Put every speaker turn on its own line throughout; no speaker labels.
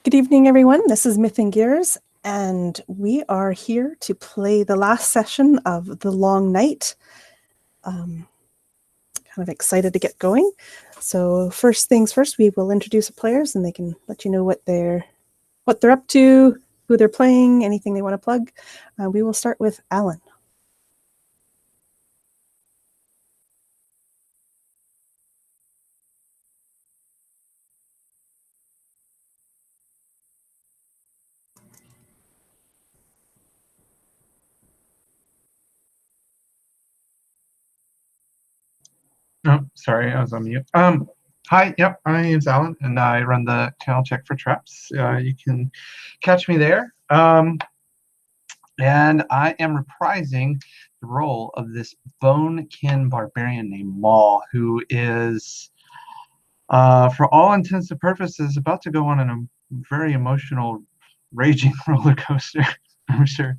Good evening, everyone. This is Myth and Gears, and we are here to play the last session of The Long Night. Kind of excited to get going. So first things first, we will introduce the players, and they can let you know what they're up to, who they're playing, anything they want to plug. We will start with Alan.
Oh, sorry, I was on mute. Hi, yep, my name's Alan, and I run the channel Check for Traps. You can catch me there. And I am reprising the role of this Bonekin barbarian named Maul, who is, for all intents and purposes, about to go on a very emotional, raging roller coaster, I'm sure.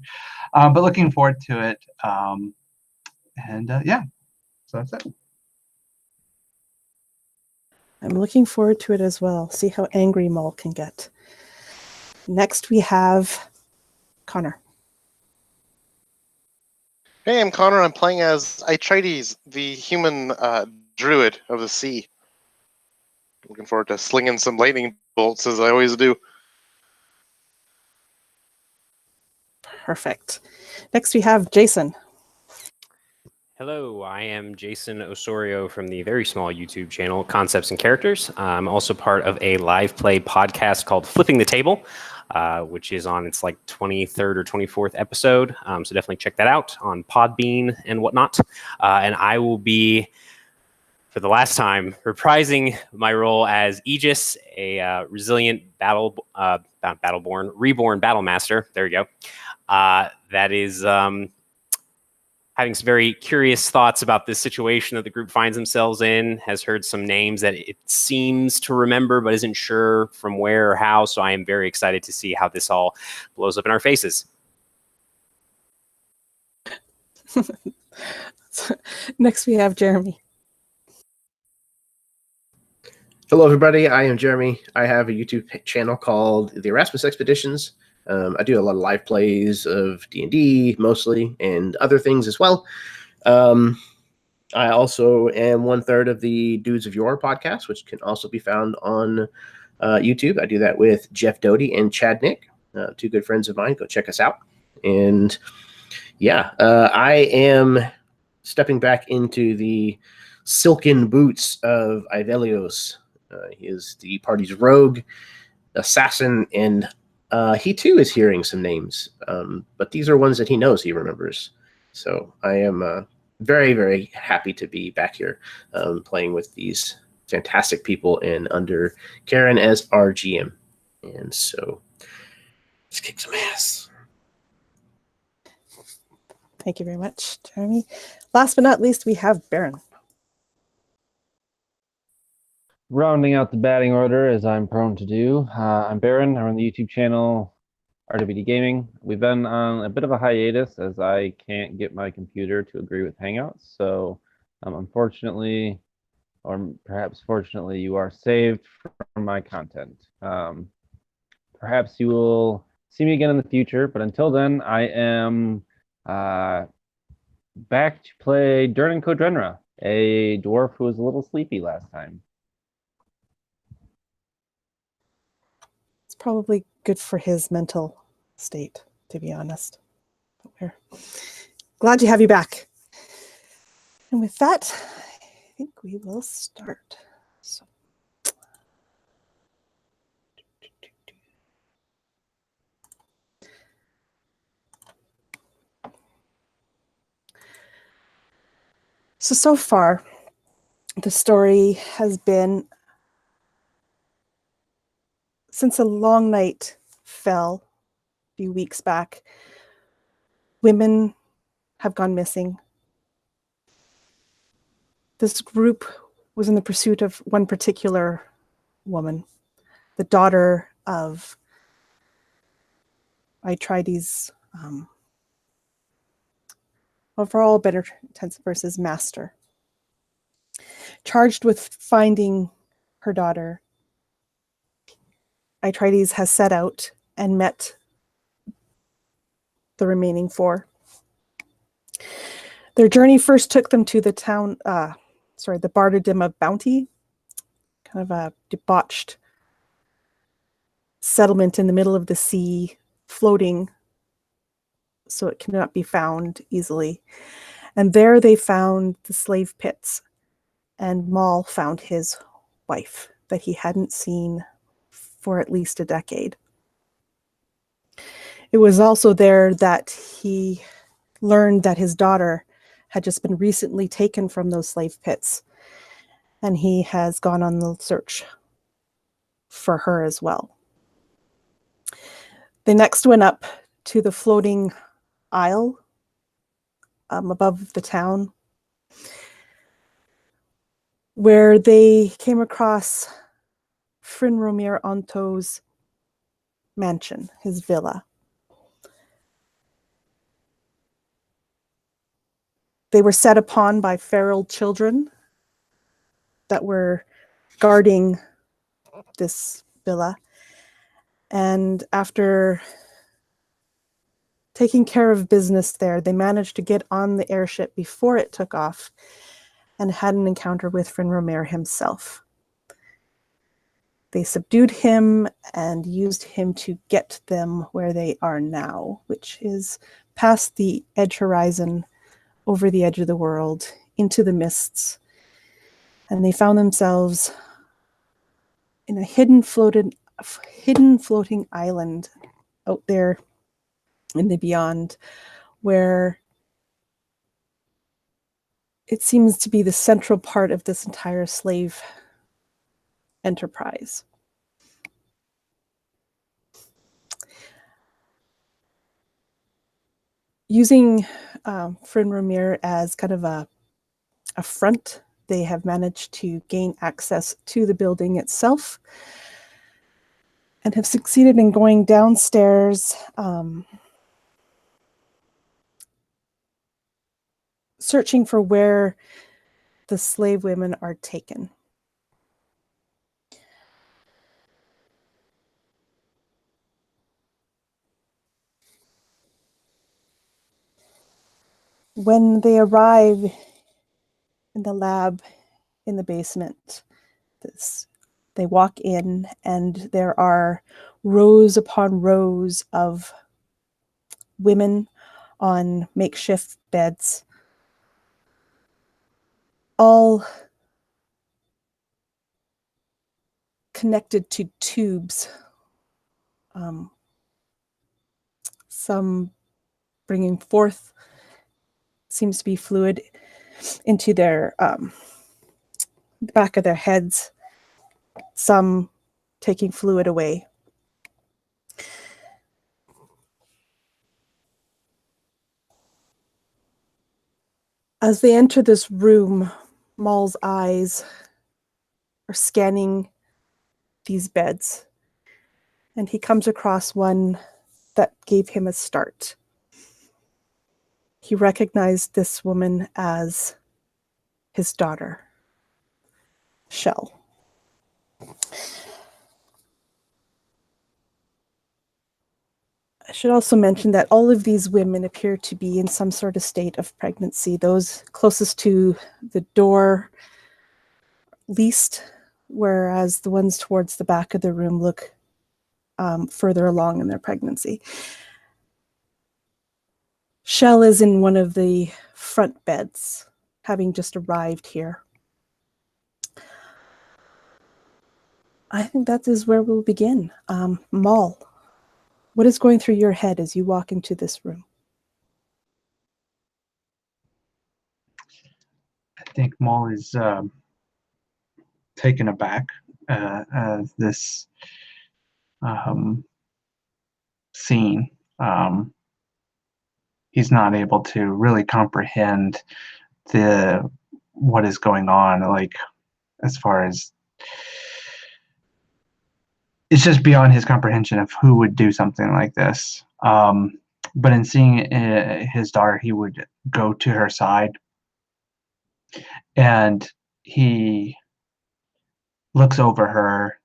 But looking forward to it. Yeah, so that's it.
I'm looking forward to it as well. See how angry Maul can get. Next, we have Connor.
Hey, I'm Connor. I'm playing as Aether, the human druid of the sea. Looking forward to slinging some lightning bolts, as I always do.
Perfect. Next, we have Jason.
Hello, I am Jason Osorio from the very small YouTube channel Concepts and Characters. I'm also part of a live play podcast called Flipping the Table, which is on its like 23rd or 24th episode. So definitely check that out on Podbean and whatnot. And I will be, for the last time, reprising my role as Aegis, a resilient reborn battle master. There you go. That is having some very curious thoughts about this situation that the group finds themselves in, has heard some names that it seems to remember but isn't sure from where or how. So I am very excited to see how this all blows up in our faces.
Next, we have Jeremy.
Hello, everybody. I am Jeremy. I have a YouTube channel called The Erasmus Expeditions. I do a lot of live plays of D&D mostly and other things as well. I also am 1/3 of the Dudes of Yore podcast, which can also be found on YouTube. I do that with Jeff Doty and Chad Nick, two good friends of mine. Go check us out. And yeah, I am stepping back into the silken boots of Ivelios. He is the party's rogue, assassin, and he too is hearing some names, but these are ones that he knows he remembers. So I am very, very happy to be back here playing with these fantastic people and under Karen as our GM. And so let's kick some ass.
Thank you very much, Jeremy. Last but not least, we have Baron.
Rounding out the batting order, as I'm prone to do, I'm Baron. I run the YouTube channel RWD Gaming. We've been on a bit of a hiatus as I can't get my computer to agree with Hangouts. So unfortunately, or perhaps fortunately, you are saved from my content. Perhaps you will see me again in the future, but until then, I am back to play Durnan Kodrenra, a dwarf who was a little sleepy last time.
It's probably good for his mental state, to be honest. But we're glad to have you back. And with that, I think we will start. So far, the story has been, since a long night fell a few weeks back, women have gone missing. This group was in the pursuit of one particular woman, the daughter of Aether, for all better intents and purposes, master, charged with finding her daughter. Aether has set out and met the remaining 4. Their journey first took them to the town, the Barterdim of Bounty, kind of a debauched settlement in the middle of the sea, floating so it cannot be found easily. And there they found the slave pits, and Maul found his wife that he hadn't seen for at least a decade. It was also there that he learned that his daughter had just been recently taken from those slave pits, and he has gone on the search for her as well. They next went up to the floating isle above the town, where they came across Frinromir Onto's mansion, his villa. They were set upon by feral children that were guarding this villa. And after taking care of business there, they managed to get on the airship before it took off and had an encounter with Frinromir himself. They subdued him and used him to get them where they are now, which is past the edge horizon, over the edge of the world, into the mists. And they found themselves in a hidden floating island out there in the beyond, where it seems to be the central part of this entire slave enterprise. Using Frinromir as kind of a front, they have managed to gain access to the building itself and have succeeded in going downstairs, searching for where the slave women are taken. When they arrive in the lab in the basement, they walk in, and there are rows upon rows of women on makeshift beds, all connected to tubes, some bringing forth seems to be fluid into their back of their heads, some taking fluid away. As they enter this room, Maul's eyes are scanning these beds, and he comes across one that gave him a start. He recognized this woman as his daughter, Shell. I should also mention that all of these women appear to be in some sort of state of pregnancy. Those closest to the door least, whereas the ones towards the back of the room look further along in their pregnancy. Shell is in one of the front beds, having just arrived here. I think that is where we'll begin. Maul, what is going through your head as you walk into this room?
I think Maul is taken aback as this scene. He's not able to really comprehend what is going on, like, as far as it's just beyond his comprehension of who would do something like this. But in seeing his daughter, he would go to her side, and he looks over her,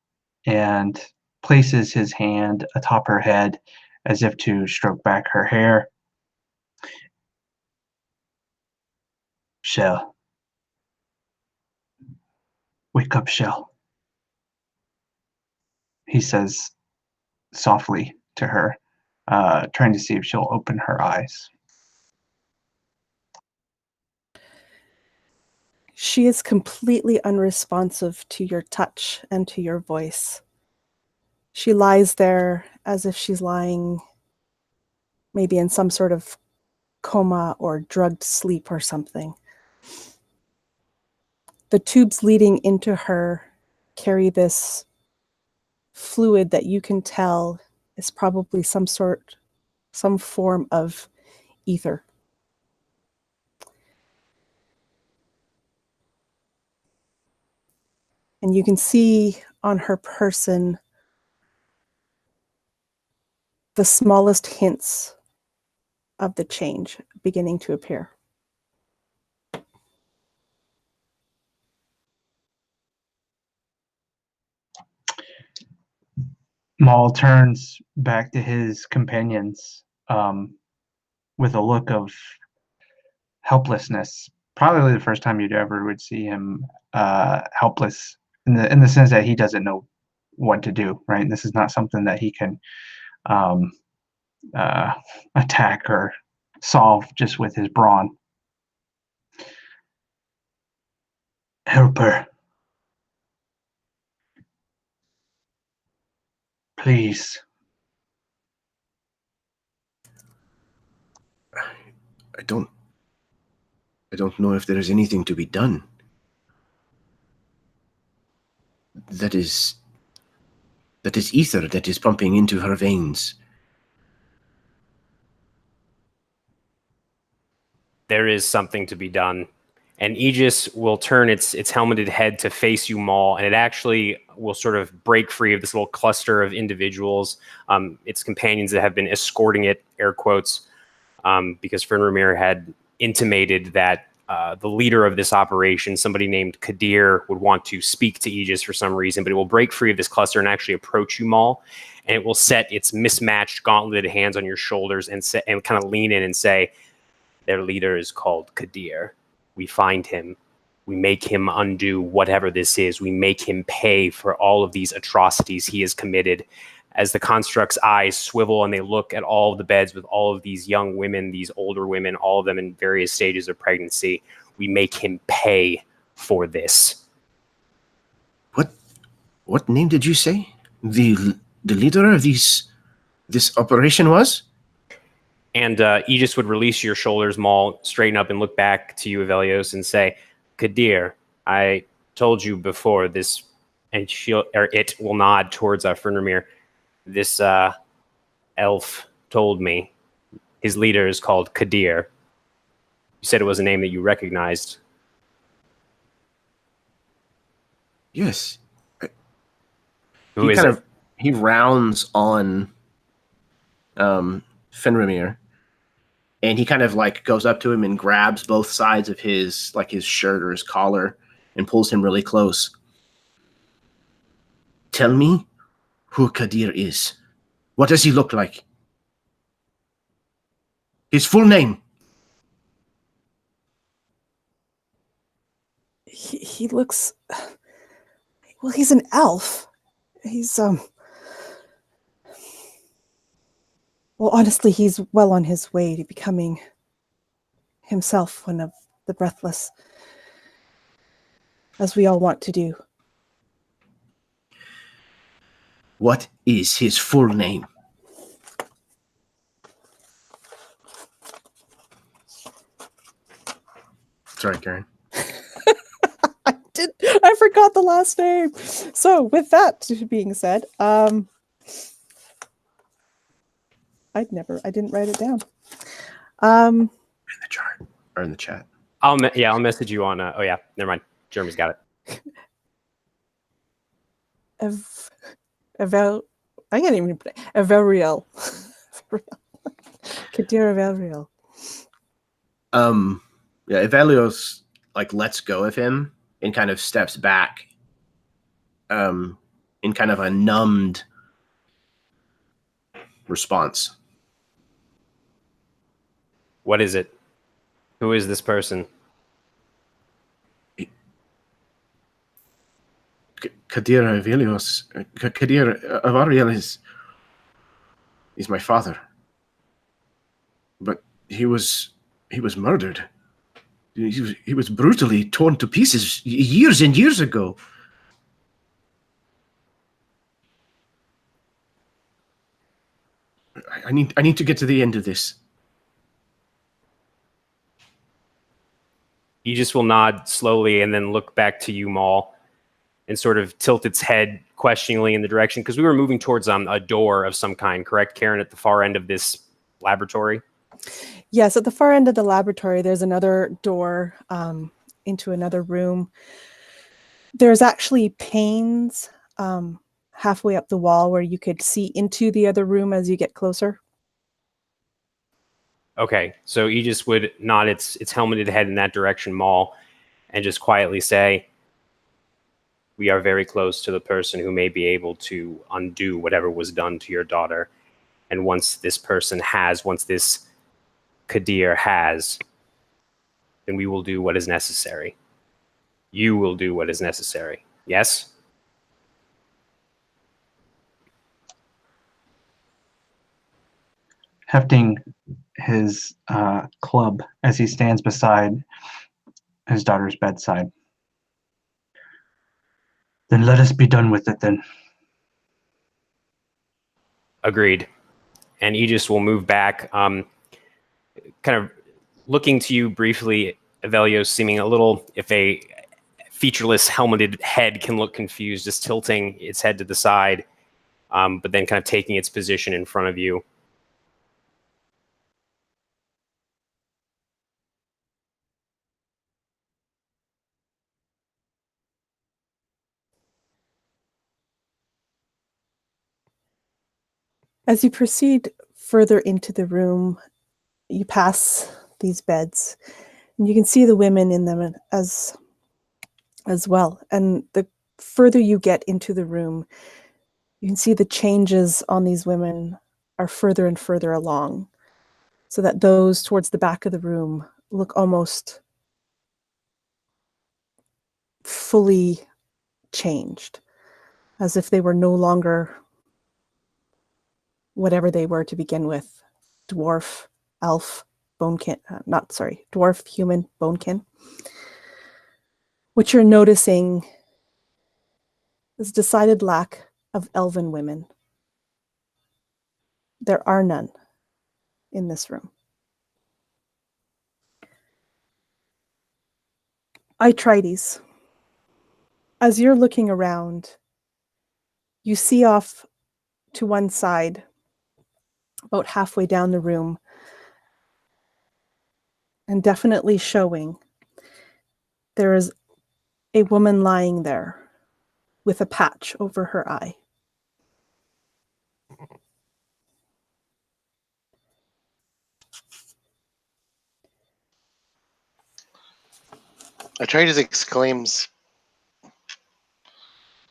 and places his hand atop her head as if to stroke back her hair. Shell. Wake up, Shell. He says softly to her, trying to see if she'll open her eyes.
She is completely unresponsive to your touch and to your voice. She lies there as if she's lying maybe in some sort of coma or drugged sleep or something. The tubes leading into her carry this fluid that you can tell is probably some form of ether. And you can see on her person the smallest hints of the change beginning to appear.
Maul turns back to his companions with a look of helplessness. Probably the first time you'd ever would see him helpless in the sense that he doesn't know what to do. Right, this is not something that he can attack or solve just with his brawn. Help her, please.
I don't know if there is anything to be done. That is ether that is pumping into her veins.
There is something to be done. And Aegis will turn its helmeted head to face you, Maul, and it actually will sort of break free of this little cluster of individuals, its companions that have been escorting it, air quotes, because Fenrir had intimated that the leader of this operation, somebody named Kadir, would want to speak to Aegis for some reason, but it will break free of this cluster and actually approach you, Maul, and it will set its mismatched gauntleted hands on your shoulders and kind of lean in and say, their leader is called Kadir. We find him. We make him undo whatever this is. We make him pay for all of these atrocities he has committed. As the construct's eyes swivel and they look at all of the beds with all of these young women, these older women, all of them in various stages of pregnancy, we make him pay for this.
What name did you say? The leader of this operation was?
And Aegis would release your shoulders, Maul, straighten up and look back to you, Avelios, and say, Kadir, I told you before this, and it will nod towards Fenrir. This elf told me his leader is called Kadir. You said it was a name that you recognized.
Yes.
Who is it?
He rounds on Fenrir, and he kind of like goes up to him and grabs both sides of his shirt or his collar and pulls him really close. Tell me who Kadir is. What does he look like? His full name.
He looks... Well, he's an elf. He's, well, honestly, he's well on his way to becoming himself one of the breathless, as we all want to do.
What is his full name? Sorry, Karen.
I forgot the last name. So with that being said, I didn't write it down.
In the chart or in the chat.
I'll message you on. Oh yeah, never mind. Jeremy's got it.
I can't even put it. Averiel. Kadir Averiel.
Yeah, Evelios like lets go of him and kind of steps back in kind of a numbed response.
What is it? Who is this person?
Kadir Avelios, Kadir Avariel is my father, but he was murdered. He was brutally torn to pieces years and years ago. I need to get to the end of this.
Aegis will nod slowly and then look back to you, Maul, and sort of tilt its head questioningly in the direction, because we were moving towards a door of some kind, correct, Karen, at the far end of this laboratory?
Yes, at the far end of the laboratory, there's another door into another room. There's actually panes halfway up the wall where you could see into the other room as you get closer.
Okay, so Aegis would nod its helmeted head in that direction, Maul, and just quietly say, we are very close to the person who may be able to undo whatever was done to your daughter. And once this Kadir has, then we will do what is necessary. You will do what is necessary. Yes?
Hefting his club as he stands beside his daughter's bedside. Then let us be done with it then.
Agreed. And Aegis will move back, kind of looking to you briefly, Avelios, seeming a little, if a featureless helmeted head can look confused, just tilting its head to the side, but then kind of taking its position in front of you.
As you proceed further into the room, you pass these beds, and you can see the women in them as well. And the further you get into the room, you can see the changes on these women are further and further along, so that those towards the back of the room look almost fully changed, as if they were no longer whatever they were to begin with. Dwarf, elf, bonekin, dwarf, human, bonekin. What you're noticing is decided lack of elven women. There are none in this room. Aether, as you're looking around, you see off to one side, about halfway down the room, and definitely showing, there is a woman lying there with a patch over her eye.
Atreides exclaims,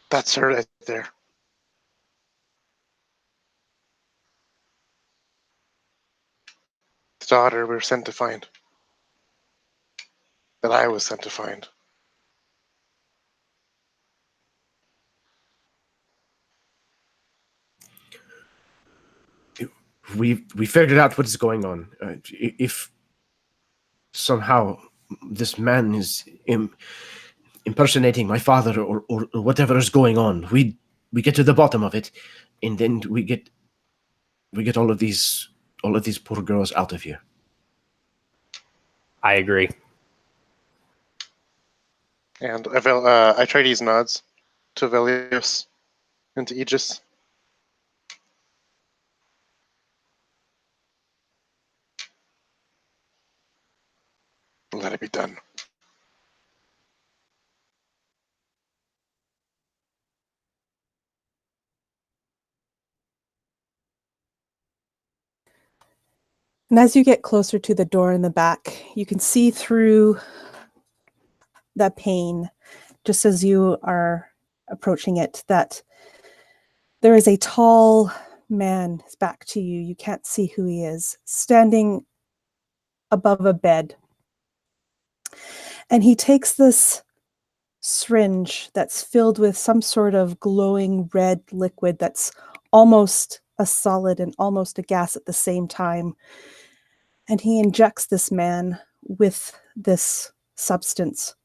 "That's her right there." The daughter we were sent to find. That I was sent to find.
We figured out what is going on. If somehow this man is impersonating my father or whatever is going on, we get to the bottom of it, and then we get all of these poor girls out of here.
I agree.
And Atreides nods to Avelios and to Aegis. Let it be done.
And as you get closer to the door in the back, you can see through that pane, just as you are approaching it, that there is a tall man is back to you. You can't see who he is, standing above a bed. And he takes this syringe that's filled with some sort of glowing red liquid that's almost a solid and almost a gas at the same time. And he injects this man with this substance.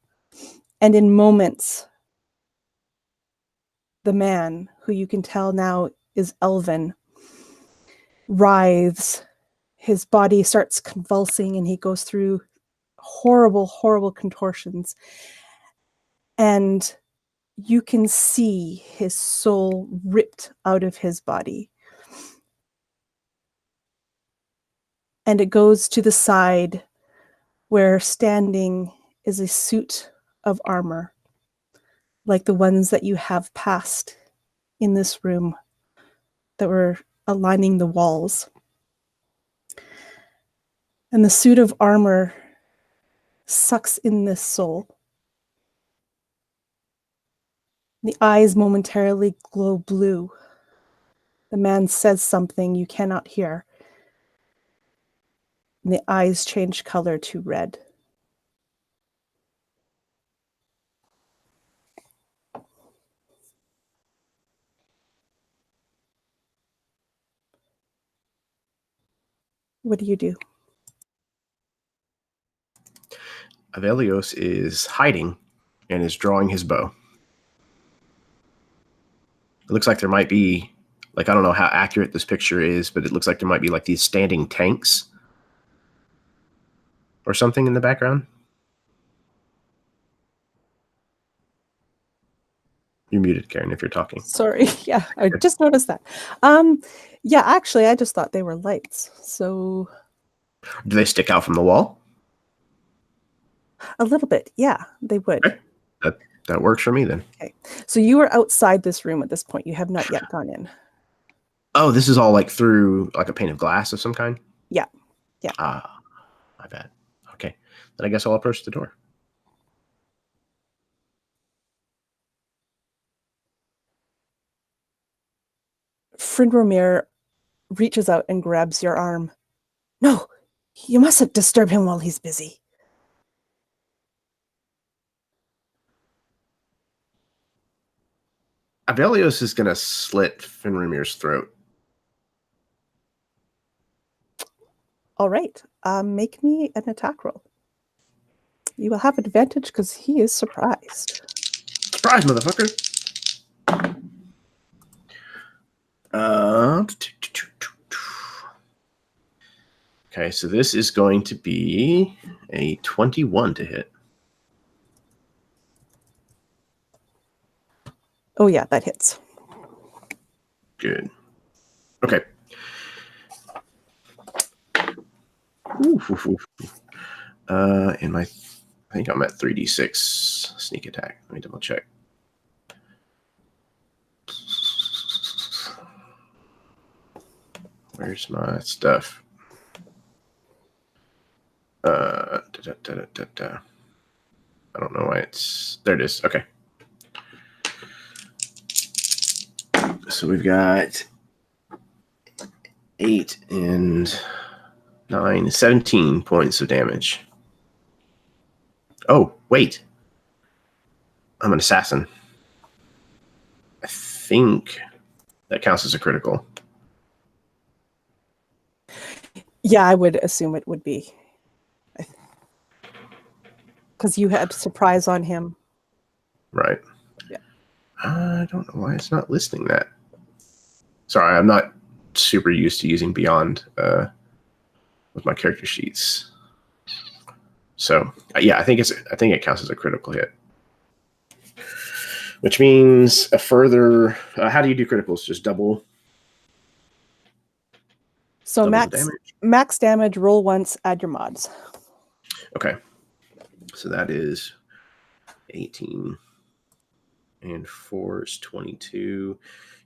And in moments, the man, who you can tell now is elven, writhes. His body starts convulsing and he goes through horrible, horrible contortions. And you can see his soul ripped out of his body. And it goes to the side where standing is a suit of armor, like the ones that you have passed in this room that were aligning the walls. And the suit of armor sucks in this soul. The eyes momentarily glow blue. The man says something you cannot hear. And the eyes change color to red. What do you do?
Avelios is hiding and is drawing his bow. It looks like there might be, like, I don't know how accurate this picture is, but it looks like there might be like these standing tanks or something in the background. You're muted, Karen, if you're talking.
Sorry. Yeah, I just noticed that. Yeah, actually, I just thought they were lights. So
Do they stick out from the wall?
a little bit. Yeah, they would.
Okay. That works for me then.
Okay. So you are outside this room at this point. You have not yet gone in.
Oh, this is all like through like a pane of glass of some kind?
Yeah. Yeah.
Ah, my bad. Okay. Then I guess I'll approach the door.
Frindromir reaches out and grabs your arm. No, you mustn't disturb him while he's busy.
Avelios is going to slit Finrimir's throat.
All right. Make me an attack roll. You will have advantage because he is surprised.
Surprise, motherfucker! Okay, so this is going to be a 21 to hit.
Oh, yeah, that hits.
Good. Okay. And I think I'm at 3d6 sneak attack. Let me double check. Where's my stuff? I don't know why it's there. It is. Okay. So we've got 8 and 9, 17 points of damage. Oh, wait. I'm an assassin. I think that counts as a critical.
Yeah, I would assume it would be. Because you had surprise on him.
Right.
Yeah.
I don't know why it's not listing that. Sorry, I'm not super used to using Beyond with my character sheets. So yeah, I think it counts as a critical hit, which means a further. How do you do criticals? Just double.
So
double
max damage. Roll once. Add your mods.
Okay, so that is 18, and 4 is 22.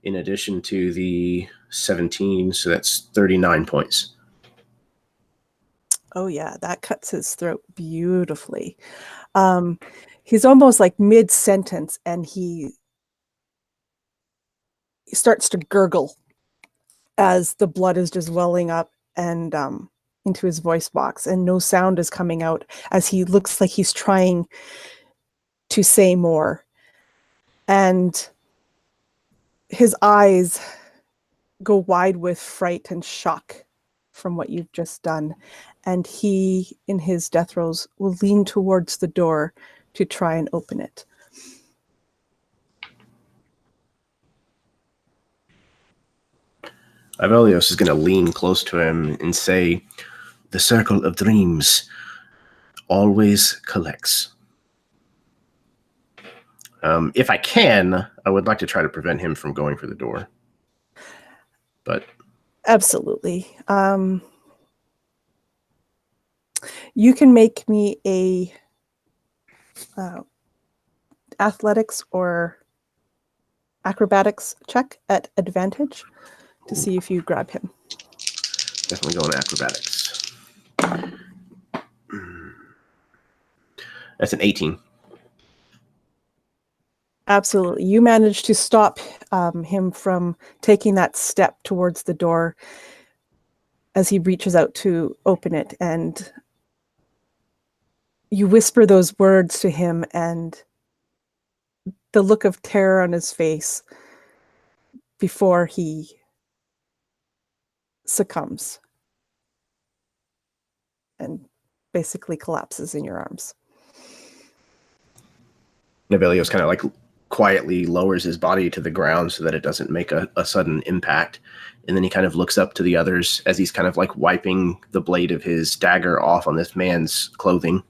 In addition to the 17, so that's 39 points.
Oh yeah, that cuts his throat beautifully. He's almost like mid-sentence and he starts to gurgle as the blood is just welling up and into his voice box, and no sound is coming out as he looks like he's trying to say more. And his eyes go wide with fright and shock from what you've just done. And he, in his death throes, will lean towards the door to try and open it.
Ivelios is going to lean close to him and say, "The circle of dreams always collects." If I can, I would like to try to prevent him from going for the door. But
Absolutely. You can make me a athletics or acrobatics check at advantage to see if you grab him.
definitely going acrobatics. That's an 18.
Absolutely. You manage to stop him from taking that step towards the door as he reaches out to open it. And you whisper those words to him, and the look of terror on his face before he succumbs and basically collapses in your arms.
Ivelios kind of like quietly lowers his body to the ground so that it doesn't make a sudden impact. And then he kind of looks up to the others as he's kind of like wiping the blade of his dagger off on this man's clothing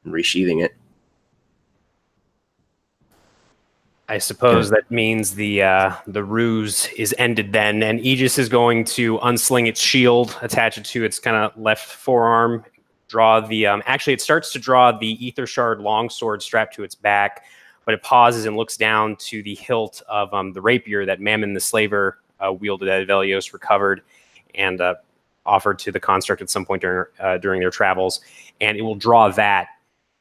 and resheathing it.
I suppose that means the ruse is ended then, and Aegis is going to unsling its shield, attach it to its kind of left forearm, draw the actually it starts to draw the ether shard longsword strapped to its back, but it pauses and looks down to the hilt of the rapier that Mammon the slaver wielded at Ivelios recovered and offered to the construct at some point during their travels, and it will draw that.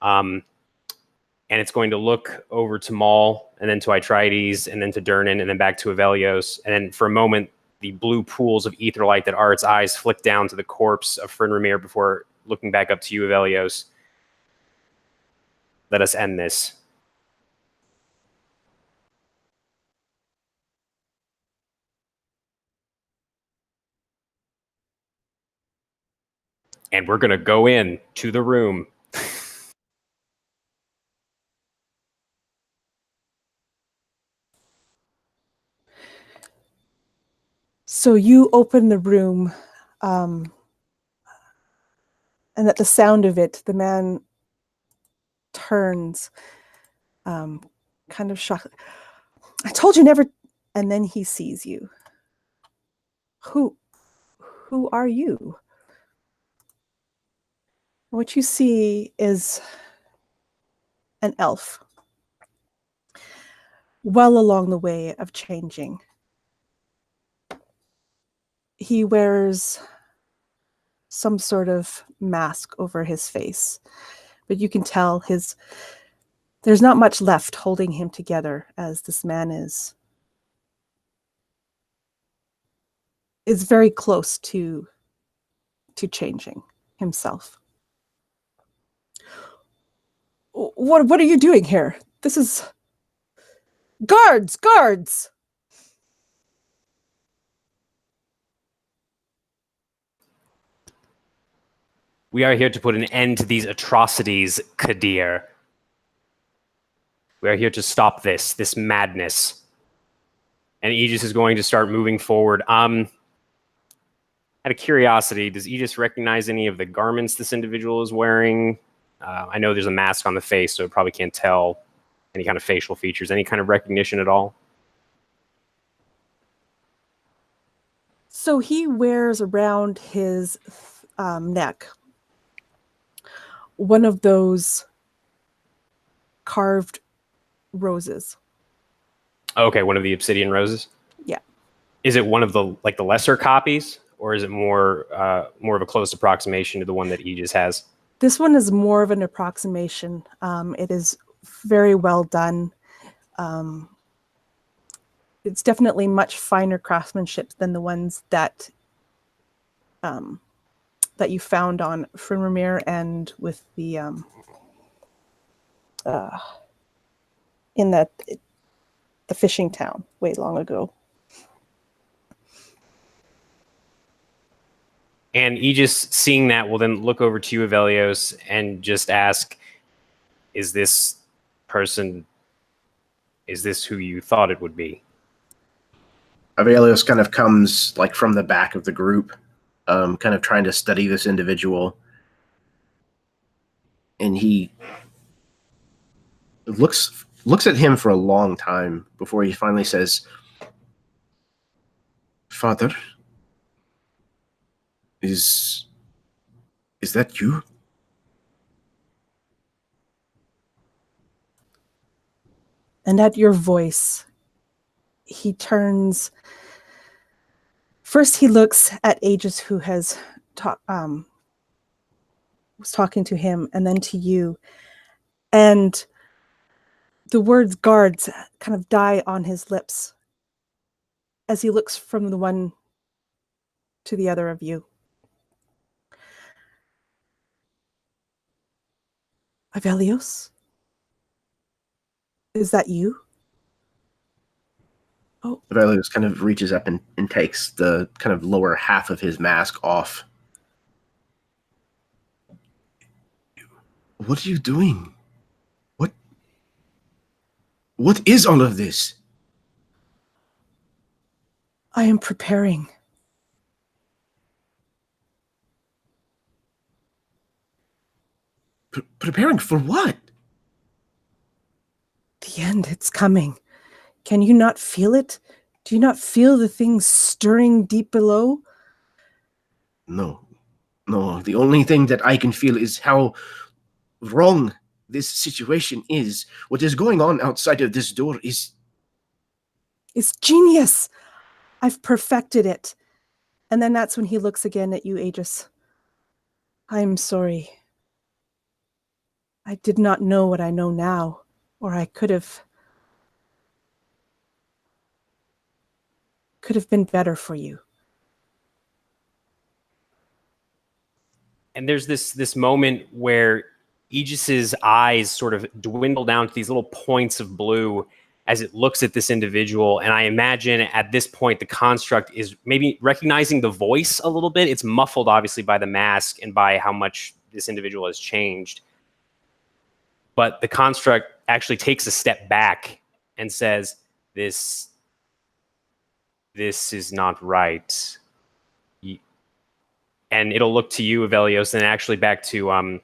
And it's going to look over to Maul, and then to Atrides, and then to Durnan, and then back to Ivelios. And then for a moment, the blue pools of ether light that are its eyes flick down to the corpse of Frinramir before looking back up to you, Ivelios. Let us end this. And we're going to go in to the room.
So you open the room, and at the sound of it, the man turns, kind of shocked. I told you never. And then he sees you. Who are you? What you see is an elf, well along the way of changing. He wears some sort of mask over his face, but you can tell there's not much left holding him together, as this man is very close to changing himself. What are you doing here? This is guards.
We are here to put an end to these atrocities, Kadir. We are here to stop this madness. And Aegis is going to start moving forward. Out of curiosity, does Aegis recognize any of the garments this individual is wearing? I know there's a mask on the face, so it probably can't tell any kind of facial features, any kind of recognition at all.
So he wears around his neck one of those carved roses.
Okay, one of the obsidian roses?
Yeah.
Is it one of the lesser copies, or is it more of a close approximation to the one that Aegis has?
This one is more of an approximation. It is very well done. it's definitely much finer craftsmanship than the ones that that you found on Frimmermere and with the in the fishing town way long ago.
And Aegis, seeing that, will then look over to you, Avelios, and just ask, is this who you thought it would be?
Avelios kind of comes like from the back of the group, kind of trying to study this individual. And he looks at him for a long time before he finally says, "Father, is that you?"
And at your voice, he turns. First, he looks at Aegis, who has was talking to him, and then to you. And the words guards kind of die on his lips as he looks from the one to the other of you. Avelios? Is that you? Oh.
Avelios kind of reaches up and takes the kind of lower half of his mask off. What are you doing? What is all of this?
I am preparing.
Preparing for what?
The end, it's coming. Can you not feel it? Do you not feel the things stirring deep below?
No. The only thing that I can feel is how wrong this situation is. What is going on outside of this door is...
It's genius. I've perfected it. And then that's when he looks again at you, Aegis. I'm sorry. I did not know what I know now, or I could have been better for you.
And there's this moment where Aegis's eyes sort of dwindle down to these little points of blue as it looks at this individual. And I imagine at this point, the construct is maybe recognizing the voice a little bit. It's muffled, obviously, by the mask and by how much this individual has changed. But the construct actually takes a step back and says, this is not right. And it'll look to you, Avelios, and actually back to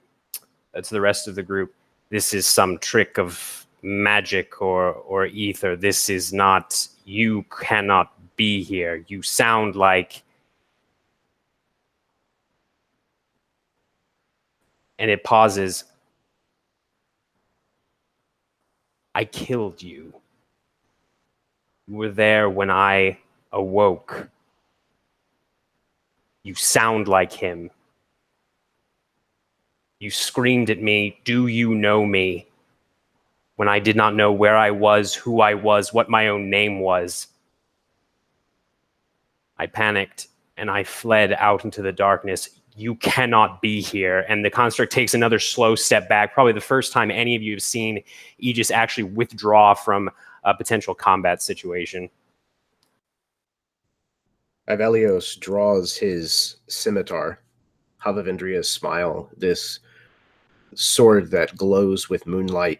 the rest of the group. This is some trick of magic or ether. This is not, you cannot be here. You sound like... And it pauses. I killed you. You were there when I awoke. You sound like him. You screamed at me, "Do you know me?" when I did not know where I was, who I was, what my own name was. I panicked and I fled out into the darkness. You cannot be here. And the construct takes another slow step back, probably the first time any of you have seen Aegis actually withdraw from a potential combat situation.
Avelios draws his scimitar, Havavendria's smile, this sword that glows with moonlight,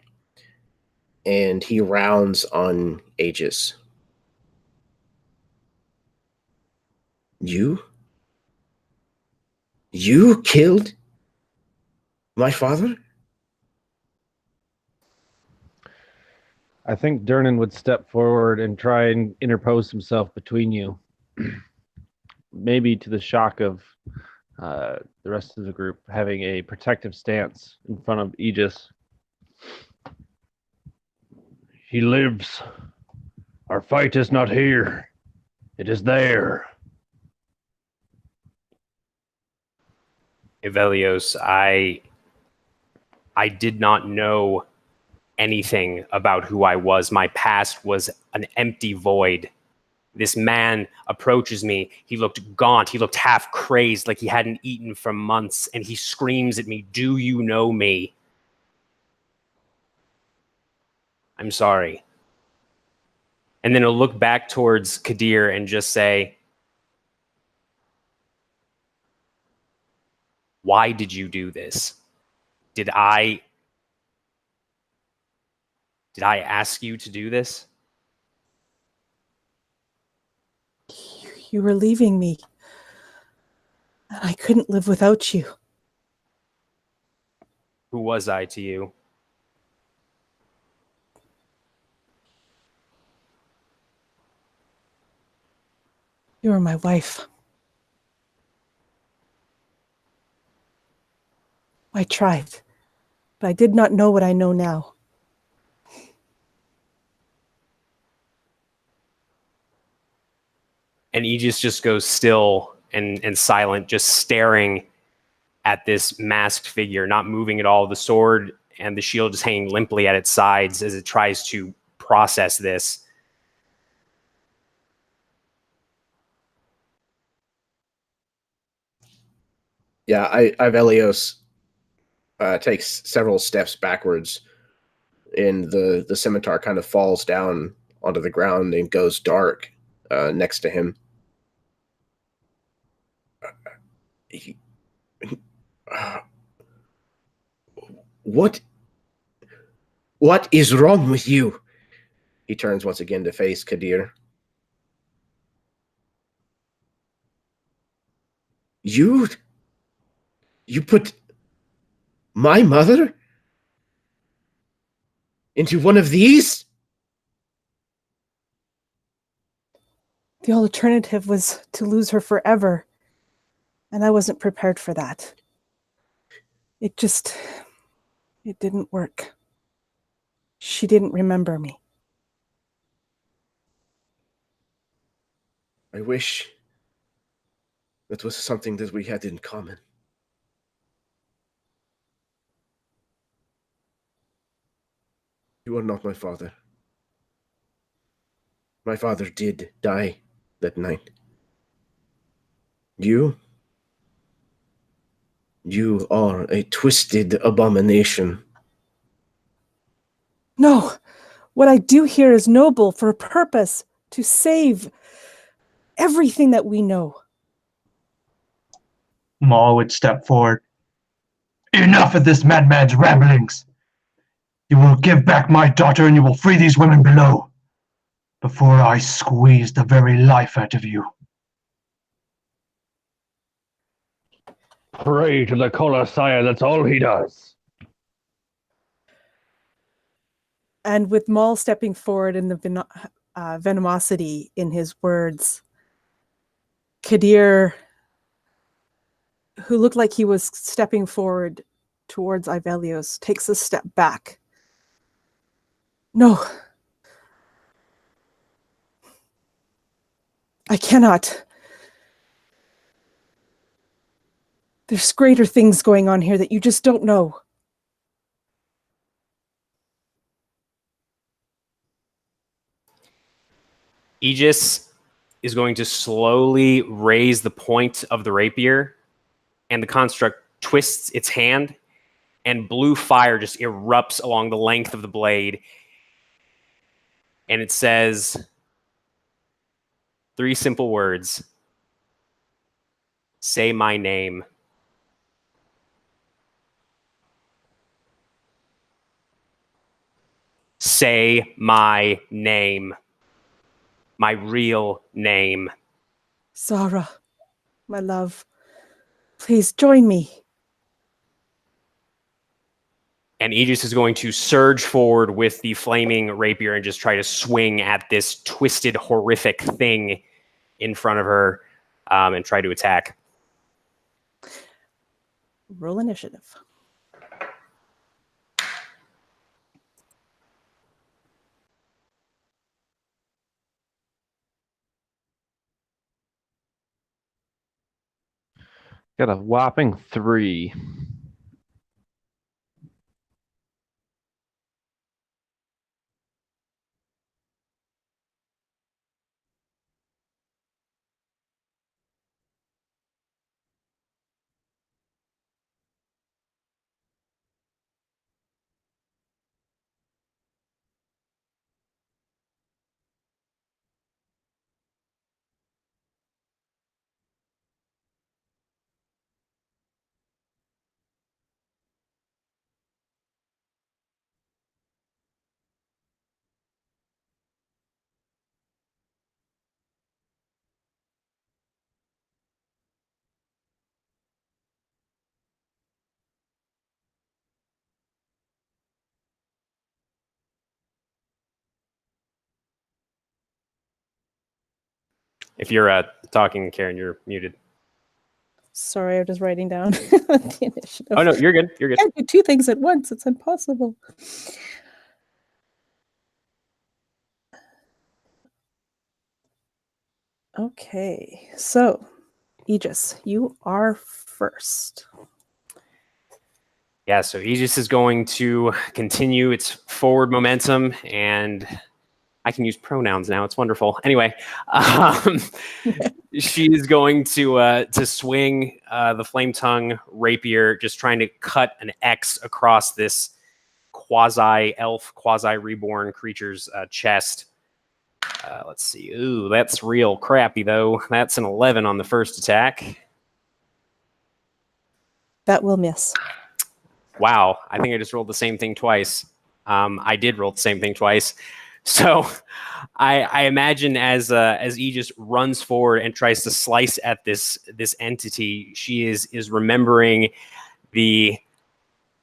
and he rounds on Aegis. You killed my father?
I think Durnan would step forward and try and interpose himself between you. Maybe to the shock of the rest of the group, having a protective stance in front of Aegis. He lives. Our fight is not here. It is there.
Avelios, I did not know anything about who I was. My past was an empty void. This man approaches me. He looked gaunt. He looked half crazed, like he hadn't eaten for months. And he screams at me, "Do you know me?" I'm sorry. And then he'll look back towards Kadir and just say, "Why did you do this? Did I ask you to do this?"
You were leaving me. And I couldn't live without you.
Who was I to you?
You were my wife. I tried, but I did not know what I know now.
And Aegis just goes still and silent, just staring at this masked figure, not moving at all. The sword and the shield just hanging limply at its sides as it tries to process this.
Yeah, Ivelios takes several steps backwards, and the scimitar kind of falls down onto the ground and goes dark next to him. What is wrong with you? He turns once again to face Kadir. You put my mother into one of these?
The alternative was to lose her forever. And I wasn't prepared for that. It didn't work. She didn't remember me.
I wish that was something that we had in common. You are not my father. My father did die that night. You are a twisted abomination.
No, what I do here is noble for a purpose, to save everything that we know.
Maul would step forward. Enough of this madman's ramblings. You will give back my daughter and you will free these women below before I squeeze the very life out of you.
Pray to the Colossia, that's all he does.
And with Maul stepping forward and the venomosity in his words, Kadir, who looked like he was stepping forward towards Ivelios, takes a step back. No. I cannot. There's greater things going on here that you just don't know.
Aegis is going to slowly raise the point of the rapier, and the construct twists its hand, and blue fire just erupts along the length of the blade. And it says 3 simple words: "Say my name." Say my name. My real name.
Zara, my love, please join me.
And Aegis is going to surge forward with the flaming rapier and just try to swing at this twisted, horrific thing in front of her and try to attack.
Roll initiative.
Got a whopping 3.
If you're talking, Karen, you're muted.
Sorry, I'm just writing down the initiative.
Oh no, you're good. You're good.
I can't do two things at once. It's impossible. Okay, so Aegis, you are first.
Yeah, so Aegis is going to continue its forward momentum, and I can use pronouns now. It's wonderful. Anyway, she is going to swing the flame tongue rapier, just trying to cut an X across this quasi elf, quasi reborn creature's chest. Let's see. Ooh, that's real crappy though. That's an 11 on the first attack.
That will miss.
Wow, I think I just rolled the same thing twice. I did roll the same thing twice. So I imagine as Aegis runs forward and tries to slice at this entity, she is remembering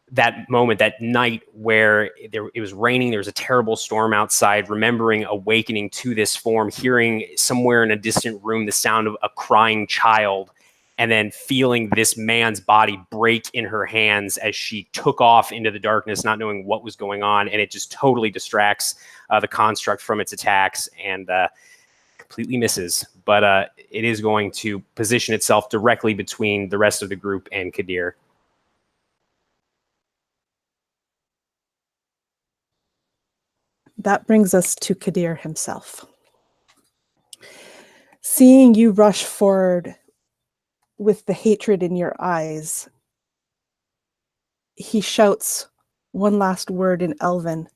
that moment, that night where it was raining, there was a terrible storm outside, remembering awakening to this form, hearing somewhere in a distant room the sound of a crying child, and then feeling this man's body break in her hands as she took off into the darkness, not knowing what was going on, and it just totally distracts the construct from its attacks and completely misses. But it is going to position itself directly between the rest of the group and Kadir.
That brings us to Kadir himself. Seeing you rush forward with the hatred in your eyes, he shouts one last word in Elven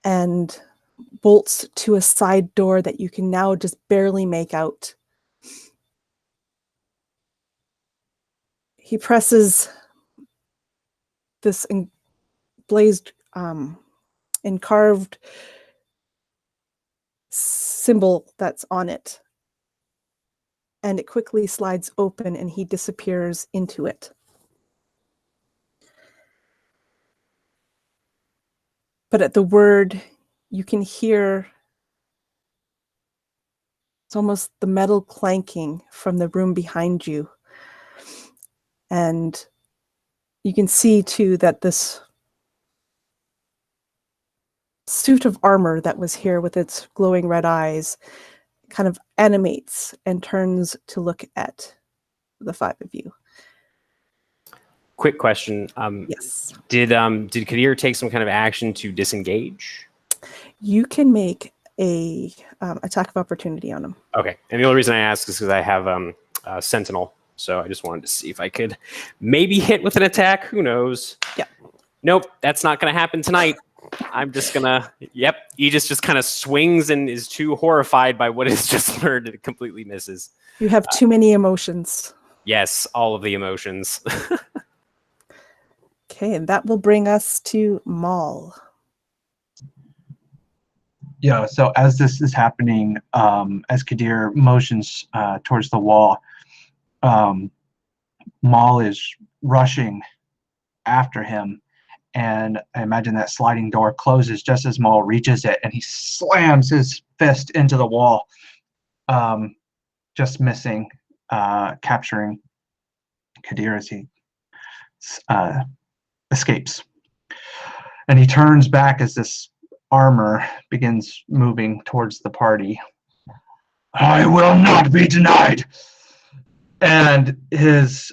and bolts to a side door that you can now just barely make out. He presses this blazed, carved symbol that's on it, and it quickly slides open and he disappears into it. But at the word, you can hear it's almost the metal clanking from the room behind you. And you can see too that this suit of armor that was here with its glowing red eyes kind of animates and turns to look at the five of you.
Quick question.
Yes.
Did Kadir take some kind of action to disengage?
You can make a attack of opportunity on him.
Okay. And the only reason I ask is because I have Sentinel. So I just wanted to see if I could maybe hit with an attack. Who knows?
Yeah.
Nope. That's not going to happen tonight. I'm just going to, yep. Aegis just kind of swings and is too horrified by what it's just learned. It completely misses.
You have too many emotions.
Yes. All of the emotions.
Okay. And that will bring us to Maul.
Yeah, so as this is happening, as Kadir motions towards the wall, Maul is rushing after him, and I imagine that sliding door closes just as Maul reaches it, and he slams his fist into the wall, just missing, capturing Kadir as he escapes. And he turns back as this armor begins moving towards the party. I will not be denied. And his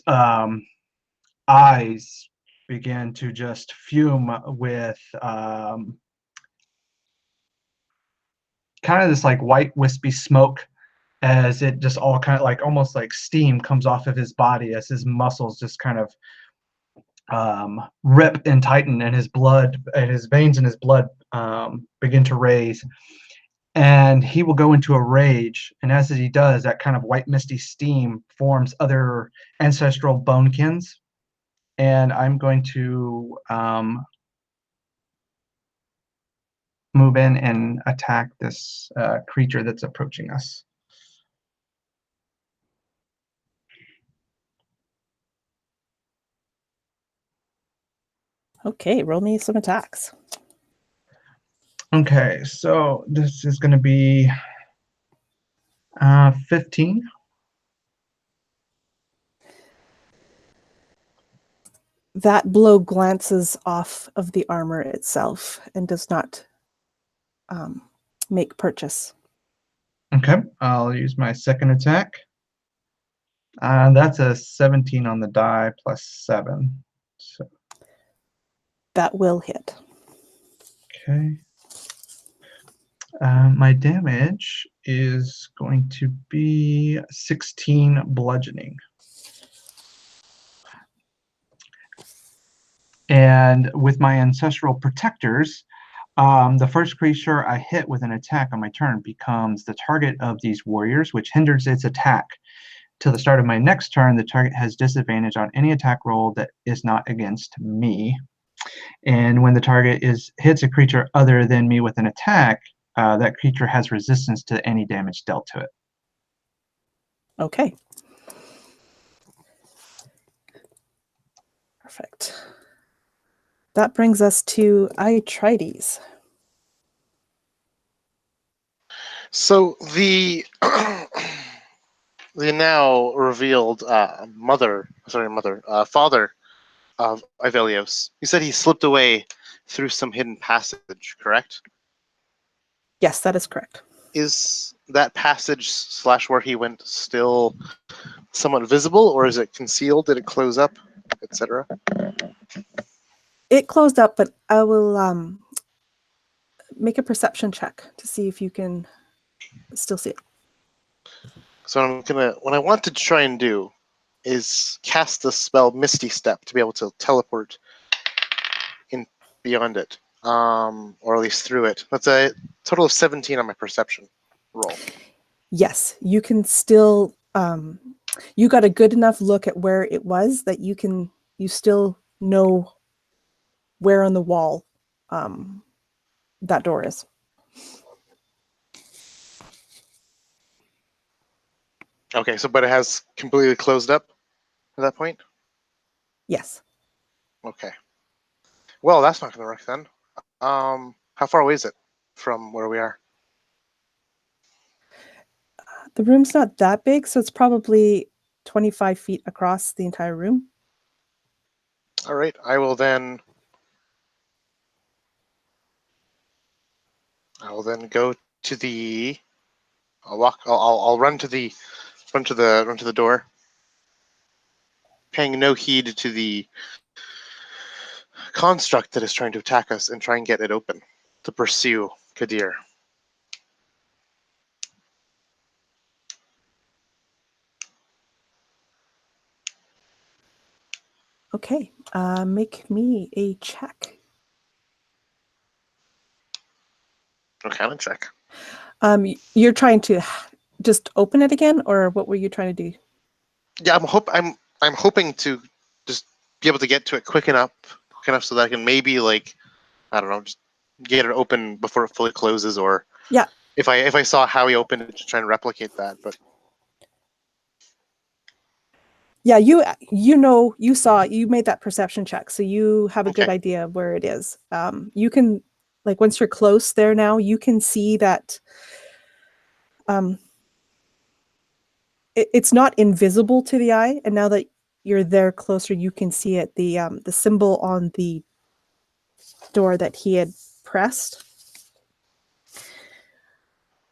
eyes begin to just fume with kind of this like white wispy smoke, as it just all kind of like almost like steam comes off of his body as his muscles just kind of rip and tighten, and his blood and his veins in his blood begin to raise, and he will go into a rage. And as he does, that kind of white misty steam forms other ancestral bonekins, and I'm going to move in and attack this creature that's approaching us.
Okay, roll me some attacks.
Okay, so this is going to be 15.
That blow glances off of the armor itself and does not make purchase.
Okay, I'll use my second attack. That's a 17 on the die plus 7. So,
That will hit.
okay. My damage is going to be 16 bludgeoning. And with my ancestral protectors, the first creature I hit with an attack on my turn becomes the target of these warriors, which hinders its attack. Till the start of my next turn, the target has disadvantage on any attack roll that is not against me. And when the target hits a creature other than me with an attack, that creature has resistance to any damage dealt to it.
Okay. Perfect. That brings us to Aetrides.
So the the now revealed father of Ivelios, you said he slipped away through some hidden passage, correct?
Yes, that is correct.
Is that passage / where he went still somewhat visible, or is it concealed? Did it close up, etc.?
It closed up, but I will make a perception check to see if you can still see it.
So what I want to try and do is cast the spell Misty Step to be able to teleport in beyond it, or at least through it. That's a total of 17 on my perception roll.
Yes, you can still. You got a good enough look at where it was that you still know where on the wall that door is.
Okay, but it has completely closed up at that point?
Yes.
Okay. Well, that's not going to work then. How far away is it from where we are?
The room's not that big, so it's probably 25 feet across the entire room.
All right, I will then go to the. I'll run to the door, paying no heed to the construct that is trying to attack us, and try and get it open to pursue Kadir.
Okay, make me a check.
What kind of check?
You're trying to just open it again, or what were you trying to do?
Yeah, I'm hoping to just be able to get to it quick enough so that I can maybe, like, I don't know, just get it open before it fully closes, or
Yeah.
If I saw how he opened it, to try and replicate that, but
Yeah, you made that perception check, so you have a good
Okay.
idea of where it is. You can, like, once you're close there now, you can see that it's not invisible to the eye, and now that you're there closer, you can see it. The symbol on the door that he had pressed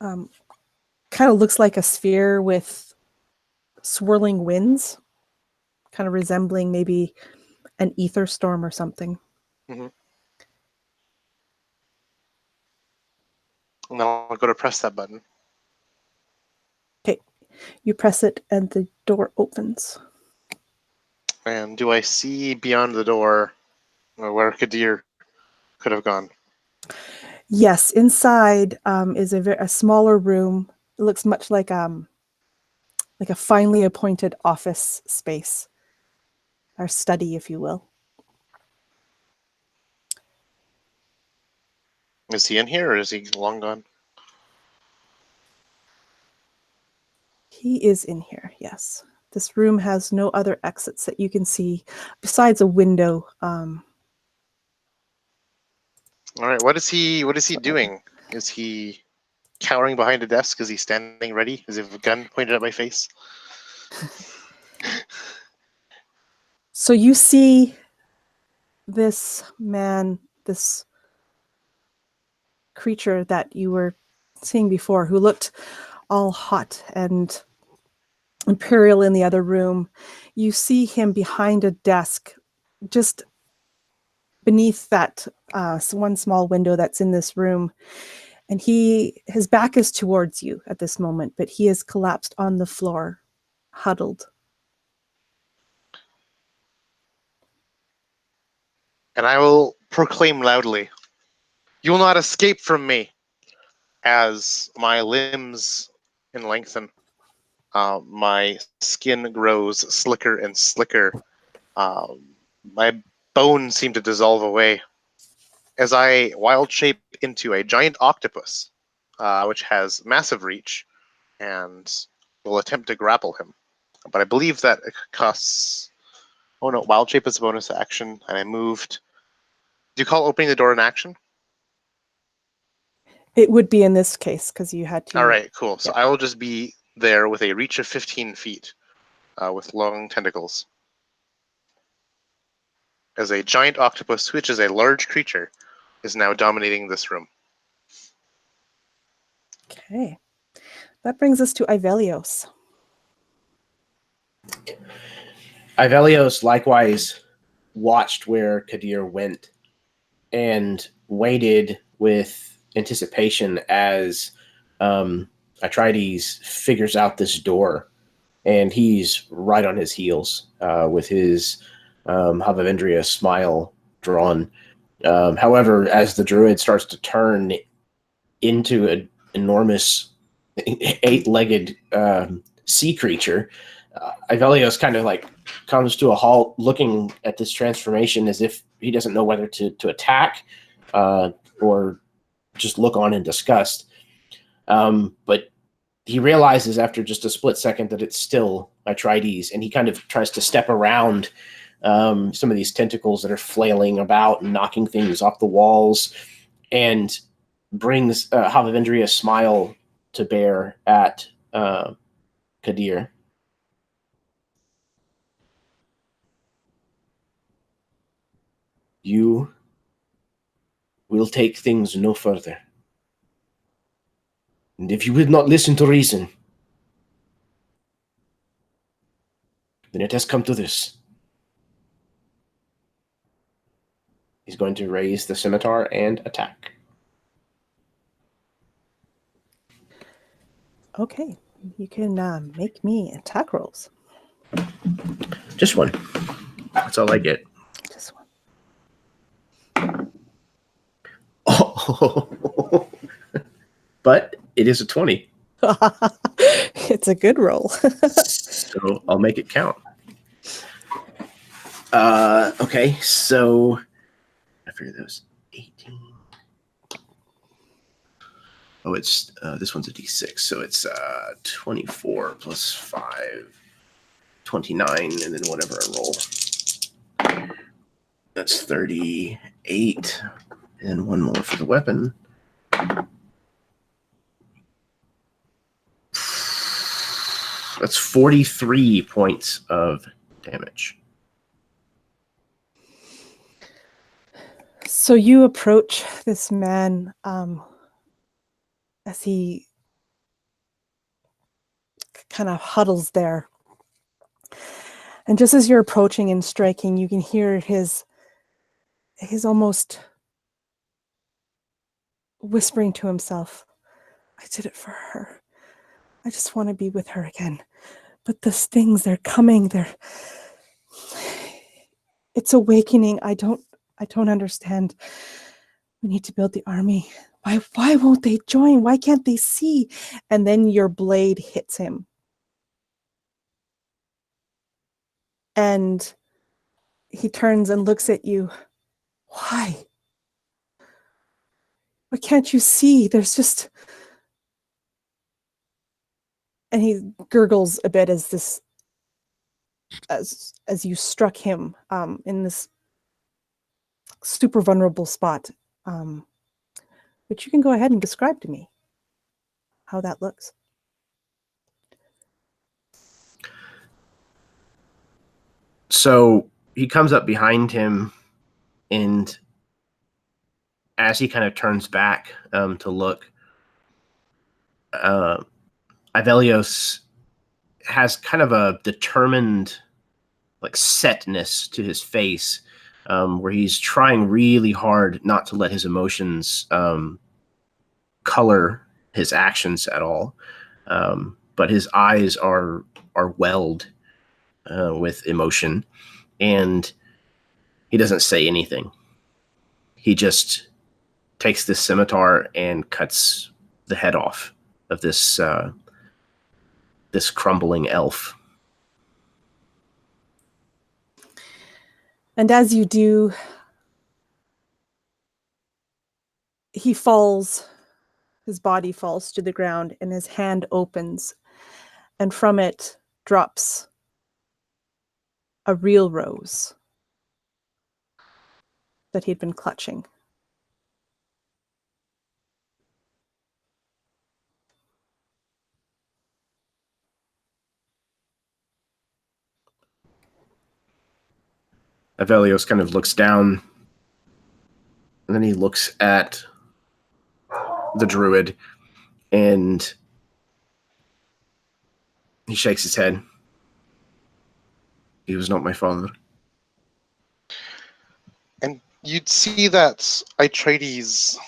kind of looks like a sphere with swirling winds, kind of resembling maybe an ether storm or something.
Mm-hmm. And then I'll go to press that button.
Okay, you press it and the door opens.
And do I see beyond the door where Kadir could have gone?
Yes, inside is a smaller room. It looks much like a finely appointed office space, or study, if you will.
Is he in here, or is he long gone?
He is in here, yes. This room has no other exits that you can see besides a window.
All right. What is he doing? Is he cowering behind a desk as he's standing ready, as if a gun pointed at my face.
So you see this man, this creature that you were seeing before, who looked all hot and imperial in the other room. You see him behind a desk, just beneath that one small window that's in this room. And his back is towards you at this moment, but he is collapsed on the floor, huddled.
And I will proclaim loudly, "You will not escape from me," as my limbs lengthen. My skin grows slicker and slicker. My bones seem to dissolve away as I wild shape into a giant octopus, which has massive reach, and will attempt to grapple him. But I believe that it costs... Oh no, wild shape is a bonus action, and I moved... Do you call opening the door an action?
It would be in this case, because you had to...
All right, cool. So
Yeah.
I will just be there with a reach of 15 feet, with long tentacles. As a giant octopus, which is a large creature, is now dominating this room.
Okay. That brings us to Ivelios.
Ivelios likewise watched where Kadir went and waited with anticipation as Atrides figures out this door, and he's right on his heels with his Havavendria smile drawn. However, as the druid starts to turn into an enormous 8-legged sea creature, Ivelios kind of like comes to a halt, looking at this transformation as if he doesn't know whether to attack or just look on in disgust. But he realizes after just a split second that it's still Atrides, and he kind of tries to step around some of these tentacles that are flailing about and knocking things off the walls, and brings Havavendria's smile to bear at Kadir. You will take things no further. And if you will not listen to reason, then it has come to this. He's going to raise the scimitar and attack.
Okay. You can make me attack rolls.
Just one. That's all I get.
Just one.
Oh. But it is a 20.
It's a good roll.
So I'll make it count. Okay, so I figure those 18. Oh, it's this one's a d6, so it's 24 plus 5, 29, and then whatever I roll. That's 38, and one more for the weapon. That's 43 points of damage.
So you approach this man as he kind of huddles there. And just as you're approaching and striking, you can hear his almost whispering to himself, "I did it for her. I just want to be with her again. But those things, they're coming. It's awakening. I don't understand. We need to build the army. Why won't they join? Why can't they see?" And then your blade hits him. And he turns and looks at you. Why? Why can't you see? There's just... And he gurgles a bit as you struck him in this super vulnerable spot, which you can go ahead and describe to me. how that looks.
So he comes up behind him, and as he kind of turns back to look, Ivelios has kind of a determined, like, setness to his face, where he's trying really hard not to let his emotions color his actions at all. But his eyes are welled with emotion, and he doesn't say anything. He just takes this scimitar and cuts the head off of this this crumbling elf.
And as you do, he falls, his body falls to the ground, and his hand opens, and from it drops a real rose that he'd been clutching.
Avelios kind of looks down, and then he looks at the druid, and he shakes his head. He was not my father.
And you'd see that Atreides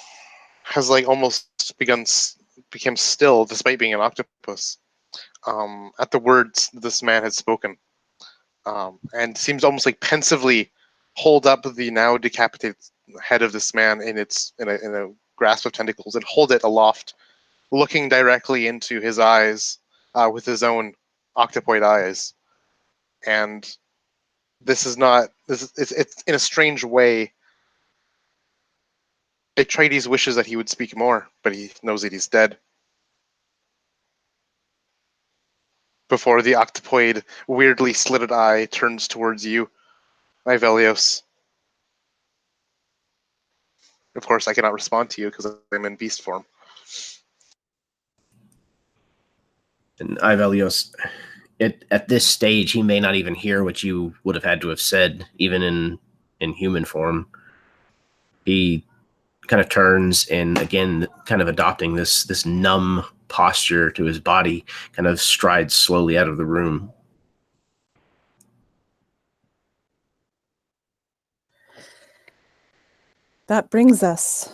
has like almost became still despite being an octopus at the words this man had spoken, and seems almost like pensively hold up the now decapitated head of this man in a grasp of tentacles and hold it aloft, looking directly into his eyes with his own octopoid eyes. And it's in a strange way. Atreides wishes that he would speak more, but he knows that he's dead. Before the octopoid, weirdly slitted eye turns towards you, Ivelios. Of course, I cannot respond to you because I'm in beast form.
And Ivelios, at this stage, he may not even hear what you would have had to have said, even in human form. He kind of turns, and again, kind of adopting this numb posture to his body, kind of strides slowly out of the room.
That brings us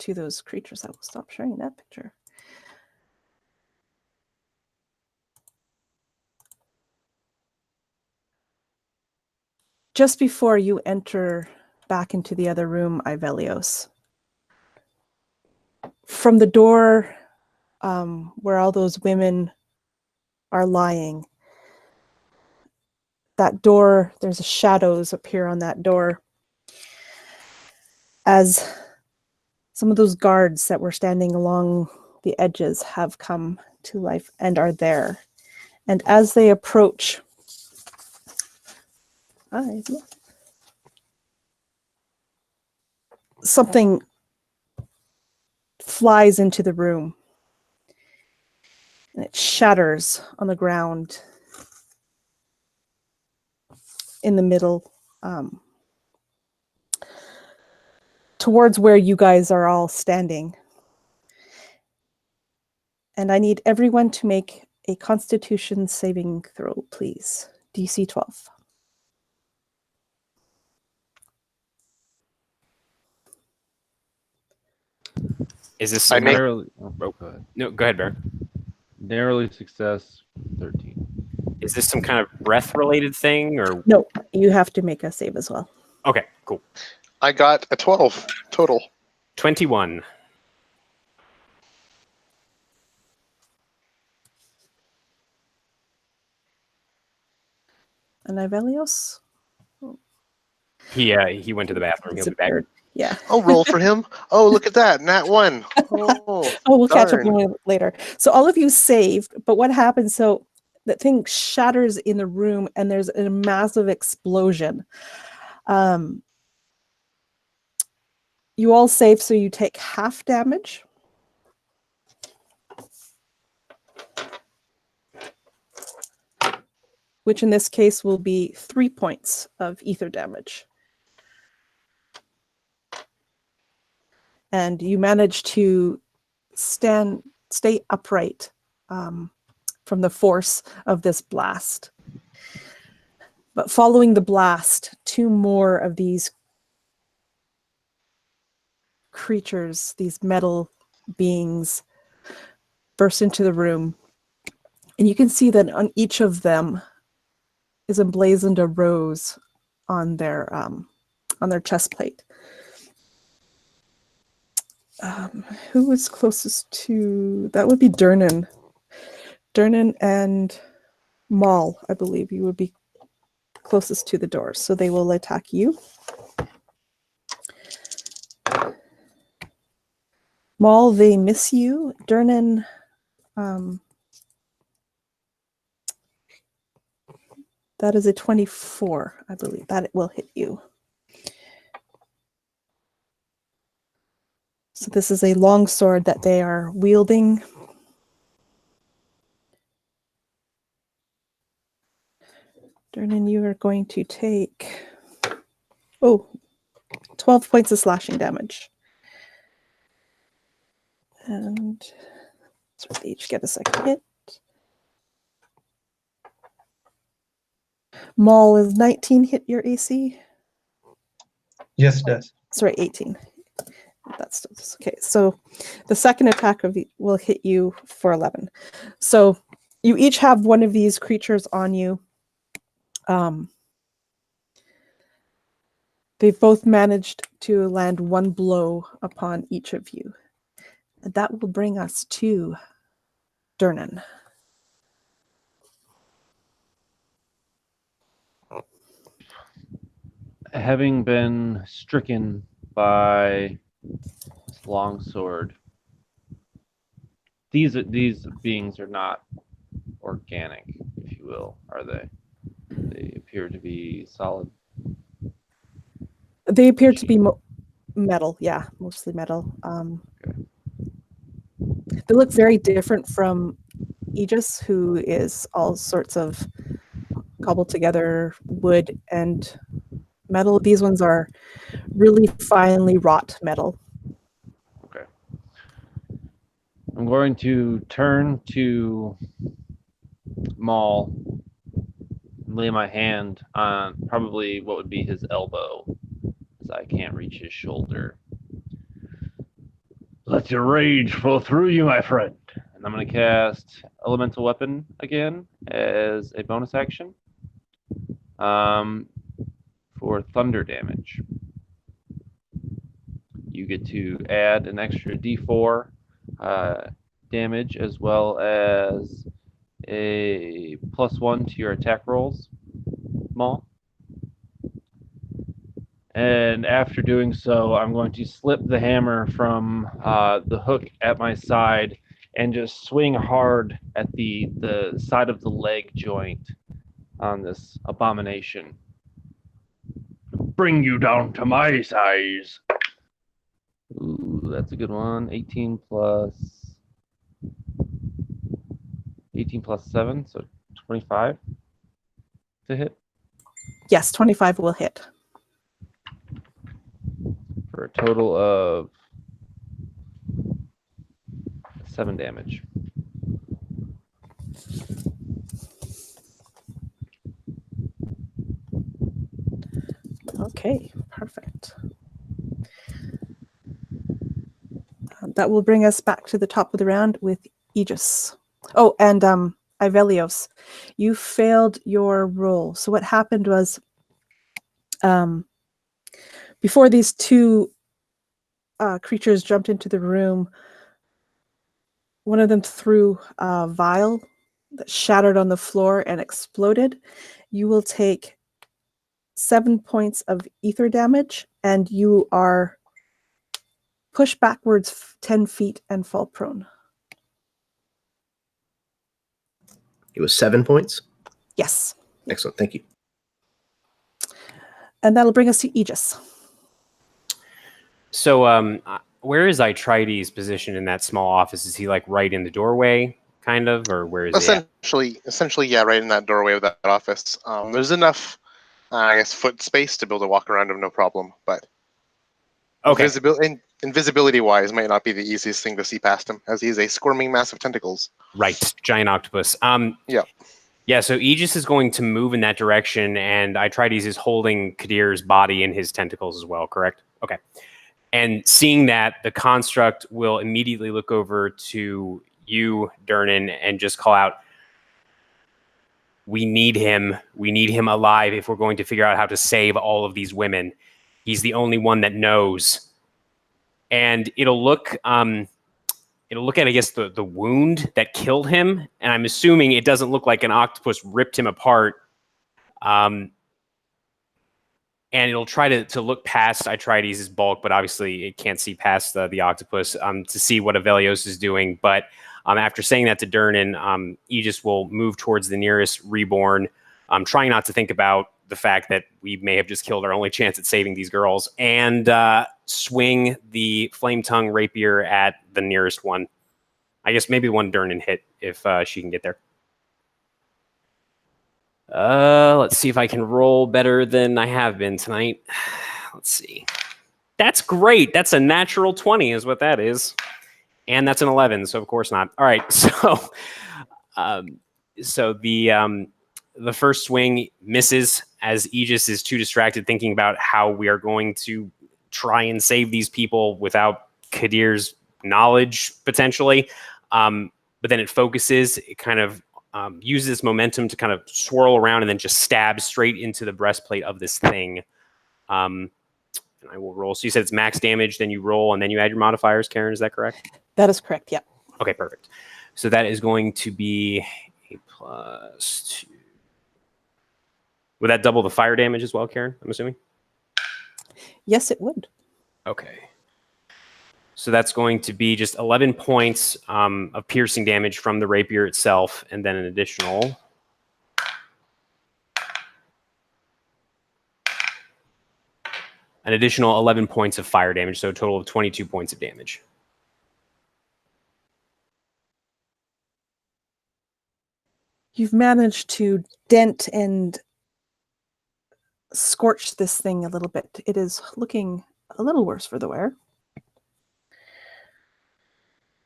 to those creatures. I will stop sharing that picture. Just before you enter back into the other room, Ivelios, from the door where all those women are lying, that door, there's shadows appear on that door as some of those guards that were standing along the edges have come to life and are there. And as they approach, something flies into the room and it shatters on the ground in the middle, towards where you guys are all standing. And I need everyone to make a Constitution saving throw, please. DC 12.
Is this
I
some
make-
Narrowly,
oh, go ahead. No, go ahead, Baron.
narrowly success, 13.
Is this some kind of breath-related thing, or
No, you have to make a save as well.
okay, cool.
I got a 12 total.
21.
And Ivelios?
He went to the bathroom. He'll be back.
Disappeared. Yeah.
I'll roll for him. Oh, look at that. Nat 1. Oh,
We'll catch up
darn.
later. So all of you saved, but what happens? So that thing shatters in the room and there's a massive explosion. You all save, so you take half damage. which in this case will be 3 points of ether damage. And you manage to stay upright from the force of this blast. But following the blast, 2 more of these creatures, these metal beings, burst into the room. And you can see that on each of them is emblazoned a rose on their chest plate. Who was closest to that? Would be Durnan. Durnan and Maul, I believe you would be closest to the door, so they will attack you. Maul, they miss you. Durnan, that is a 24, I believe. That it will hit you. So this is a long sword that they are wielding. Durnan, you are going to take 12 points of slashing damage. And so they each get a second hit. Maul, is 19 hit your AC?
Yes, it does.
Sorry, 18. That's okay. So the second attack will hit you for 11. So you each have one of these creatures on you. They've both managed to land 1 blow upon each of you. And that will bring us to Durnan.
Having been stricken by this longsword, these beings are not organic, if you will, are they? They appear to be solid.
They appear to be metal, yeah, mostly metal.
Okay.
They look very different from Aegis, who is all sorts of cobbled together wood and metal. These ones are really finely wrought metal.
Okay. I'm going to turn to Maul and lay my hand on probably what would be his elbow, as I can't reach his shoulder. Let your rage flow through you, my friend. And I'm going to cast Elemental Weapon again as a bonus action for thunder damage. You get to add an extra d4 damage, as well as a +1 to your attack rolls, Maul. And after doing so, I'm going to slip the hammer from the hook at my side and just swing hard at the side of the leg joint on this abomination. Bring you down to my size. Ooh, that's a good one. 18 plus 7, so 25 to hit.
Yes, 25 will hit.
For a total of 7 damage.
Okay, perfect. That will bring us back to the top of the round with Aegis. Oh, and Ivelios, you failed your roll. So what happened was, before these 2 creatures jumped into the room, one of them threw a vial that shattered on the floor and exploded. You will take 7 points of ether damage, and you are pushed backwards 10 feet and fall prone.
It was 7 points.
Yes.
Excellent. Thank you.
And that'll bring us to Aegis.
So, where is Atrides positioned in that small office? Is he like right in the doorway? kind of, or where is he at?
Essentially, yeah, right in that doorway of that office. There's enough, I guess, foot space to be able to walk around him, no problem. But
Okay.
invisibility-wise, might not be the easiest thing to see past him, as he's a squirming mass of tentacles.
Right, giant octopus.
Yeah.
Yeah, so Aegis is going to move in that direction, and Atrides is holding Kadir's body in his tentacles as well, correct? Okay. And seeing that, the construct will immediately look over to you, Durnan, and just call out, we need him. We need him alive if we're going to figure out how to save all of these women. He's the only one that knows. And it'll look at, I guess, the wound that killed him. And I'm assuming it doesn't look like an octopus ripped him apart. And it'll try to look past Atrides' bulk, but obviously it can't see past the octopus to see what Avelios is doing. But after saying that to Durnan, Aegis will move towards the nearest reborn, trying not to think about the fact that we may have just killed our only chance at saving these girls, and swing the flame tongue rapier at the nearest one. I guess maybe one Durnan hit if she can get there. Let's see if I can roll better than I have been tonight. Let's see. That's great. That's a natural 20 is what that is. And that's an 11, so of course not. All right, so the first swing misses as Aegis is too distracted thinking about how we are going to try and save these people without Kadir's knowledge, potentially. But then it focuses, it kind of uses momentum to kind of swirl around and then just stab straight into the breastplate of this thing. And I will roll. So you said it's max damage, then you roll, and then you add your modifiers, Karen, is that correct?
That is correct, yeah.
Okay, perfect. So that is going to be a +2. Would that double the fire damage as well, Karen, I'm assuming?
Yes, it would.
Okay. So that's going to be just 11 points of piercing damage from the rapier itself, and then an additional 11 points of fire damage, so a total of 22 points of damage.
You've managed to dent and scorch this thing a little bit. It is looking a little worse for the wear.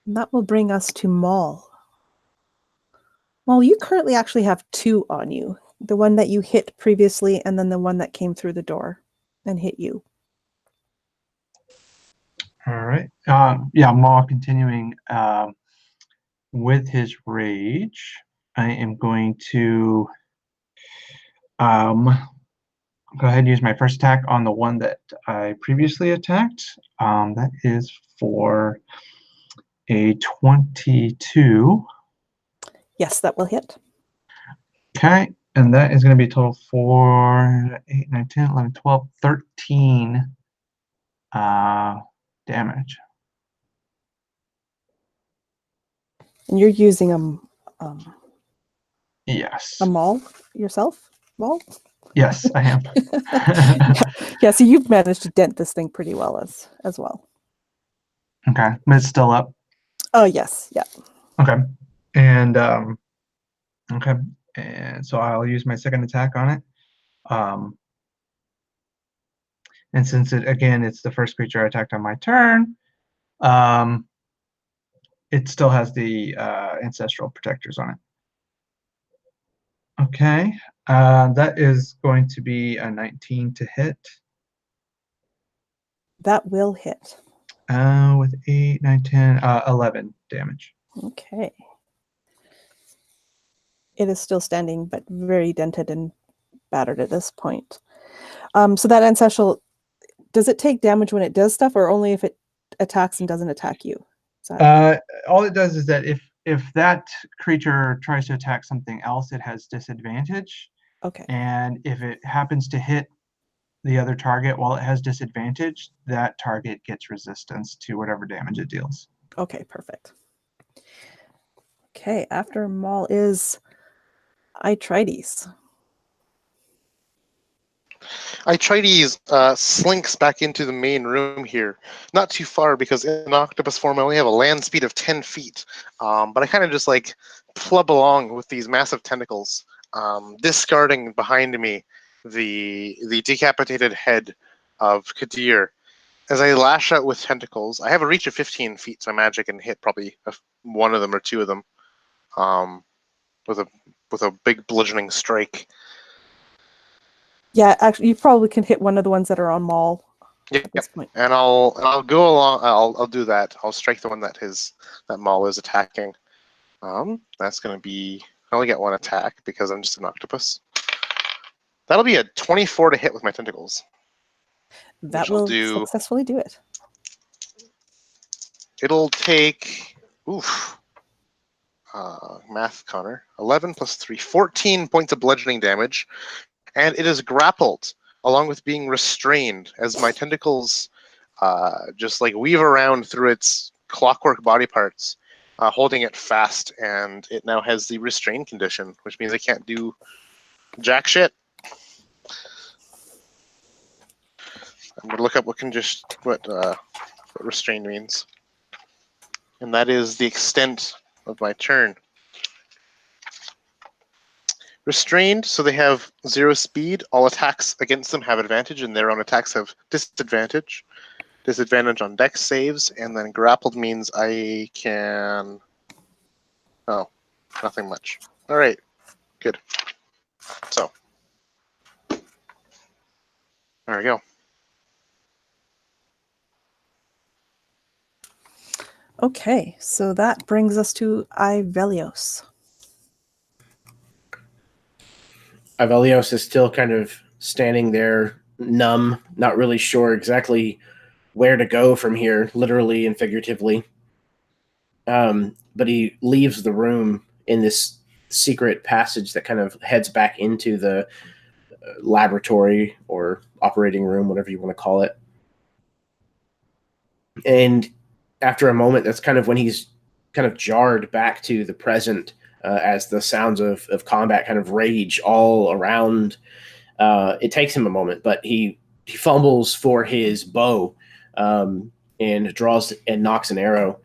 And that will bring us to Maul. Maul, you currently actually have 2 on you. The one that you hit previously, and then the one that came through the door and hit you.
All right. Yeah, Maul continuing with his rage. I am going to go ahead and use my first attack on the one that I previously attacked. That is for a 22.
Yes, that will hit.
Okay, and that is going to be a total for 8, 9, 10, 11, 12, 13 damage.
And you're using
Yes.
a Maul yourself? Maul?
Yes, I am.
Yeah, so you've managed to dent this thing pretty well as well.
Okay, but it's still up.
Oh, yes, yeah.
Okay, and okay, and so I'll use my second attack on it. And since it's the first creature I attacked on my turn, it still has the ancestral protectors on it. Okay, that is going to be a 19 to hit.
That will hit.
With 8, 9, 10, 11 damage.
Okay. It is still standing, but very dented and battered at this point. So that ancestral, does it take damage when it does stuff, or only if it attacks and doesn't attack you?
All it does is that if that creature tries to attack something else, it has disadvantage.
Okay.
And if it happens to hit the other target while it has disadvantage, that target gets resistance to whatever damage it deals.
Okay, perfect. Okay, after Maul is Atrides.
Atreides slinks back into the main room here. Not too far because in octopus form I only have a land speed of 10 feet. But I kind of just like plub along with these massive tentacles, discarding behind me the decapitated head of Kadir. As I lash out with tentacles, I have a reach of 15 feet, so magic can hit probably one of them or two of them with a big bludgeoning strike.
Yeah, actually, you probably can hit one of the ones that are on Maul
Yep.
at this point.
And I'll go along. I'll do that. I'll strike the one that Maul is attacking. That's gonna be. I only get one attack because I'm just an octopus. That'll be a 24 to hit with my tentacles.
That
I'll
will
do-
successfully do it.
It'll take. Oof. Math, Connor. 11 plus 3, 14 points of bludgeoning damage, and it is grappled along with being restrained as my tentacles just like weave around through its clockwork body parts, holding it fast, and it now has the restrained condition, which means I can't do jack shit. I'm gonna look up what restrained means, and that is the extent of my turn. Restrained, so they have 0 speed. All attacks against them have advantage, and their own attacks have disadvantage. Disadvantage on dex saves, and then grappled means I can... Oh, nothing much. All right, good. So, there we go.
Okay, so that brings us to Ivelios.
Avelios is still kind of standing there, numb, not really sure exactly where to go from here, literally and figuratively. But he leaves the room in this secret passage that kind of heads back into the laboratory or operating room, whatever you want to call it. And after a moment, that's kind of when he's kind of jarred back to the present as the sounds of combat kind of rage all around. It takes him a moment, but he fumbles for his bow and draws and knocks an arrow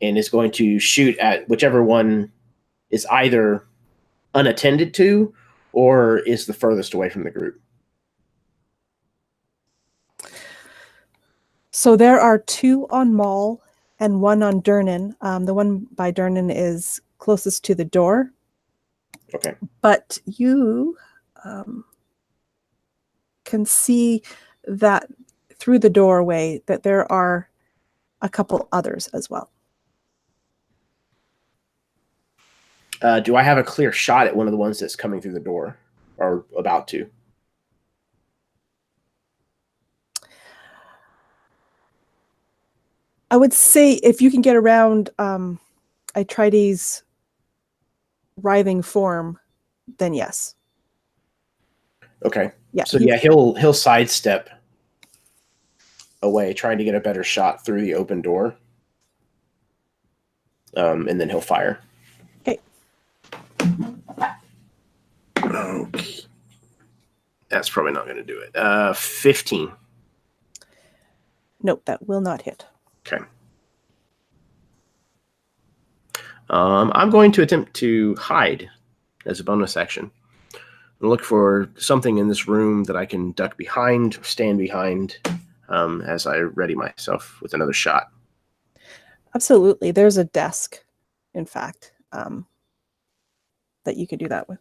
and is going to shoot at whichever one is either unattended to or is the furthest away from the group.
So there are 2 on Maul and 1 on Durnan. The one by Durnan is closest to the door.
Okay.
But you can see that through the doorway that there are a couple others as well.
Do I have a clear shot at one of the ones that's coming through the door or about to?
I would say if you can get around Atreides' writhing form, then yes.
Okay.
Yeah.
So yeah, he'll sidestep away, trying to get a better shot through the open door. And then he'll fire.
Okay.
Okay. That's probably not going to do it. 15.
Nope, that will not hit.
Okay. I'm going to attempt to hide as a bonus action. And look for something in this room that I can duck behind, stand behind, as I ready myself with another shot.
Absolutely. There's a desk, in fact, that you could do that with.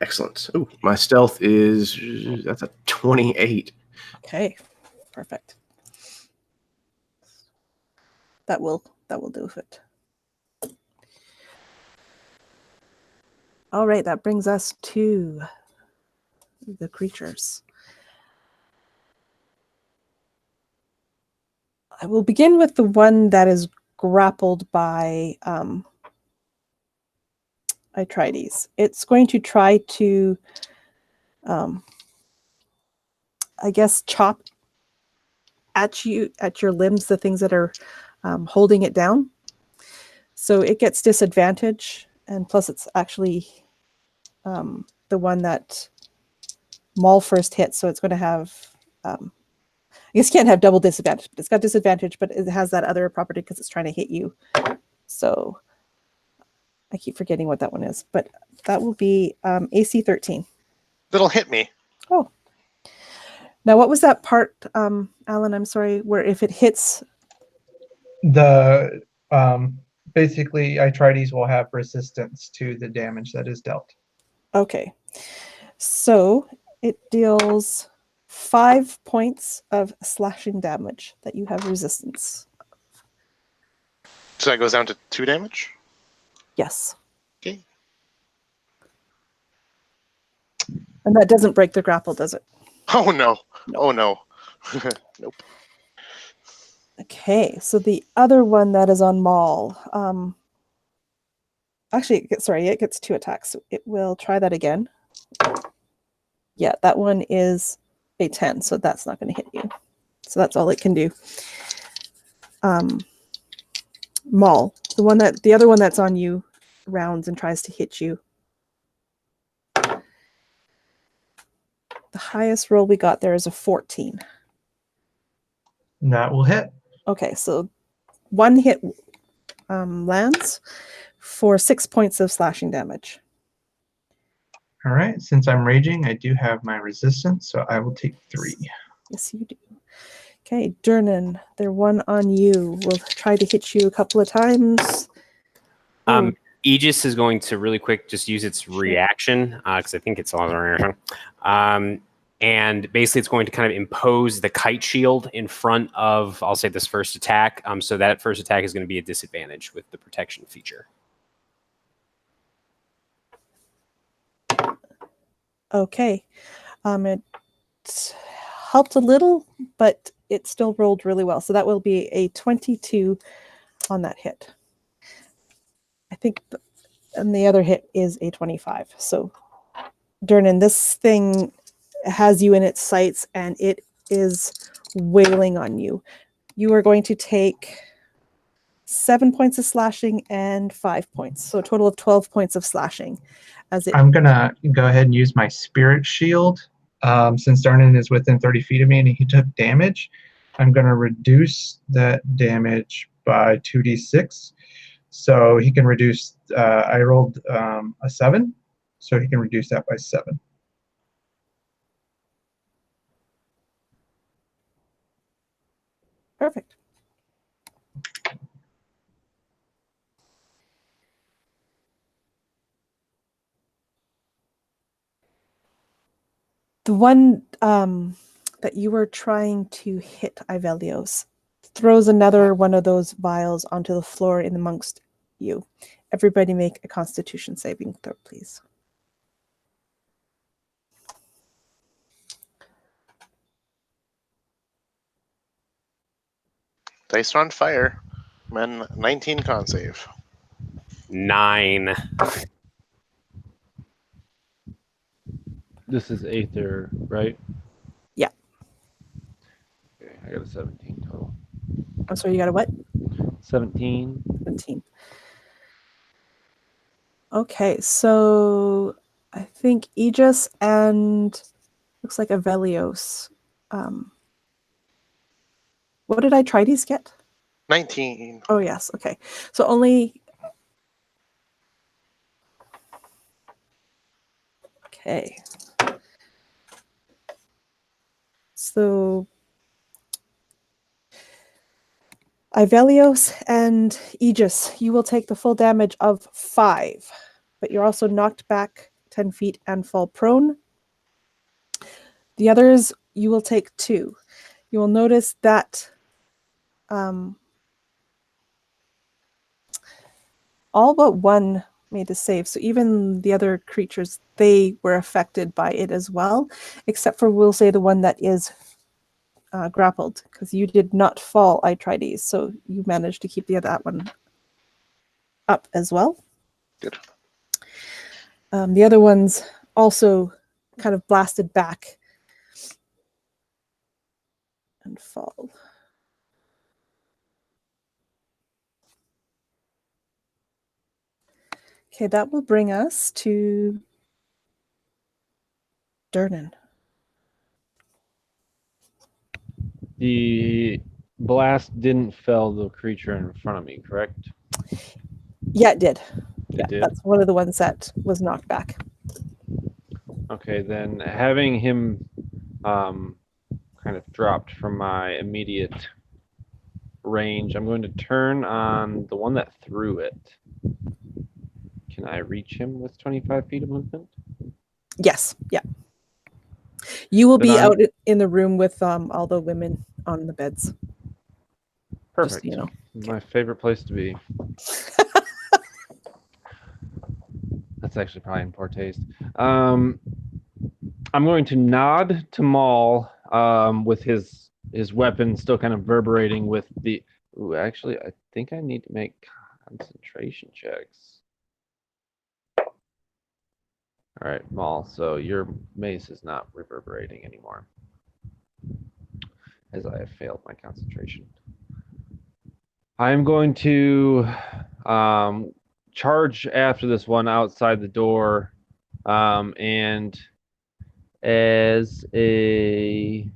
Excellent. Ooh, my stealth that's a 28.
Okay, perfect. That will do it. All right, that brings us to the creatures. I will begin with the one that is grappled by Atreides. It's going to try to, I guess, chop at you, at your limbs, the things that are holding it down. So it gets disadvantage, and plus it's actually the one that Maul first hit, so it's going to have. I guess you can't have double disadvantage, but it's got disadvantage, but it has that other property because it's trying to hit you. So I keep forgetting what that one is, but that will be AC 13.
That'll hit me.
Oh. Now, what was that part, Alan? I'm sorry, where if it hits.
The basically, Itrides will have resistance to the damage that is dealt.
Okay. So it deals 5 points of slashing damage that you have resistance.
So that goes down to 2 damage?
Yes.
Okay.
And that doesn't break the grapple, does it?
Oh no.
No.
Oh no. Nope.
Okay, so the other one that is on Maul, actually, it gets 2 attacks. So it will try that again. Yeah, that one is a 10, so that's not going to hit you. So that's all it can do. Maul, the other one that's on you, rounds and tries to hit you. The highest roll we got there is a 14.
That will hit.
Okay, so 1 hit lands for 6 points of slashing damage.
All right. Since I'm raging, I do have my resistance, so I will take 3.
Yes, you do. Okay, Durnan, they're one on you. We'll try to hit you a couple of times. Ooh.
Aegis is going to really quick just use its reaction, because I think it's all reaction. And basically it's going to kind of impose the kite shield in front of, I'll say, this first attack. So that first attack is going to be a disadvantage with the protection feature.
Okay. It helped a little, but it still rolled really well. So that will be a 22 on that hit. I think, and the other hit is a 25. So, Durnan, this thing has you in its sights, and it is wailing on you. You are going to take 7 points of slashing and 5 points. So a total of 12 points of slashing.
I'm going to go ahead and use my spirit shield. Since Darnan is within 30 feet of me and he took damage, I'm going to reduce that damage by 2d6. So he can reduce, I rolled a 7, so he can reduce that by 7.
Perfect. The one that you were trying to hit, Ivelios, throws another one of those vials onto the floor in amongst you. Everybody make a Constitution saving throw, please.
Dice are on fire. Man, 19 con save.
9.
This is aether, right?
Yeah.
Okay, I got a 17 total.
I'm sorry, you got a what?
17.
17. Okay, so I think Aegis and looks like Avelios. What did Itrides get?
19.
Oh, yes. Okay. So only... Okay. So Ivelios and Aegis, you will take the full damage of 5, but you're also knocked back 10 feet and fall prone. The others, you will take 2. You will notice that all but one made a save. So even the other creatures, they were affected by it as well, except for, we'll say, the one that is grappled, because you did not fall, Itrides, so you managed to keep that one up as well.
Good.
The other ones also kind of blasted back and fall. Okay, that will bring us to Durnan.
The blast didn't fell the creature in front of me, correct?
Yeah, it did.
It did?
That's one of the ones that was knocked back.
Okay, then having him kind of dropped from my immediate range, I'm going to turn on the one that threw it. Can I reach him with 25 feet of movement?
Yes, yeah. You will
Then
be
I'm-
out in the room with all the women on the beds.
Perfect.
Just,
My favorite place to be. That's actually probably in poor taste. I'm going to nod to Maul with his weapon still kind of reverberating with the... Ooh, actually, I think I need to make concentration checks. All right, Maul, so your mace is not reverberating anymore, as I have failed my concentration. I'm going to charge after this one outside the door, and as a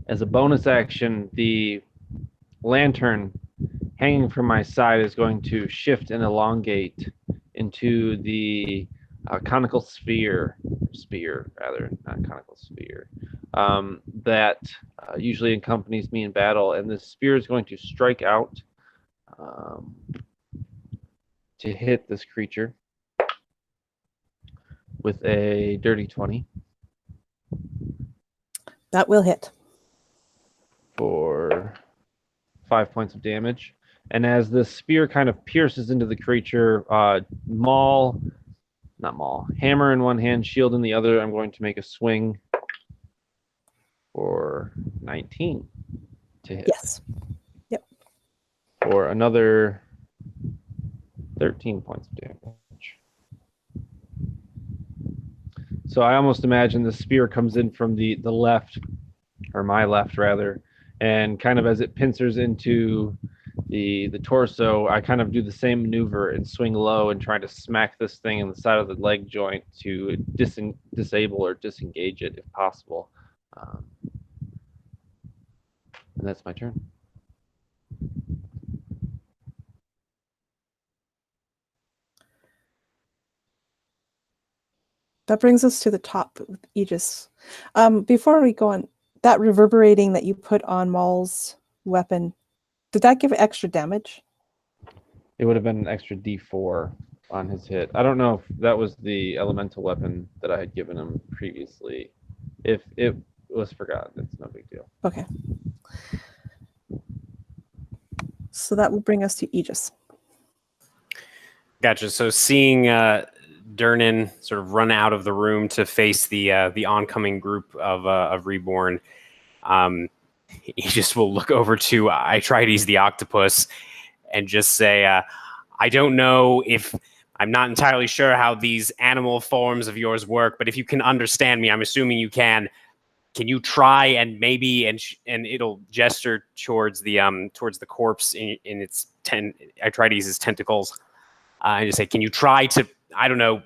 bonus action, the lantern hanging from my side is going to shift and elongate into the conical spear, not conical sphere, that usually accompanies me in battle. And this spear is going to strike out to hit this creature with a dirty 20.
That will hit.
For 5 points of damage. And as the spear kind of pierces into the creature, hammer in one hand, shield in the other, I'm going to make a swing for 19 to hit.
Yes. Yep.
For another 13 points of damage. So I almost imagine the spear comes in from the left, or my left rather, and kind of as it pincers into the torso, I kind of do the same maneuver and swing low and try to smack this thing in the side of the leg joint to disable or disengage it if possible. And that's my turn.
That brings us to the top with Aegis. Before we go on, that reverberating that you put on Maul's weapon, did that give extra damage?
It would have been an extra D4 on his hit. I don't know if that was the elemental weapon that I had given him previously. If it was forgotten, it's no big deal.
Okay. So that will bring us to Aegis.
Gotcha. So seeing Durnan sort of run out of the room to face the oncoming group of Reborn, he just will look over to Aetrides the octopus and just say, I don't know if I'm not entirely sure how these animal forms of yours work, but if you can understand me, I'm assuming you can. Can you try and maybe and it'll gesture towards the corpse in its Aetrides' tentacles, and just say, can you try to, I don't know,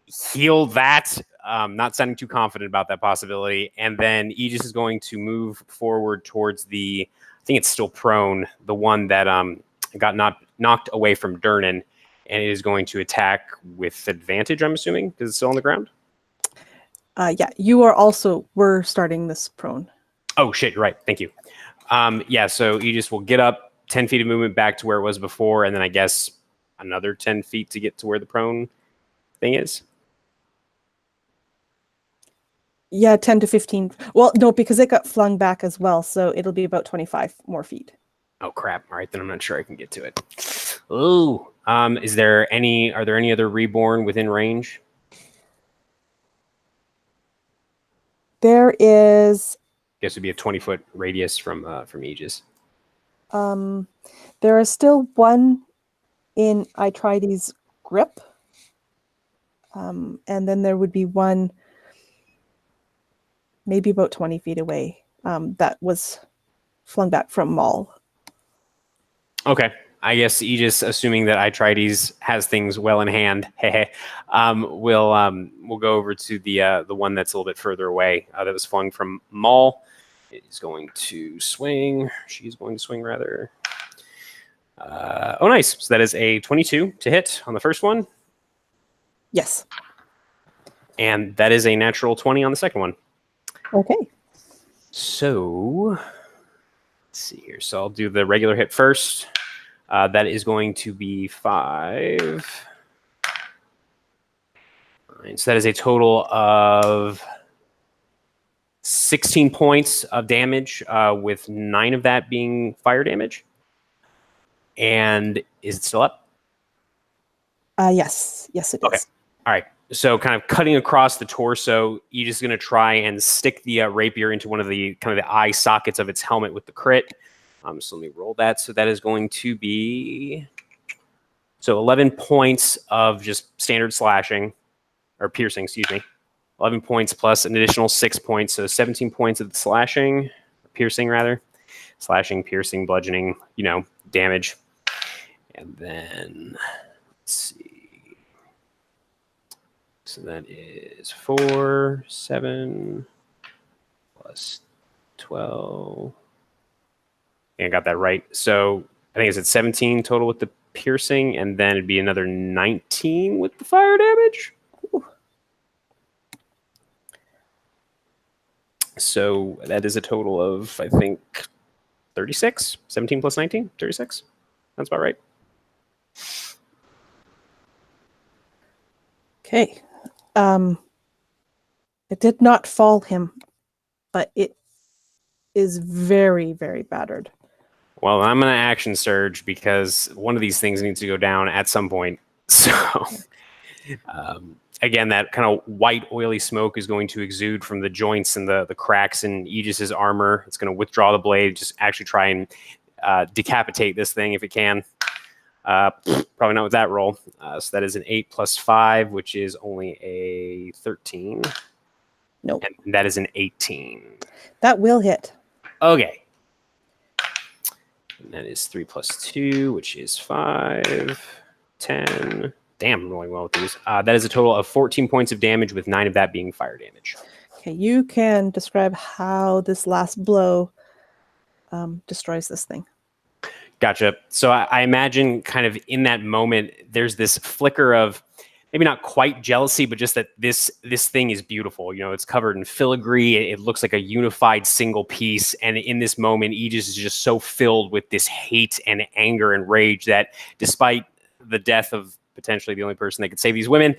heal that? Not sounding too confident about that possibility. And then Aegis is going to move forward towards I think it's still prone, the one that got knocked away from Durnan, and it is going to attack with advantage, I'm assuming, because it's still on the ground.
Yeah, we're starting this prone.
Oh, shit, you're right. Thank you. Yeah, so Aegis will get up 10 feet of movement back to where it was before, and then I guess another 10 feet to get to where the prone thing is.
Yeah, 10 to 15. Well, no, because it got flung back as well, so it'll be about 25 more feet.
Oh, crap. All right, then I'm not sure I can get to it. Ooh. Are there any other Reborn within range?
There is...
I guess it would be a 20-foot radius from Aegis.
There is still one in Aetrides' grip. And then there would be one maybe about 20 feet away that was flung back from Maul.
Okay. I guess Aegis, assuming that Itrides has things well in hand, we'll go over to the one that's a little bit further away that was flung from Maul. Is going to swing. She's going to swing rather. Oh, nice. So that is a 22 to hit on the first one,
Yes.
and that is a natural 20 on the second one.
Okay.
So let's see here. So I'll do the regular hit first. That is going to be 5. So that is a total of 16 points of damage, with 9 of that being fire damage. And is it still up?
Yes. Yes, it is.
Okay. All right. So kind of cutting across the torso, you're just going to try and stick the rapier into one of the kind of the eye sockets of its helmet with the crit. So let me roll that. So that is going to be 11 points of just standard slashing or piercing, excuse me. 11 points plus an additional 6 points. So 17 points of the slashing, piercing rather. Slashing, piercing, bludgeoning, damage. And then let's see. So that is 4, 7 plus 12. I got that right. So I think it's at 17 total with the piercing, and then it'd be another 19 with the fire damage. Ooh. So that is a total of, I think, 36. 17 plus 19, 36. That's about right.
Okay. It did not fall him, but it is very, very battered.
Well, I'm going to action surge because one of these things needs to go down at some point. So, again, that kind of white, oily smoke is going to exude from the joints and the cracks in Aegis's armor. It's going to withdraw the blade, just actually try and decapitate this thing if it can. Probably not with that roll. So that is an 8 plus 5, which is only a 13.
Nope.
And that is an 18.
That will hit.
Okay. And that is 3 plus 2, which is 5, 10. Damn, I'm rolling well with these. That is a total of 14 points of damage, with 9 of that being fire damage.
Okay, you can describe how this last blow destroys this thing.
Gotcha. So I imagine kind of in that moment, there's this flicker of maybe not quite jealousy, but just that this thing is beautiful. It's covered in filigree. It looks like a unified single piece. And in this moment, Aegis is just so filled with this hate and anger and rage that despite the death of potentially the only person that could save these women,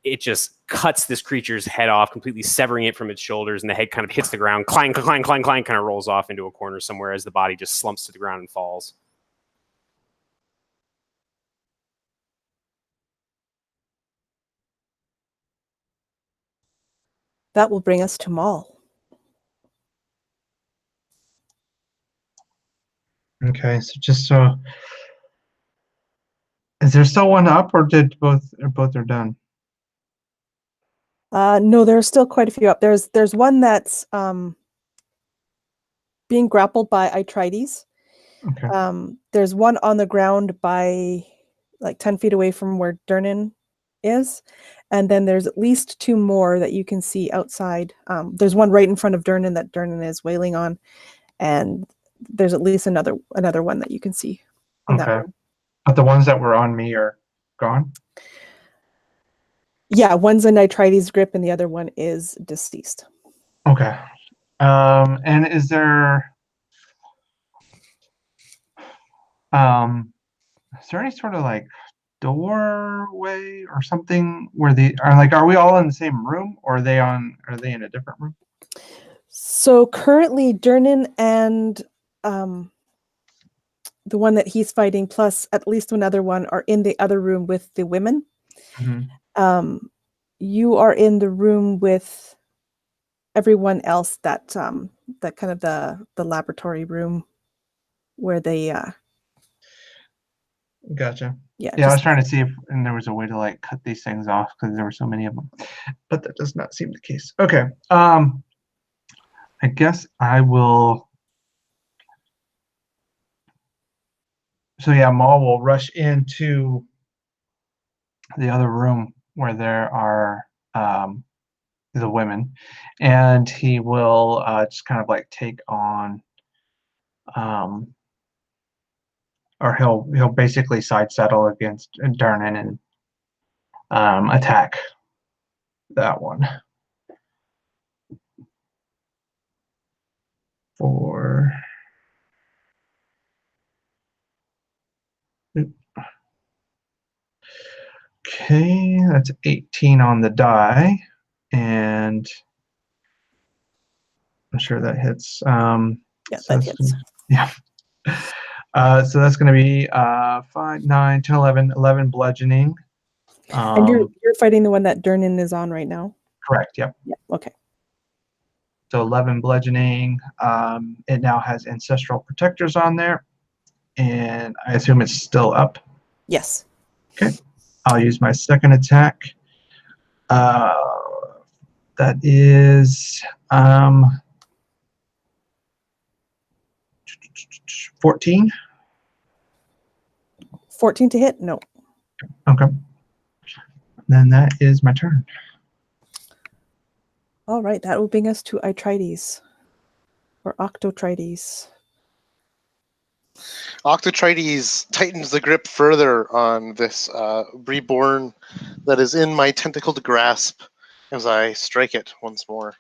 it just cuts this creature's head off, completely severing it from its shoulders, and the head kind of hits the ground, clang, clang, clang, clang, kind of rolls off into a corner somewhere as the body just slumps to the ground and falls.
That will bring us to Maul.
Okay, so is there still one up, or did both are done?
No, there are still quite a few up. There's one that's being grappled by Itrides.
Okay.
There's one on the ground by like 10 feet away from where Durnan is. And then there's at least 2 more that you can see outside. There's one right in front of Durnan that Durnan is wailing on. And there's at least another one that you can see in that room.
But the ones that were on me are gone?
Yeah, one's in Itrides' grip and the other one is deceased.
Okay. And is there any sort of like doorway or something where are we all in the same room, or are they in a different room?
So currently Durnan and the one that he's fighting, plus at least another one, are in the other room with the women.
Mm-hmm.
You are in the room with everyone else, that kind of the laboratory room where they
Gotcha.
yeah,
I was trying to see if there was a way to like cut these things off because there were so many of them, but that does not seem the case. Okay. I guess I will So yeah, Maul will rush into the other room where there are the women, and he will just kind of like take on, or he'll basically side settle against Darnan and attack that one for. Okay, that's 18 on the die, and I'm sure that hits.
Yeah,
So
that hits.
Yeah. So that's going to be 5, 9, 10, 11, 11 bludgeoning.
And you're fighting the one that Durnan is on right now?
Correct, yep.
Yeah, okay.
So 11 bludgeoning. It now has ancestral protectors on there, and I assume it's still up.
Yes.
Okay, I'll use my second attack. That is 14.
14 to hit? No.
Okay. Then that is my turn.
All right, that will bring us to Itrides, or Octotrides.
Octotrides tightens the grip further on this reborn that is in my tentacled grasp as I strike it once more.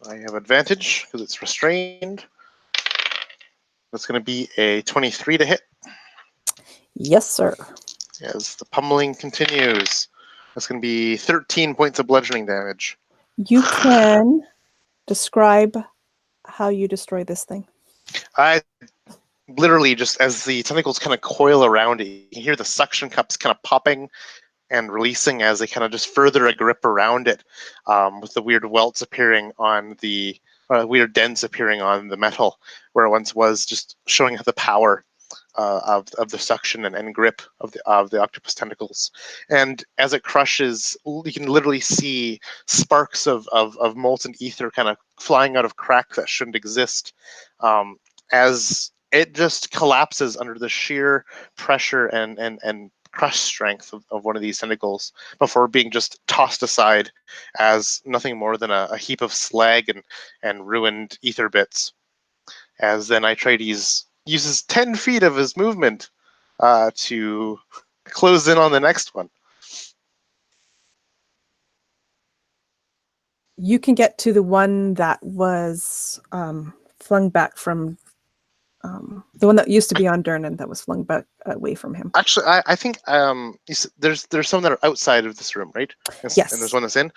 I have advantage because it's restrained. That's going to be a 23 to hit.
Yes, sir.
As the pummeling continues, that's going to be 13 points of bludgeoning damage.
You can describe how you destroy this thing.
I literally, just as the tentacles kind of coil around it, you can hear the suction cups kind of popping and releasing as they kind of just further a grip around it, with the weird welts appearing on the weird dents appearing on the metal where it once was, just showing the power of the suction and grip of the octopus tentacles. And as it crushes, you can literally see sparks of molten ether kind of flying out of cracks that shouldn't exist, as it just collapses under the sheer pressure and crush strength of one of these tentacles before being just tossed aside as nothing more than a heap of slag and ruined ether bits. As then Itrides uses 10 feet of his movement to close in on the next one.
You can get to the one that was flung back from the one that used to be on Durnan that was flung back away from him.
Actually, I think there's some that are outside of this room, right?
Yes.
And there's one that's in.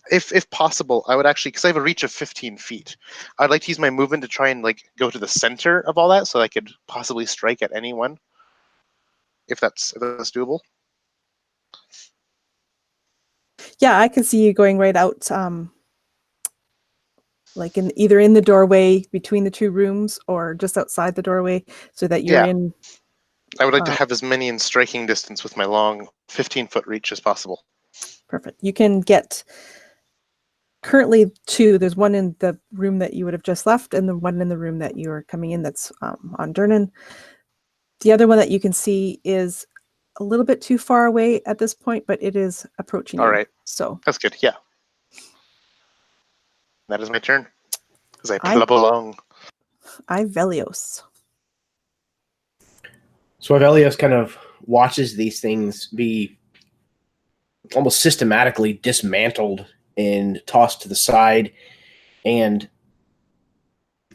If possible, I would actually, because I have a reach of 15 feet, I'd like to use my movement to try and like go to the center of all that, so I could possibly strike at anyone, if that's doable.
Yeah, I can see you going right out, like either in the doorway between the two rooms or just outside the doorway, so that you're in.
I would like to have as many in striking distance with my long 15-foot reach as possible.
Perfect. You can get currently 2. There's one in the room that you would have just left, and the one in the room that you are coming in that's on Durnan. The other one that you can see is a little bit too far away at this point, but it is approaching you.
All right.
So
that's good. Yeah. That is my turn. As I plub along.
Velios.
So Velios kind of watches these things be almost systematically dismantled and tossed to the side, and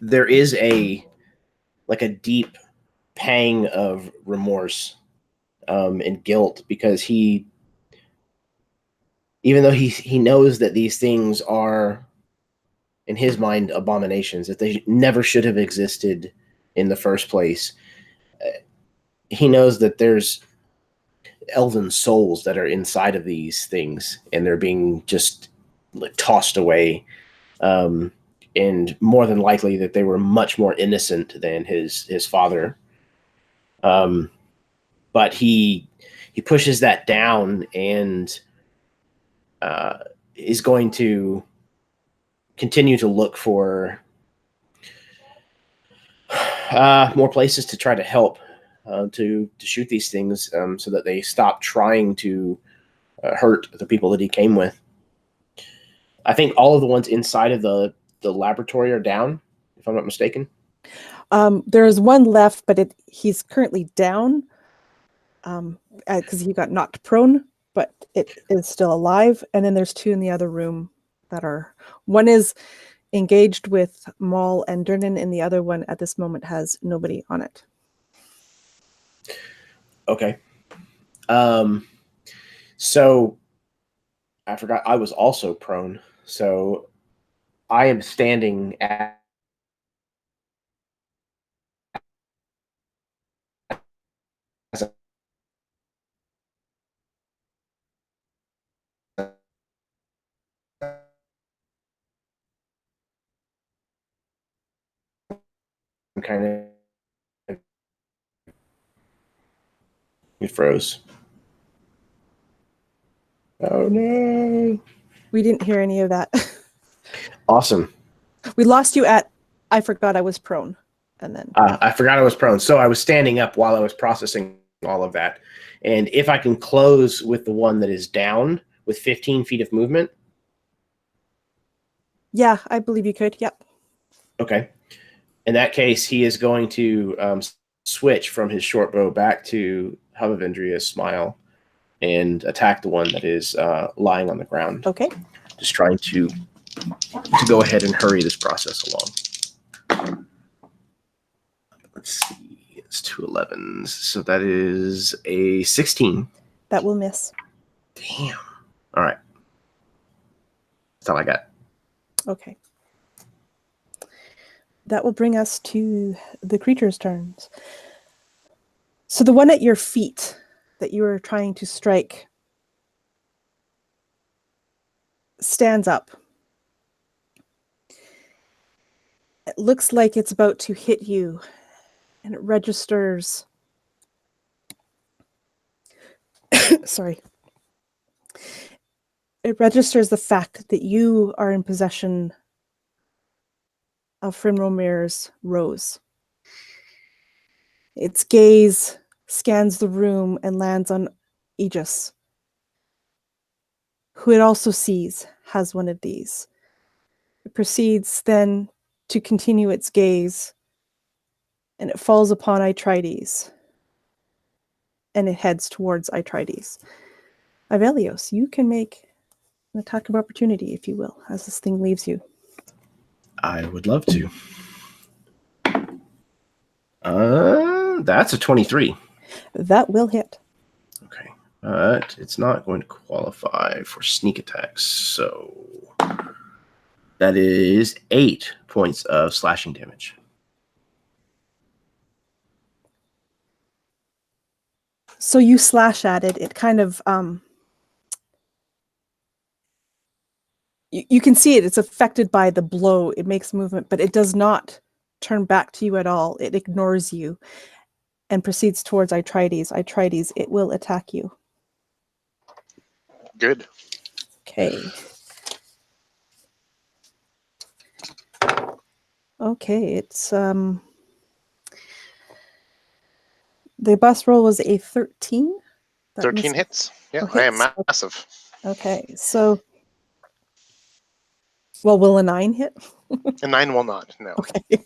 there is a deep pang of remorse and guilt, because even though he knows that these things are, in his mind, abominations, that they never should have existed in the first place, he knows that there's elven souls that are inside of these things, and they're being just tossed away, and more than likely that they were much more innocent than his father. But he pushes that down and is going to continue to look for more places to try to help to shoot these things so that they stop trying to hurt the people that he came with. I think all of the ones inside of the laboratory are down, if I'm not mistaken.
There is one left, but he's currently down because he got knocked prone, but it is still alive. And then there's 2 in the other room that are... One is engaged with Maul and Durnan, and the other one at this moment has nobody on it.
Okay. So I forgot I was also prone. So I am standing at kind of... It froze. Oh no.
We didn't hear any of that.
Awesome.
We lost you at, I forgot I was prone. And then
I forgot I was prone. So I was standing up while I was processing all of that. And if I can close with the one that is down with 15 feet of movement.
yeah, I believe you could. Yep.
Okay. In that case, he is going to switch from his short bow back to Hubavendria's smile and attack the one that is lying on the ground.
Okay.
Just trying to go ahead and hurry this process along. Let's see. It's 2 11s. So that is a 16.
That will miss.
Damn. All right. That's all I got.
Okay. That will bring us to the creature's turns. So the one at your feet that you were trying to strike stands up. It looks like it's about to hit you, and it registers. Sorry. It registers the fact that you are in possession of Frimromir's rose. Its gaze scans the room and lands on Aegis, who it also sees has one of these. It proceeds then to continue its gaze, and it falls upon Aetrides, and it heads towards Aetrides. Ivelios, you can make an attack of opportunity, if you will, as this thing leaves you.
I would love to. That's a 23.
That will hit.
Okay. But it's not going to qualify for sneak attacks. So that is 8 points of slashing damage.
So you slash at it. It kind of... You can see it. It's affected by the blow. It makes movement, but it does not turn back to you at all. It ignores you and proceeds towards Aetrides. Aetrides, it will attack you.
Good.
Okay. Okay, it's the bus roll was a 13. That
13
missed-
hits. Yeah,
Oh,
I am
hits.
massive.
Okay, so well, will a 9 hit?
And 9 will not, no.
Okay.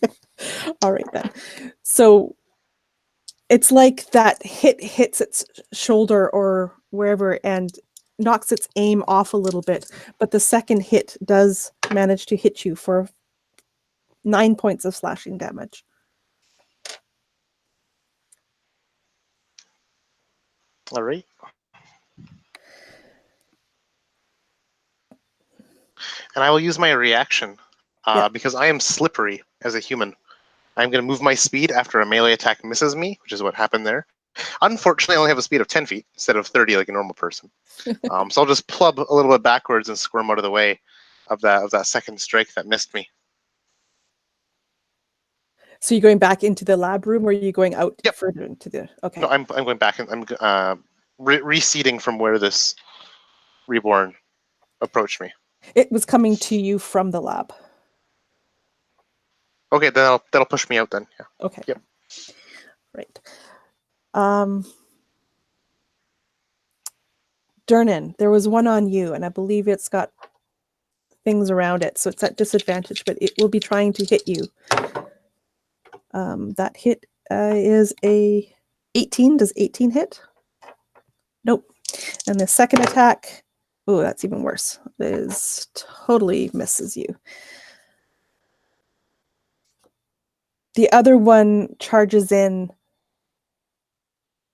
All right then. So it's like that hits its shoulder or wherever and knocks its aim off a little bit, but the second hit does manage to hit you for 9 points of slashing damage.
All right. And I will use my reaction
Yeah.
because I am slippery as a human. I'm going to move my speed after a melee attack misses me, which is what happened there. Unfortunately, I only have a speed of 10 feet instead of 30 like a normal person. So I'll just plub a little bit backwards and squirm out of the way of that second strike that missed me.
So you're going back into the lab room, or are you going out
Yep.
further into the... Okay.
No, I'm going back and I'm reseeding from where this reborn approached me.
It was coming to you from the lab.
Okay, then that'll push me out then. Yeah.
Okay.
Yep.
Right. Durnan, there was one on you, and I believe it's got things around it, so it's at disadvantage, but it will be trying to hit you. That hit is a 18. Does 18 hit? Nope. And the second attack, oh, that's even worse. Is totally misses you. The other one charges in,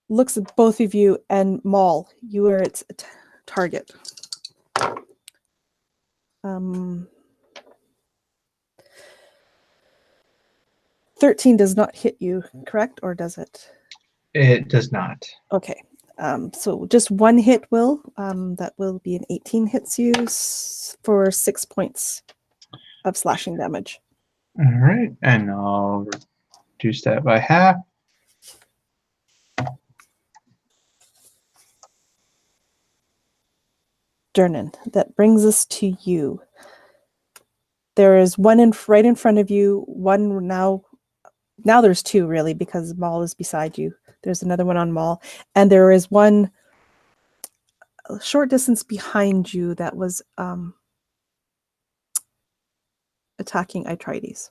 looks at both of you, and Maul, you are its target. 13 does not hit you, correct? Or does it?
It does not.
Okay. So just one hit will. That will be an 18 hits you for 6 points of slashing damage.
All right, and I'll reduce that by half.
Durnan, that brings us to you. There is one right in front of you. One now. Now there's two really because Maul is beside you. There's another one on Maul, and there is one a short distance behind you that was attacking Atrides.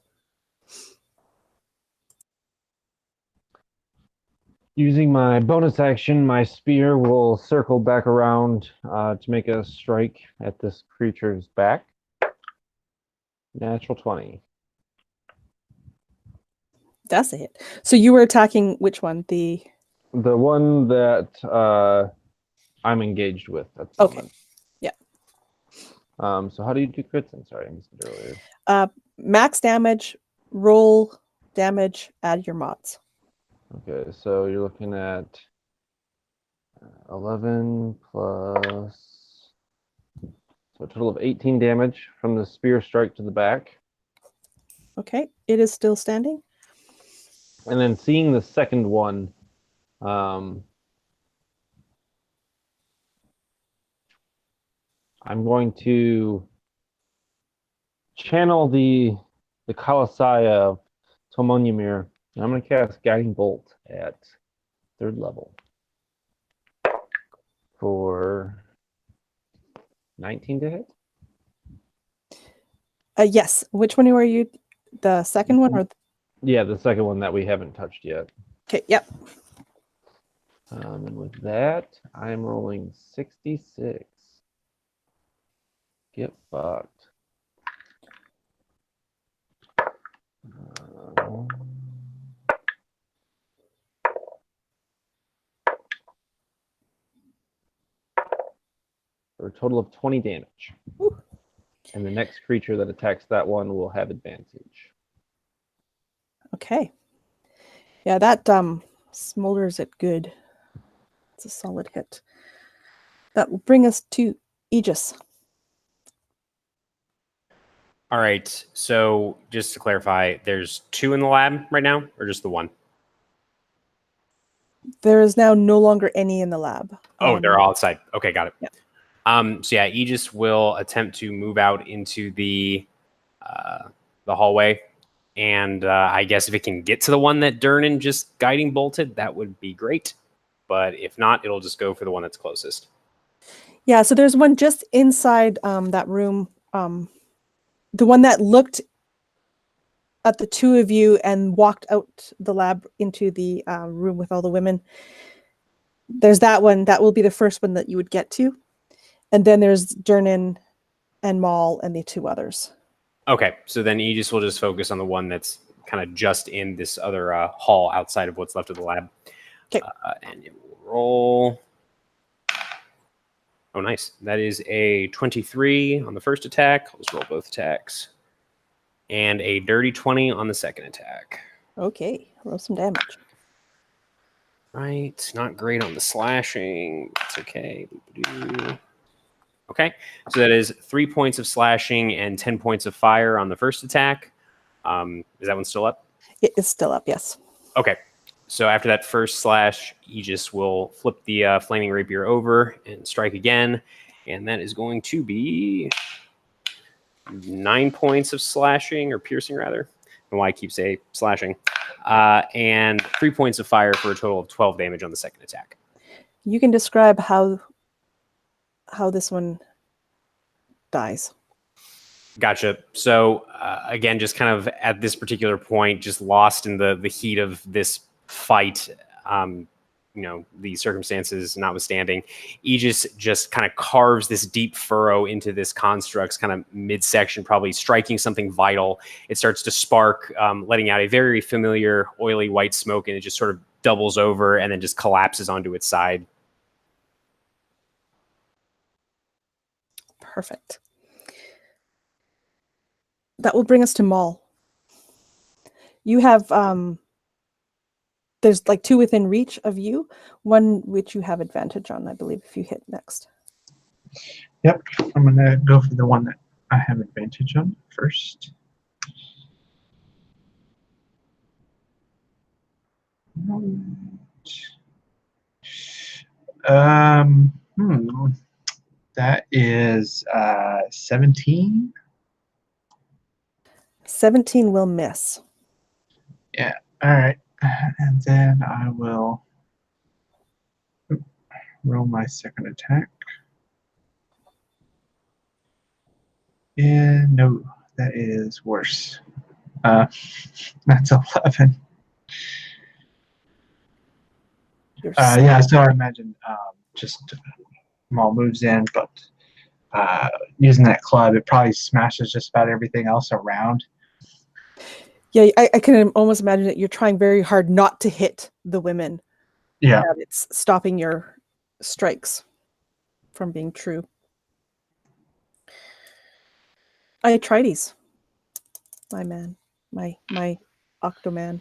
Using my bonus action, my spear will circle back around to make a strike at this creature's back. Natural 20.
That's a hit. So you were attacking which one? The
one that I'm engaged with at the
okay.
moment.
Yeah.
So how do you do crits? I'm sorry, I missed it earlier.
Max damage, roll damage, add your mods.
Okay, so you're looking at 11 plus, so a total of 18 damage from the spear strike to the back.
Okay, it is still standing.
And then seeing the second one, I'm going to channel the Kalasaya of Tomonyamir, and I'm going to cast Guiding Bolt at 3rd level for 19 to hit.
Yes. Which one were you? The second one, or
Yeah, the second one that we haven't touched yet.
okay? Yep.
And with that, I'm rolling 66. Get fucked. For a total of 20 damage.
Ooh.
And the next creature that attacks that one will have advantage.
Okay. Yeah, that smolders it good. It's a solid hit. That will bring us to Aegis.
All right. So just to clarify, there's 2 in the lab right now, or just the one?
There is now no longer any in the lab.
Oh, they're all outside. Okay, got it.
Yeah.
So yeah, Aegis will attempt to move out into the hallway, and I guess if it can get to the one that Durnan just guiding bolted, that would be great. But if not, it'll just go for the one that's closest.
Yeah, so there's one just inside that room. The one that looked at the two of you and walked out the lab into the room with all the women. There's that one. That will be the first one that you would get to. And then there's Durnan and Maul and the 2 others.
Okay, so then Aegis will just focus on the one that's kind of just in this other hall outside of what's left of the lab.
Okay.
And it will roll. Oh, nice. That is a 23 on the first attack. Let's roll both attacks. And a dirty 20 on the second attack.
Okay, roll some damage.
Right, not great on the slashing. It's okay. Okay, so that is 3 points of slashing and 10 points of fire on the first attack. Is that one still up?
It is still up, yes.
Okay, so after that first slash, Aegis will flip the flaming rapier over and strike again. And that is going to be 9 points of slashing, or piercing rather. and why I keep slashing. And 3 points of fire for a total of 12 damage on the second attack.
You can describe how this one dies.
Gotcha. So again, just kind of at this particular point, just lost in the heat of this fight, the circumstances notwithstanding, Aegis just kind of carves this deep furrow into this construct's kind of midsection, probably striking something vital. It starts to spark, letting out a very familiar oily white smoke, and it just sort of doubles over and then just collapses onto its side.
Perfect. That will bring us to Maul. You have there's like 2 within reach of you, one which you have advantage on, I believe, if you hit next.
Yep, I'm gonna go for the one that I have advantage on first. That is 17.
17 will miss.
Yeah. All right. And then I will roll my second attack. And no, that is worse. That's 11. Yeah, so I imagine just Maul moves in, but using that club, it probably smashes just about everything else around.
Yeah, I can almost imagine that you're trying very hard not to hit the women.
Yeah.
And it's stopping your strikes from being true. Aetrides. My man. My Octoman.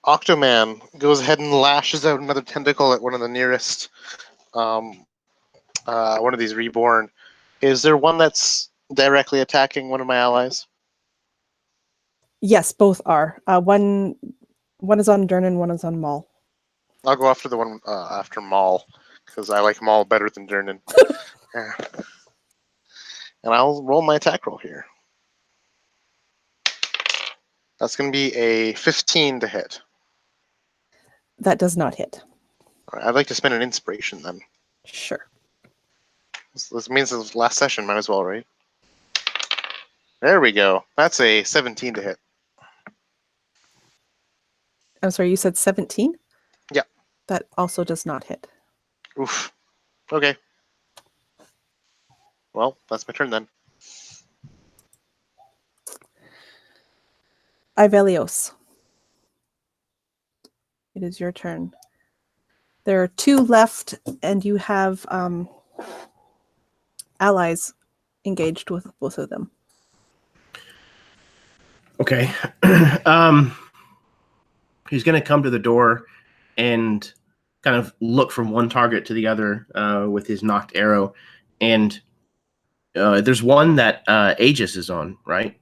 Octoman goes ahead and lashes out another tentacle at one of the nearest, one of these reborn. Is there one that's directly attacking one of my allies?
Yes, both are. One is on Durnan, one is on Maul.
I'll go after the one after Maul, because I like Maul better than Durnan. Yeah. And I'll roll my attack roll here. That's going to be a 15 to hit.
That does not hit.
All right, I'd like to spend an inspiration then.
Sure.
This means it's last session, might as well, right? There we go. That's a 17 to hit.
I'm sorry, you said 17?
Yeah.
That also does not hit.
Oof. Okay. Well, that's my turn then.
Ivelios. It is your turn. There are 2 left, and you have allies engaged with both of them.
Okay. He's going to come to the door and kind of look from one target to the other with his knocked arrow. And there's one that Aegis is on, right?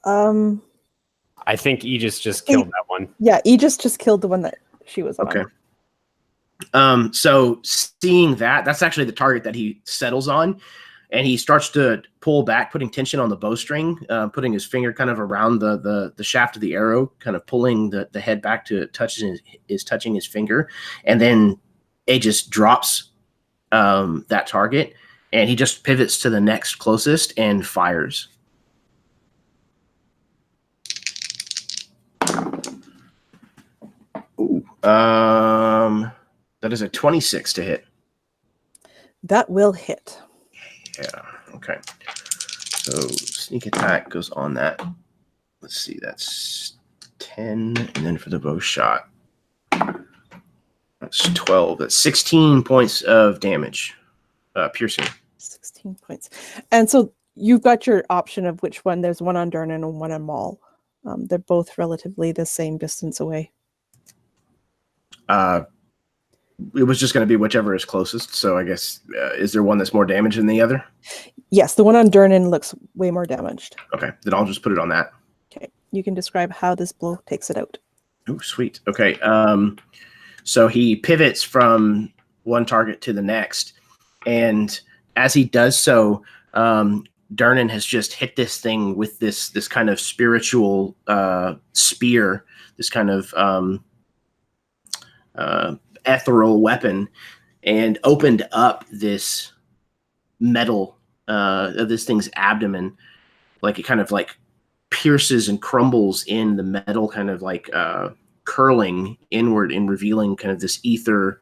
I think Aegis just killed that one.
Yeah, Aegis just killed the one that she was on.
Okay. So seeing that's actually the target that he settles on, and he starts to pull back, putting tension on the bowstring, putting his finger kind of around the shaft of the arrow, kind of pulling the head back to touching his finger, and then Aegis drops that target, and he just pivots to the next closest and fires. Ooh, that is a 26 to hit.
That will hit.
Yeah, okay. So sneak attack goes on that. Let's see, that's 10. And then for the bow shot, that's 12. That's 16 points of damage, piercing.
16 points. And so you've got your option of which one. There's one on Durnan and one on Maul. They're both relatively the same distance away.
It was just going to be whichever is closest. So I guess, is there one that's more damaged than the other?
Yes, the one on Durnan looks way more damaged.
Okay, then I'll just put it on that.
Okay, you can describe how this blow takes it out.
Oh, sweet. Okay, so he pivots from one target to the next, and as he does so, Durnan has just hit this thing with this kind of spiritual spear, this kind of ethereal weapon, and opened up this metal of this thing's abdomen, like it kind of like pierces and crumbles in the metal, kind of like curling inward and revealing kind of this ether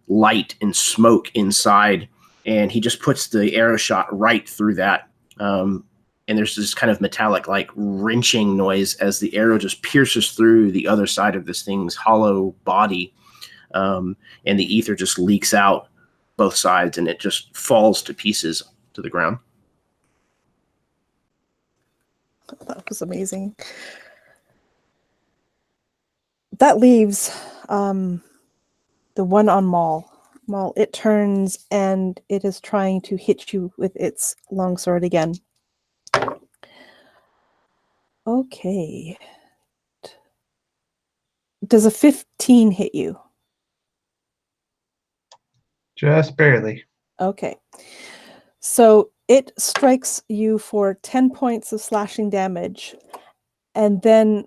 light and smoke inside. And he just puts the arrow shot right through that. And there's this kind of metallic, like wrenching noise as the arrow just pierces through the other side of this thing's hollow body. And the ether just leaks out both sides, and it just falls to pieces to the ground.
That was amazing. That leaves the one on Maul. Maul, it turns and it is trying to hit you with its longsword again. Okay. Does a 15 hit you?
Just barely.
Okay. So it strikes you for 10 points of slashing damage, and then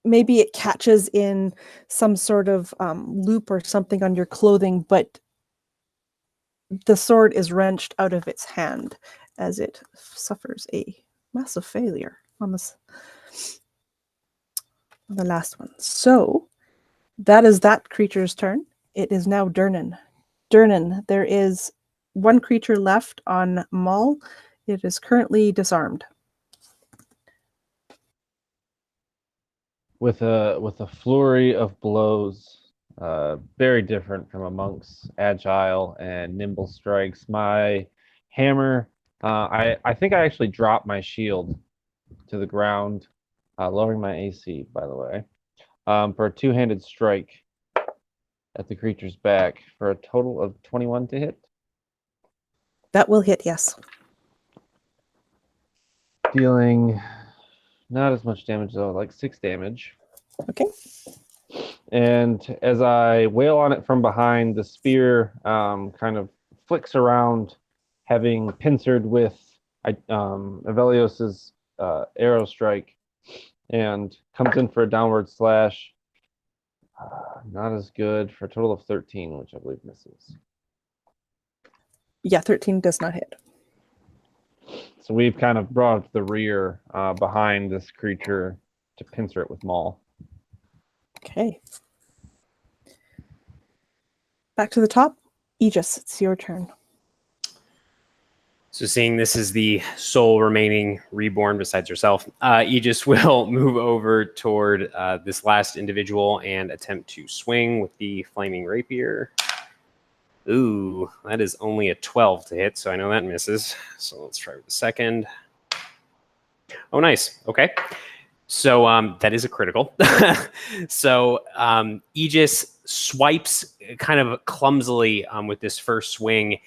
maybe it catches in some sort of loop or something on your clothing, but the sword is wrenched out of its hand as it suffers a massive failure on the last one. So that is that creature's turn. It is now Durnan. Durnan, there is one creature left on Maul. It is currently disarmed.
With a flurry of blows, very different from a monk's agile and nimble strikes. My hammer, I think I actually dropped my shield to the ground, lowering my AC, by the way, for a two-handed strike at the creature's back for a total of 21 to hit.
That will hit, yes.
Dealing not as much damage though, like 6 damage.
Okay.
And as I wail on it from behind, the spear kind of flicks around, having pincered with Avelios's arrow strike, and comes in for a downward slash. Not as good, for a total of 13, which I believe misses.
Yeah, 13 does not hit.
So we've kind of brought up the rear behind this creature to pincer it with Maul.
Okay. Back to the top. Aegis, it's your turn.
So seeing this is the sole remaining reborn besides herself, Aegis will move over toward this last individual and attempt to swing with the flaming rapier. Ooh, that is only a 12 to hit, so I know that misses. So let's try with the second. Oh, nice. Okay. So that is a critical. So Aegis swipes kind of clumsily with this first swing.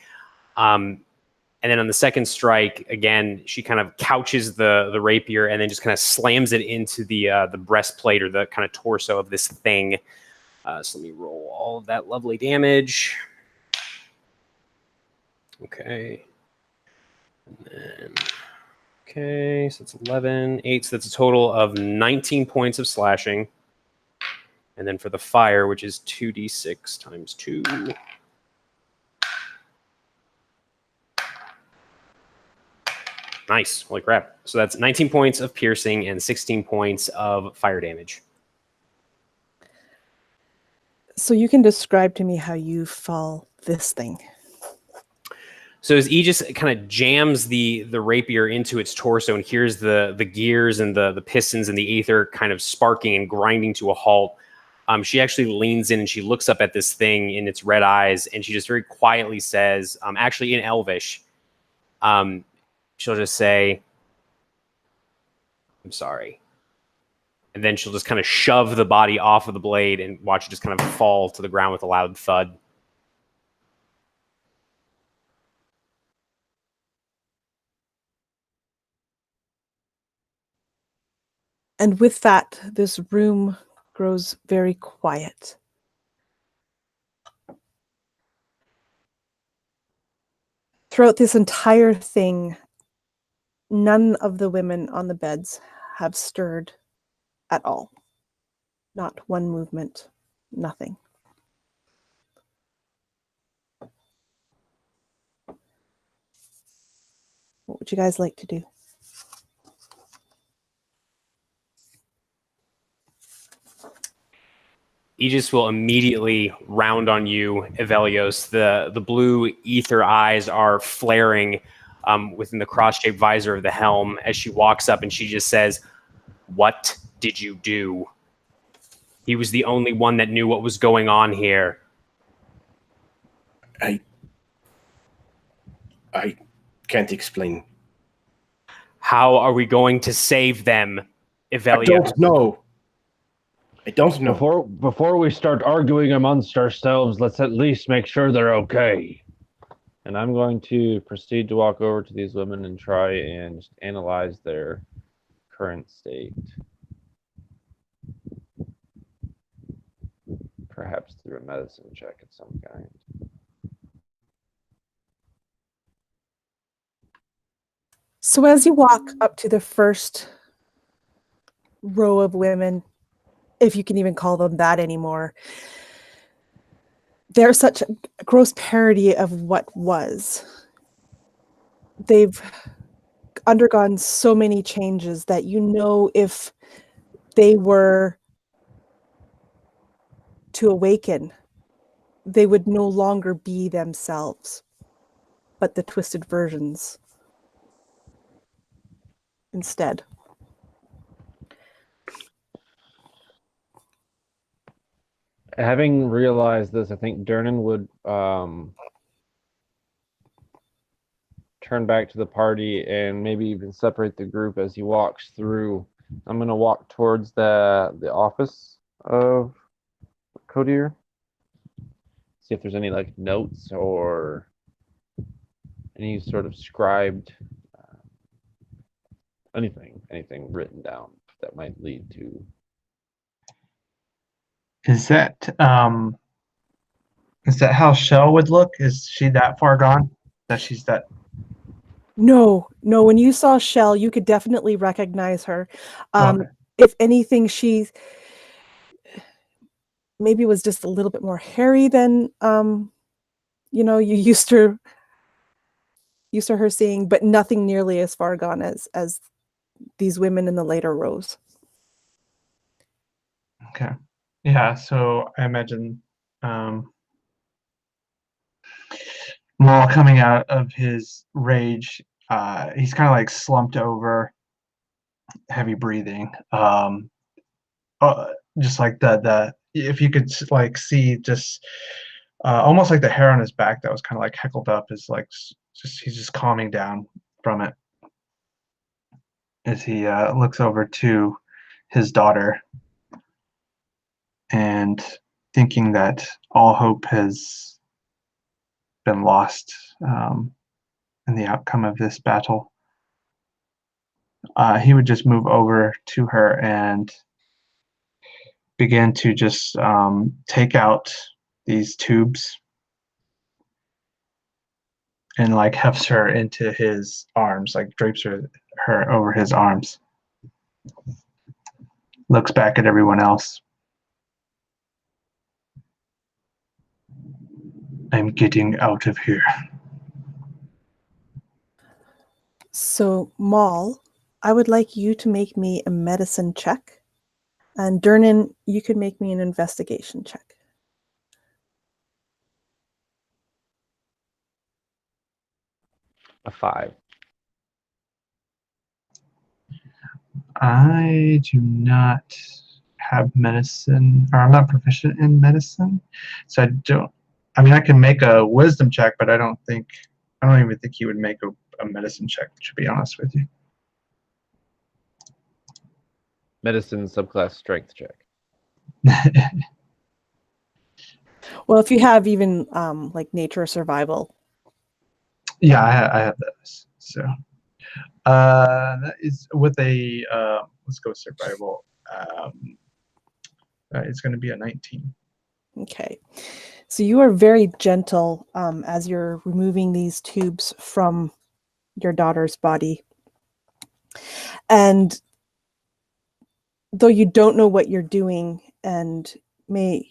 And then on the second strike, again, she kind of couches the rapier and then just kind of slams it into the breastplate or the kind of torso of this thing. So let me roll all of that lovely damage. Okay. And then, okay, so it's 11, 8. So that's a total of 19 points of slashing. And then for the fire, which is 2d6 times 2. Nice. Holy crap. So that's 19 points of piercing and 16 points of fire damage.
So you can describe to me how you fall this thing.
So as Aegis kind of jams the rapier into its torso and hears the gears and the pistons and the aether kind of sparking and grinding to a halt, she actually leans in and she looks up at this thing in its red eyes, and she just very quietly says, actually in Elvish, she'll just say, "I'm sorry." And then she'll just kind of shove the body off of the blade and watch it just kind of fall to the ground with a loud thud.
And with that, this room grows very quiet. Throughout this entire thing, none of the women on the beds have stirred at all. Not one movement, nothing. What would you guys like to do?
Aegis will immediately round on you, Evelios. The blue ether eyes are flaring within the cross-shaped visor of the helm as she walks up and she just says, "What did you do?" He was the only one that knew what was going on here.
I can't explain.
How are we going to save them, Evelios?
I don't know. I don't know.
Before we start arguing amongst ourselves, let's at least make sure they're okay. And I'm going to proceed to walk over to these women and try and just analyze their current state. Perhaps through a medicine check of some kind.
So as you walk up to the first row of women, if you can even call them that anymore, they're such a gross parody of what was. They've undergone so many changes that you know if they were to awaken, they would no longer be themselves, but the twisted versions instead.
Having realized this, I think Durnan would turn back to the party and maybe even separate the group as he walks through. I'm going to walk towards the office of Codir. See if there's any like notes or any sort of scribed anything written down that might lead to.
Is that how Shell would look? Is she that far gone that she's that?
No. When you saw Shell, you could definitely recognize her.
Okay.
If anything, she maybe was just a little bit more hairy than you used to her seeing, but nothing nearly as far gone as these women in the later rows.
Okay. Yeah, so I imagine Maul coming out of his rage, he's kind of like slumped over, heavy breathing. Just like the if you could like see just almost like the hair on his back that was kind of like heckled up is like he's just calming down from it as he looks over to his daughter and thinking that all hope has been lost in the outcome of this battle. He would just move over to her and begin to just take out these tubes and like hefts her into his arms, like drapes her over his arms. Looks back at everyone else. I'm getting out of here.
So, Maul, I would like you to make me a medicine check. And Durnan, you could make me an investigation check.
A 5.
I do not have medicine, or I'm not proficient in medicine, so I mean, I can make a wisdom check, but I don't even think you would make a medicine check, to be honest with you.
Medicine subclass strength check.
Well, if you have even like nature or survival.
Yeah, I have those. So that is with a let's go survival. It's going to be a 19.
Okay. So you are very gentle as you're removing these tubes from your daughter's body. And though you don't know what you're doing and may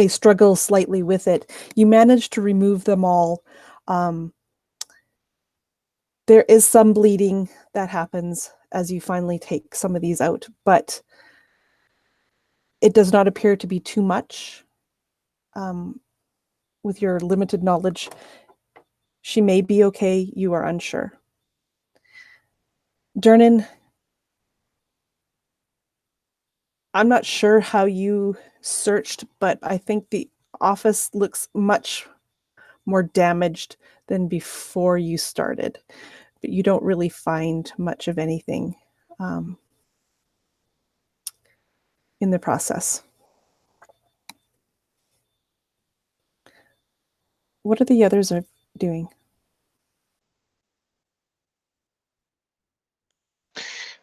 struggle slightly with it, you manage to remove them all. There is some bleeding that happens as you finally take some of these out, but it does not appear to be too much. With your limited knowledge, she may be okay. You are unsure. Dernan, I'm not sure how you searched, but I think the office looks much more damaged than before you started. But you don't really find much of anything in the process. What are the others doing?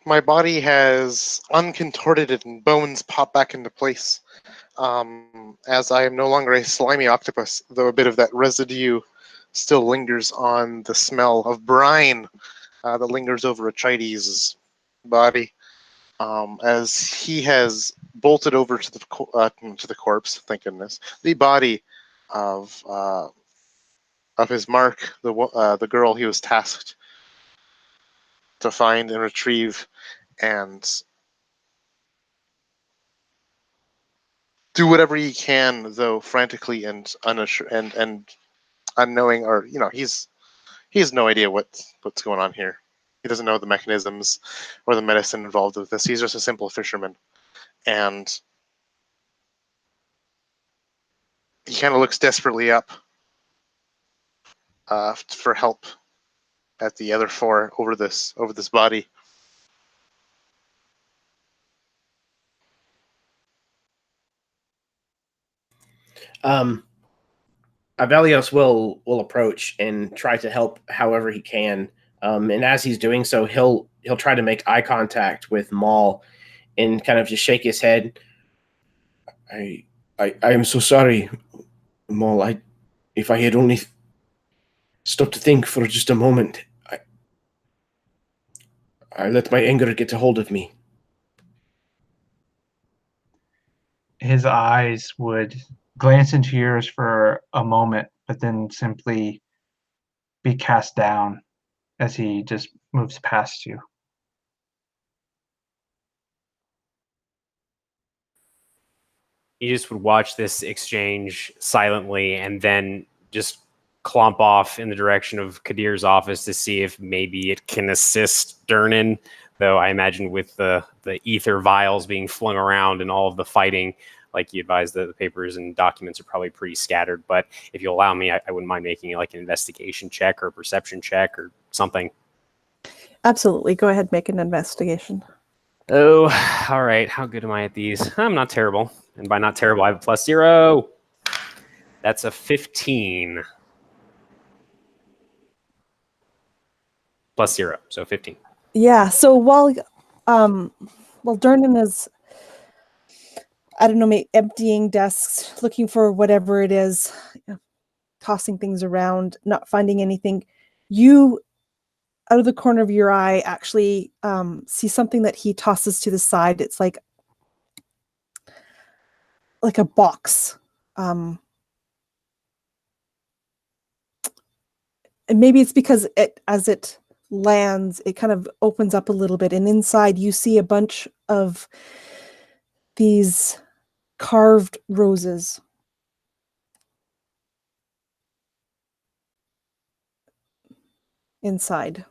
My body has uncontorted and bones pop back into place. As I am no longer a slimy octopus, though a bit of that residue still lingers on the smell of brine that lingers over Atrides' body. As he has bolted over to the corpse, thank goodness, the body of his mark, the girl he was tasked to find and retrieve, and do whatever he can, though frantically and and unknowing, or he has no idea what's going on here. He doesn't know the mechanisms or the medicine involved with this. He's just a simple fisherman, and he kind of looks desperately up for help at the other four over this body.
Avelios will approach and try to help however he can. And as he's doing so, he'll try to make eye contact with Maul and kind of just shake his head. I am so sorry, Maul. If I had only stopped to think for just a moment, I let my anger get a hold of me.
His eyes would glance into yours for a moment, but then simply be cast down as he just moves past you.
You just would watch this exchange silently and then just clomp off in the direction of Kadir's office to see if maybe it can assist Dernan, though I imagine with the ether vials being flung around and all of the fighting, like you advised, the papers and documents are probably pretty scattered. But if you allow me, I wouldn't mind making like an investigation check or a perception check or something.
Absolutely. Go ahead, make an investigation.
Oh, all right. How good am I at these? I'm not terrible. And by not terrible, I have a +0. That's a 15. +0, so 15.
Yeah. So while Dernan is, I don't know, maybe emptying desks, looking for whatever it is, tossing things around, not finding anything, you, out of the corner of your eye, actually see something that he tosses to the side. It's like a box. And maybe it's because as it lands, it kind of opens up a little bit, and inside you see a bunch of these carved roses. Inside.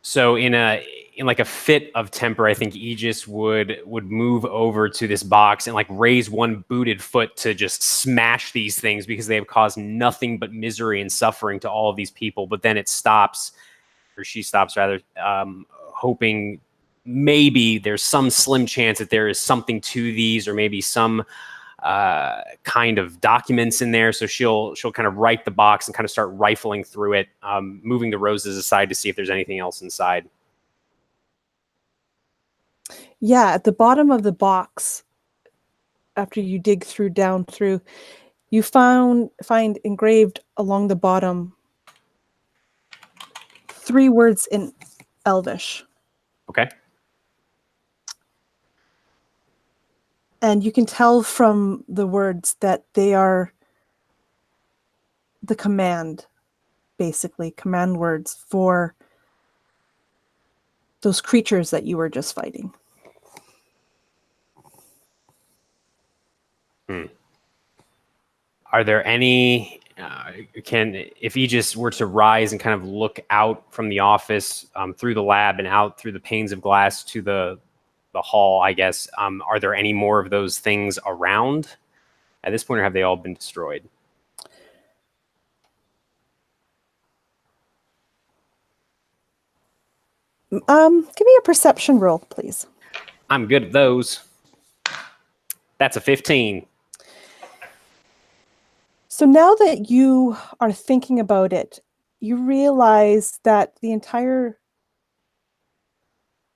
So in like a fit of temper, I think Aegis would move over to this box and like raise one booted foot to just smash these things because they have caused nothing but misery and suffering to all of these people. But then it stops, or she stops rather, hoping maybe there's some slim chance that there is something to these, or maybe some kind of documents in there. So she'll kind of right the box and kind of start rifling through it, moving the roses aside to see if there's anything else inside.
Yeah, at the bottom of the box, after you dig down through, you find engraved along the bottom 3 words in Elvish.
Okay.
And you can tell from the words that they are the command, basically, command words for those creatures that you were just fighting.
Are there any? If Aegis were to rise and kind of look out from the office, through the lab and out through the panes of glass to the hall, I guess, are there any more of those things around at this point, or have they all been destroyed?
Give me a perception roll, please.
I'm good at those. That's a 15.
So now that you are thinking about it, you realize that the entire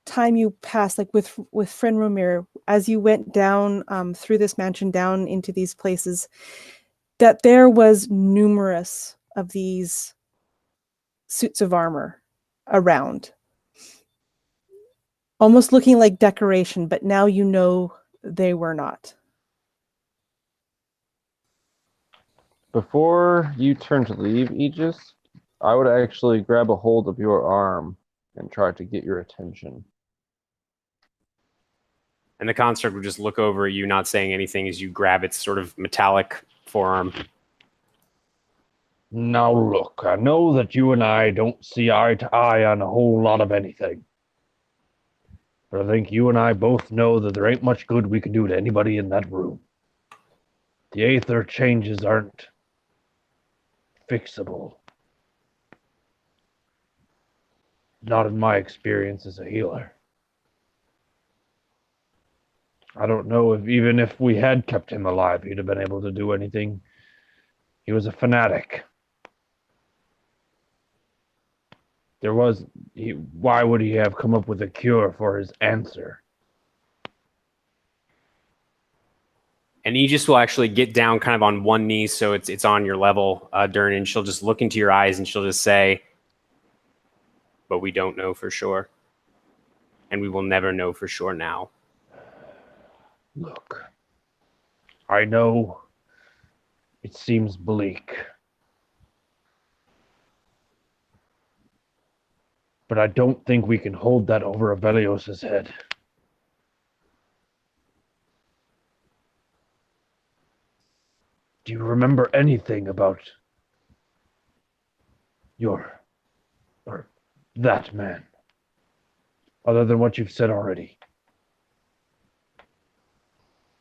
time you passed, like with Frenromir, as you went down through this mansion, down into these places, that there was numerous of these suits of armor around, almost looking like decoration, but now you know they were not.
Before you turn to leave, Aegis, I would actually grab a hold of your arm and try to get your attention.
And the construct would just look over at you, not saying anything, as you grab its sort of metallic forearm.
Now look, I know that you and I don't see eye to eye on a whole lot of anything. But I think you and I both know that there ain't much good we can do to anybody in that room. The aether changes aren't fixable. Not in my experience as a healer. I don't know if even if we had kept him alive, he'd have been able to do anything. He was a fanatic. Why would he have come up with a cure for his answer?
And Aegis will actually get down kind of on one knee, so it's on your level, Dern, and she'll just look into your eyes and she'll just say, but we don't know for sure. And we will never know for sure now.
Look, I know it seems bleak, but I don't think we can hold that over Avelios's head. Do you remember anything about that man, other than what you've said already?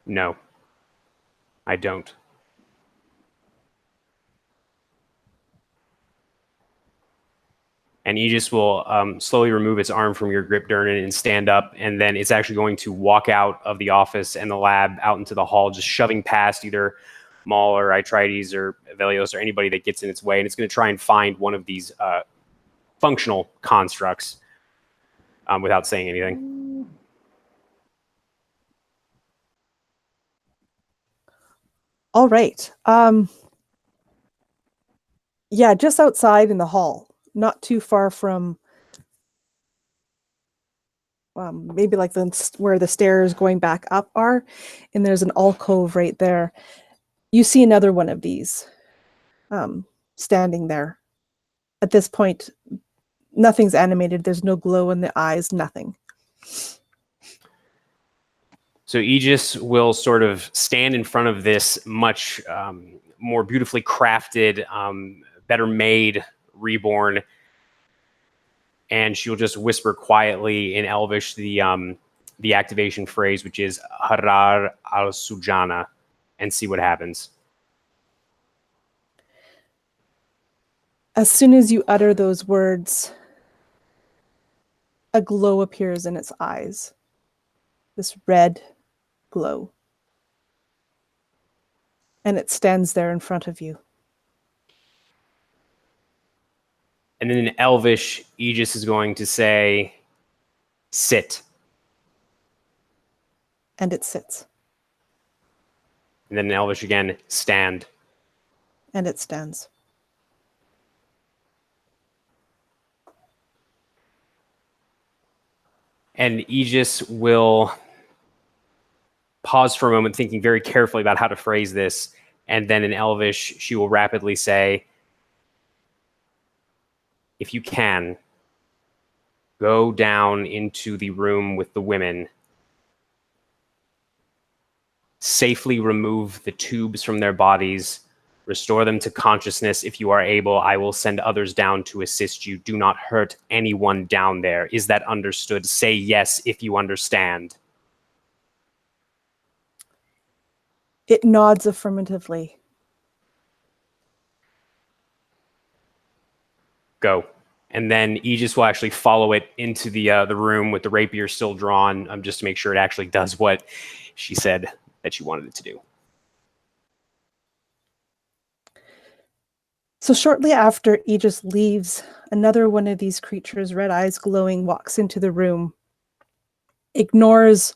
No, I don't. And Aegis will slowly remove its arm from your grip, Durnan, and stand up. And then it's actually going to walk out of the office and the lab out into the hall, just shoving past either Maul or Itrides or Velios or anybody that gets in its way. And it's going to try and find one of these functional constructs without saying anything.
All right. Yeah, just outside in the hall, not too far from maybe like where the stairs going back up are, and there's an alcove right there. You see another one of these standing there. At this point, nothing's animated. There's no glow in the eyes, nothing.
So Aegis will sort of stand in front of this much more beautifully crafted, better made reborn, and she'll just whisper quietly in Elvish the activation phrase, which is Harar al-Sujana, and see what happens.
As soon as you utter those words, a glow appears in its eyes. This red glow. And it stands there in front of you.
And then in Elvish, Aegis is going to say, sit.
And it sits.
And then in Elvish again, stand.
And it stands.
And Aegis will pause for a moment, thinking very carefully about how to phrase this. And then in Elvish, she will rapidly say, if you can, go down into the room with the women. Safely remove the tubes from their bodies. Restore them to consciousness if you are able. I will send others down to assist you. Do not hurt anyone down there. Is that understood? Say yes if you understand.
It nods affirmatively.
Go. And then Aegis will actually follow it into the room with the rapier still drawn, just to make sure it actually does what she said that she wanted it to do.
So shortly after Aegis leaves, another one of these creatures, red eyes glowing, walks into the room, ignores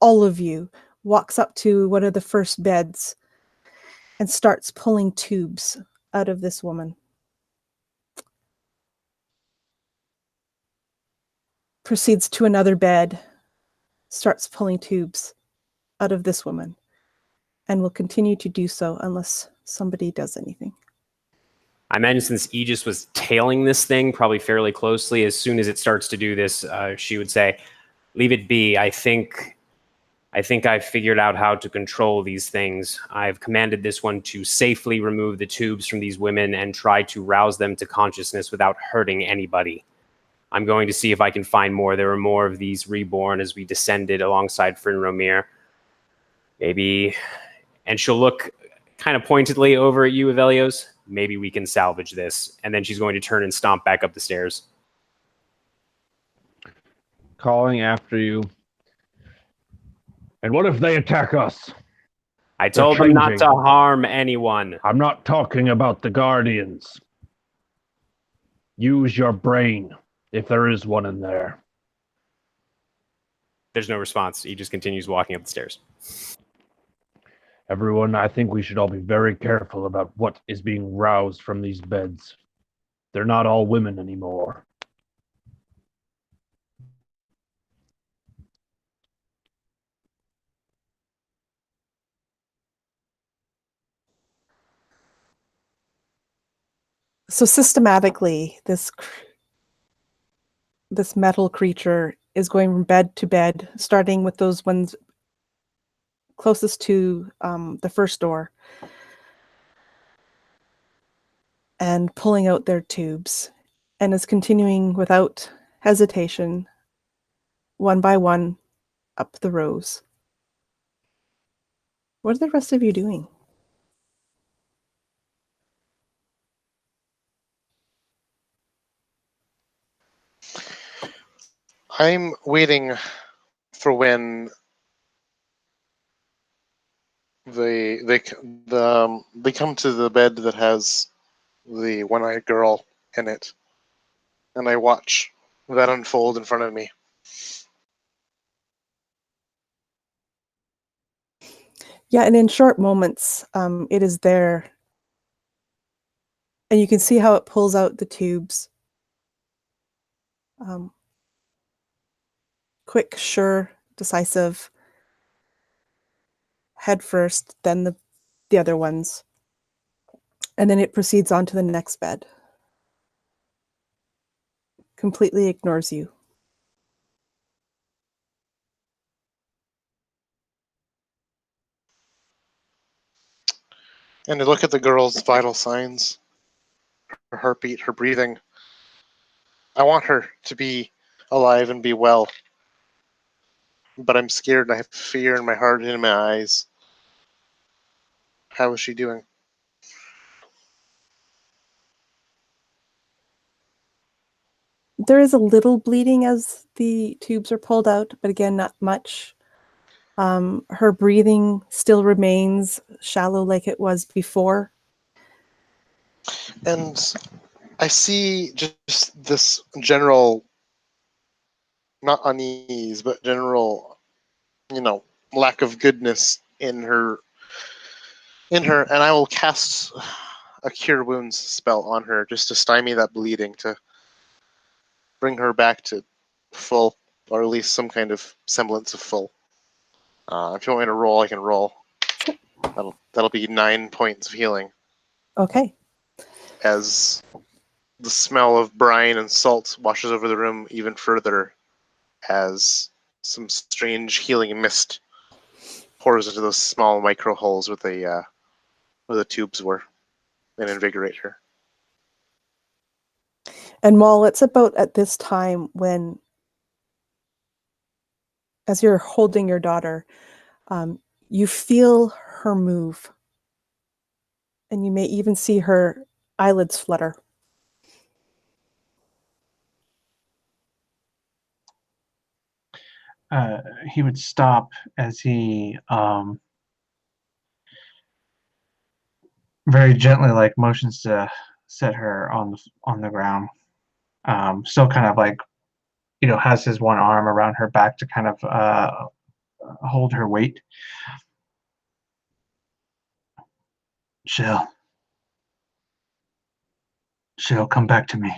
all of you, walks up to one of the first beds, and starts pulling tubes out of this woman. Proceeds to another bed, starts pulling tubes out of this woman, and will continue to do so unless somebody does anything.
I imagine since Aegis was tailing this thing probably fairly closely, as soon as it starts to do this, she would say, leave it be. I think I've figured out how to control these things. I've commanded this one to safely remove the tubes from these women and try to rouse them to consciousness without hurting anybody. I'm going to see if I can find more. There were more of these reborn as we descended alongside Frinromir. Maybe, and she'll look kind of pointedly over at you, Avelios. Maybe we can salvage this. And then she's going to turn and stomp back up the stairs.
Calling after you. And what if they attack us?
I told them not to
changing.
harm anyone.
I'm not talking about the Guardians. Use your brain, if there is one in there.
There's no response. He just continues walking up the stairs.
Everyone, I think we should all be very careful about what is being roused from these beds. They're not all women anymore.
So systematically, this metal creature is going from bed to bed, starting with those ones closest to the first door, and pulling out their tubes, and is continuing without hesitation, one by one, up the rows. What are the rest of you doing?
I'm waiting for when they come to the bed that has the one-eyed girl in it, and I watch that unfold in front of me.
Yeah, and in short moments, it is there. And you can see how it pulls out the tubes. Quick, sure, decisive. Head first, then the other ones. And then it proceeds on to the next bed. Completely ignores you.
And I look at the girl's vital signs, her heartbeat, her breathing. I want her to be alive and be well. But I'm scared and I have fear in my heart and in my eyes. How is she doing?
There is a little bleeding as the tubes are pulled out, but again, not much. Her breathing still remains shallow like it was before.
And I see just this general, not unease, but general, lack of goodness in her, and I will cast a cure wounds spell on her just to stymie that bleeding, to bring her back to full, or at least some kind of semblance of full. If you want me to roll, I can roll.
Sure.
That'll be 9 points of healing,
Okay.
as the smell of brine and salt washes over the room even further, as some strange healing mist pours into those small micro holes where the tubes were, and invigorate her.
And Maul, it's about at this time when, as you're holding your daughter, you feel her move. And you may even see her eyelids flutter.
He would stop as he very gently motions to set her on the ground. Still kind of has his one arm around her back to kind of hold her weight. She'll come back to me.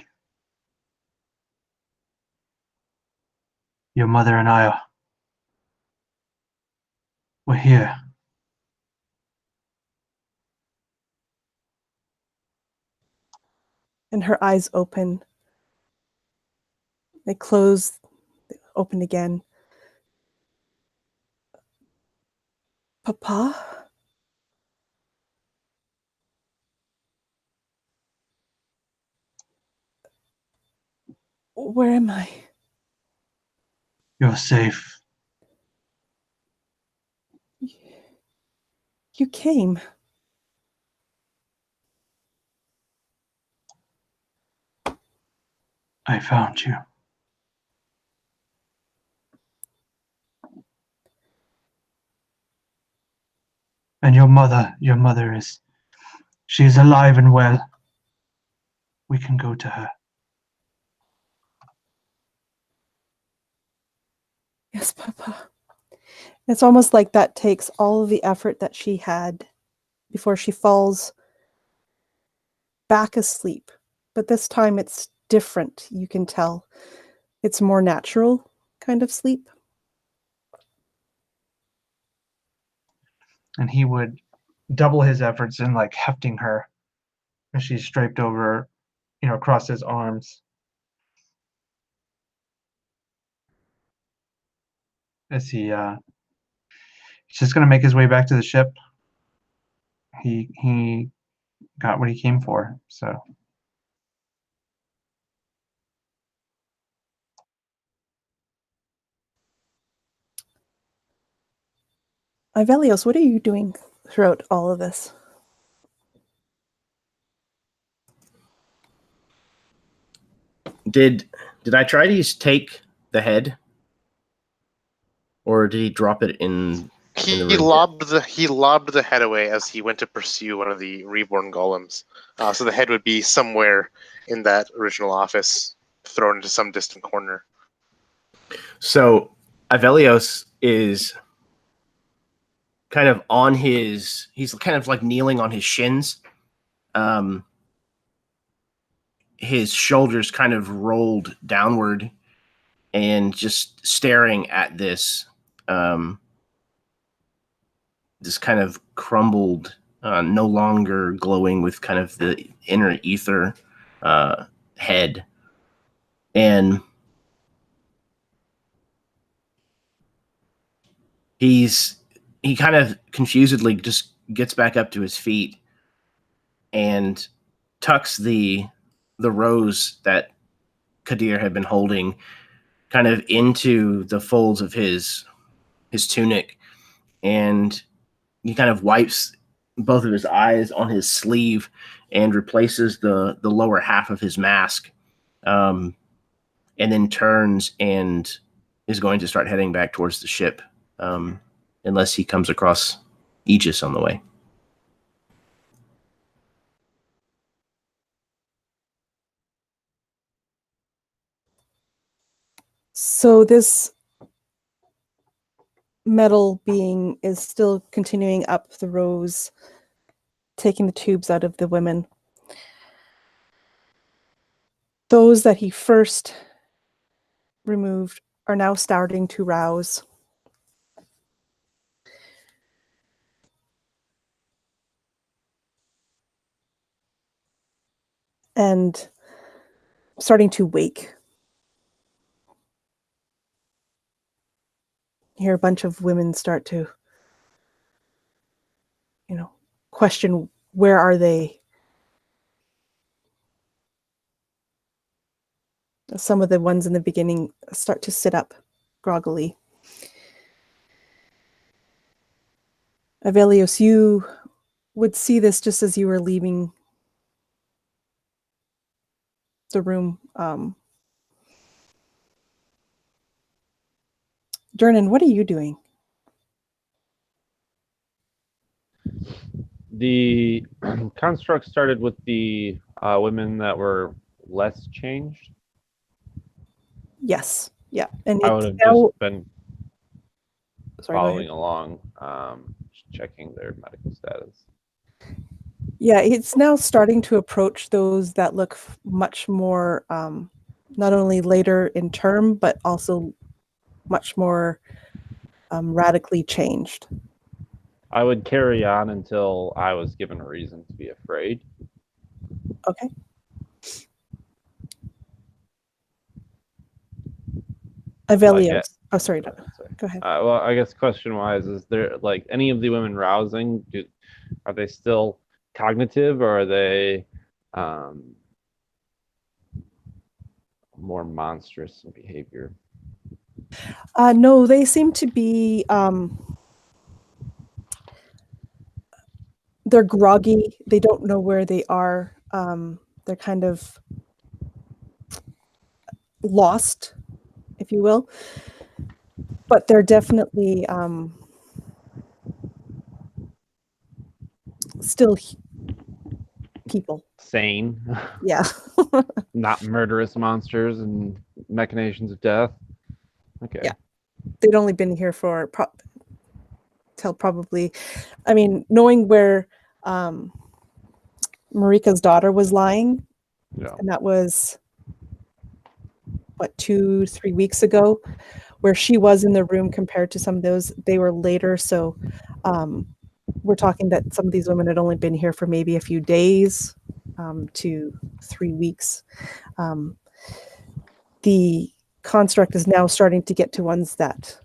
Your mother and we're here.
And her eyes open. They close, they open again. Papa? Where am I?
You're safe.
You came.
I found you. And your mother she's alive and well. We can go to her.
Yes, Papa. It's almost like that takes all of the effort that she had before she falls back asleep. But this time it's different, you can tell. It's more natural kind of sleep.
And he would double his efforts in hefting her as she's draped over, across his arms. As he's just gonna make his way back to the ship. He got what he came for, so.
Ivelios, what are you doing throughout all of this?
Did I try to take the head, or did he drop it in
He
the room?
lobbed the head away as he went to pursue one of the reborn golems. So the head would be somewhere in that original office, thrown into some distant corner.
So Avelios is kind of on he's kind of kneeling on his shins. His shoulders kind of rolled downward and just staring at this this kind of crumbled, no longer glowing with kind of the inner ether head. And he kind of confusedly just gets back up to his feet and tucks the rose that Kadir had been holding kind of into the folds of his tunic, and he kind of wipes both of his eyes on his sleeve and replaces the lower half of his mask, and then turns and is going to start heading back towards the ship, unless he comes across Aegis on the way.
So this metal being is still continuing up the rows, taking the tubes out of the women. Those that he first removed are now starting to rouse. And starting to wake. You hear a bunch of women start to, question, where are they? Some of the ones in the beginning start to sit up groggily. Avelios, you would see this just as you were leaving the room. Dernan, what are you doing?
The construct started with the women that were less changed.
Yes. Yeah. And
I would
it's
have
now,
just been
sorry, go ahead.
following along, checking their medical status.
Yeah, it's now starting to approach those that look much more, not only later in term, but also much more radically changed.
I would carry on until I was given a reason to be afraid.
Okay. Avelios. Oh, sorry. Go ahead.
Well, I guess question-wise, is there like any of the women rousing? Are they still cognitive, or are they more monstrous in behavior?
No, they seem to be. They're groggy. They don't know where they are. They're kind of lost, if you will. But they're definitely still people.
Sane.
Yeah.
Not murderous monsters and machinations of death. Okay.
Yeah. They'd only been here for till probably, I mean, knowing where Marika's daughter was lying,
Yeah.
and that was what, 2-3 weeks ago, where she was in the room compared to some of those, they were later. So we're talking that some of these women had only been here for maybe a few days to 3 weeks. The construct is now starting to get to ones that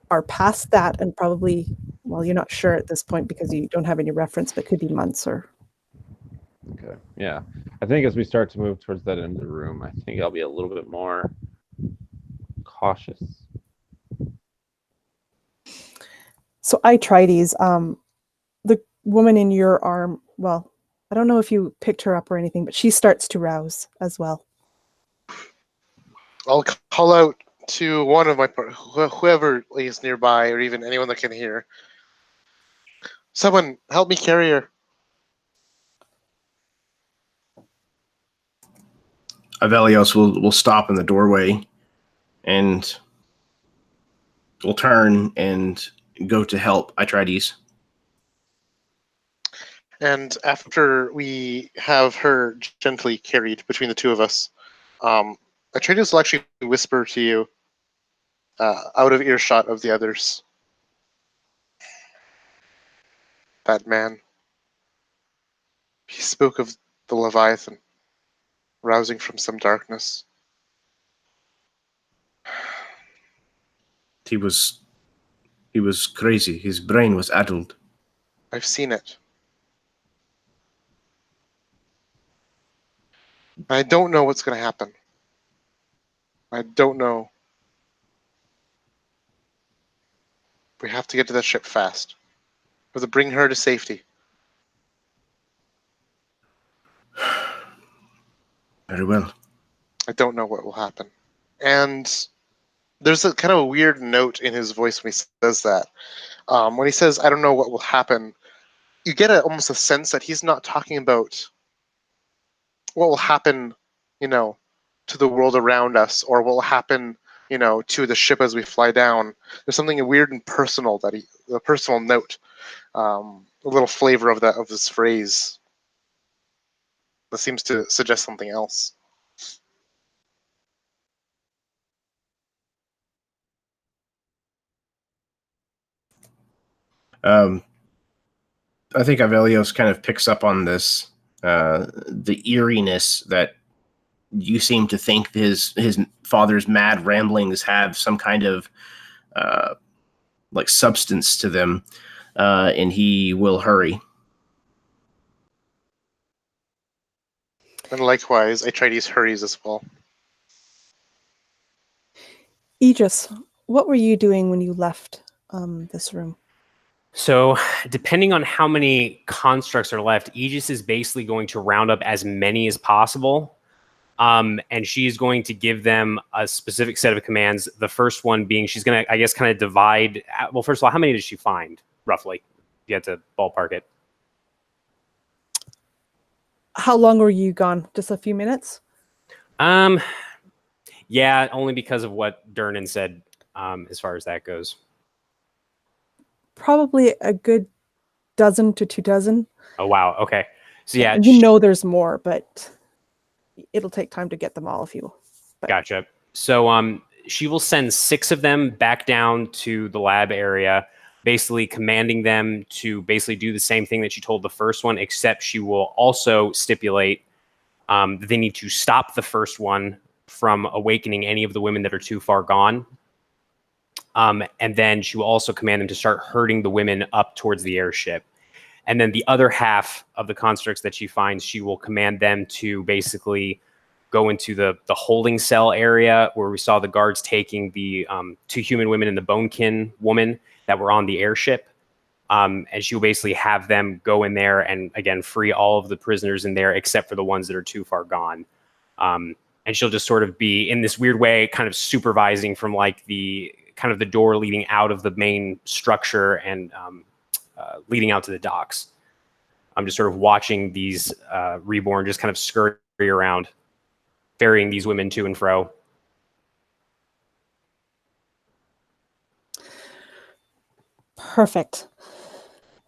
are past that, and probably, well, you're not sure at this point because you don't have any reference, but could be months or.
Okay. Yeah. I think as we start to move towards that end of the room, I think I'll be a little bit more cautious.
So Itrides, the woman in your arm, well, I don't know if you picked her up or anything, but she starts to rouse as well.
I'll call out to one of my whoever is nearby, or even anyone that can hear. Someone help me carry her.
Avelios will stop in the doorway and will turn and go to help Itrides.
And after we have her gently carried between the two of us, Atreides will actually whisper to you, out of earshot of the others. That man. He spoke of the Leviathan, rousing from some darkness.
He was crazy. His brain was addled.
I've seen it. I don't know what's going to happen. I don't know. We have to get to that ship fast. We have to bring her to safety.
Very well.
I don't know what will happen. And there's a kind of a weird note in his voice when he says that. When he says, I don't know what will happen, you get almost a sense that he's not talking about what will happen, to the world around us, or what will happen to the ship as we fly down. There's something weird and personal a personal note, a little flavor of this phrase that seems to suggest something else.
I think Avelios kind of picks up on this, the eeriness that you seem to think his father's mad ramblings have some kind of like substance to them, and he will hurry.
And likewise, Atreides hurries as well.
Aegis, what were you doing when you left this room?
So, depending on how many constructs are left, Aegis is basically going to round up as many as possible. And she's going to give them a specific set of commands. The first one being she's going to, I guess, kind of divide. Well, first of all, how many does she find, roughly? You have to ballpark it.
How long were you gone? Just a few minutes?
Yeah, only because of what Durnan said, as far as that goes.
Probably a good dozen to 2 dozen.
Oh, wow. Okay. So, yeah.
There's more, but it'll take time to get them all if you... But.
Gotcha. So she will send 6 of them back down to the lab area, basically commanding them to basically do the same thing that she told the first one, except she will also stipulate that they need to stop the first one from awakening any of the women that are too far gone. And then she will also command them to start herding the women up towards the airship. And then the other half of the constructs that she finds, she will command them to basically go into the holding cell area where we saw the guards taking the 2 human women and the Bonekin woman that were on the airship. And she will basically have them go in there and, again, free all of the prisoners in there except for the ones that are too far gone. And she'll just sort of be, in this weird way, kind of supervising from like the kind of the door leading out of the main structure and leading out to the docks. I'm just sort of watching these reborn just kind of scurry around, ferrying these women to and fro.
Perfect.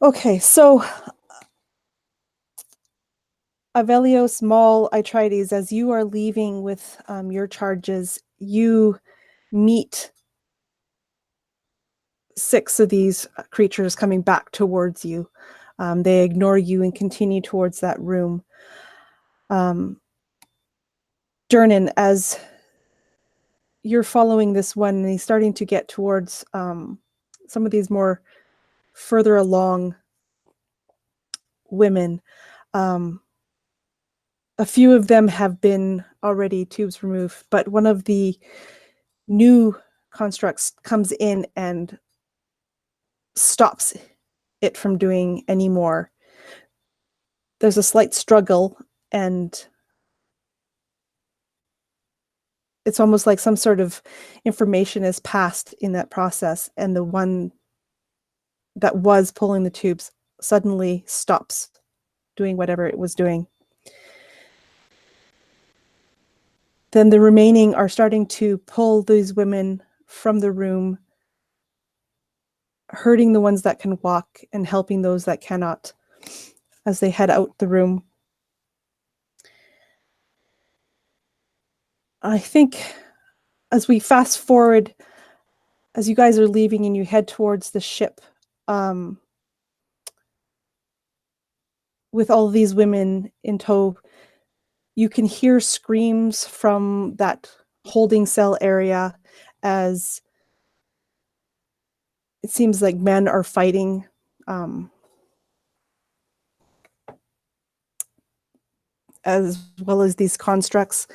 Okay, so Avelios, Maul, Atreides, as you are leaving with your charges, you meet 6 of these creatures coming back towards you. They ignore you and continue towards that room. Durnan, as you're following this one, and he's starting to get towards some of these more further along women. A few of them have been already tubes removed, but one of the new constructs comes in and stops it from doing any more. There's a slight struggle, and it's almost like some sort of information is passed in that process, and the one that was pulling the tubes suddenly stops doing whatever it was doing. Then the remaining are starting to pull these women from the room, hurting the ones that can walk and helping those that cannot as they head out the room. I think as we fast forward, as you guys are leaving and you head towards the ship, with all of these women in tow, you can hear screams from that holding cell area as it seems like men are fighting. As well as these constructs.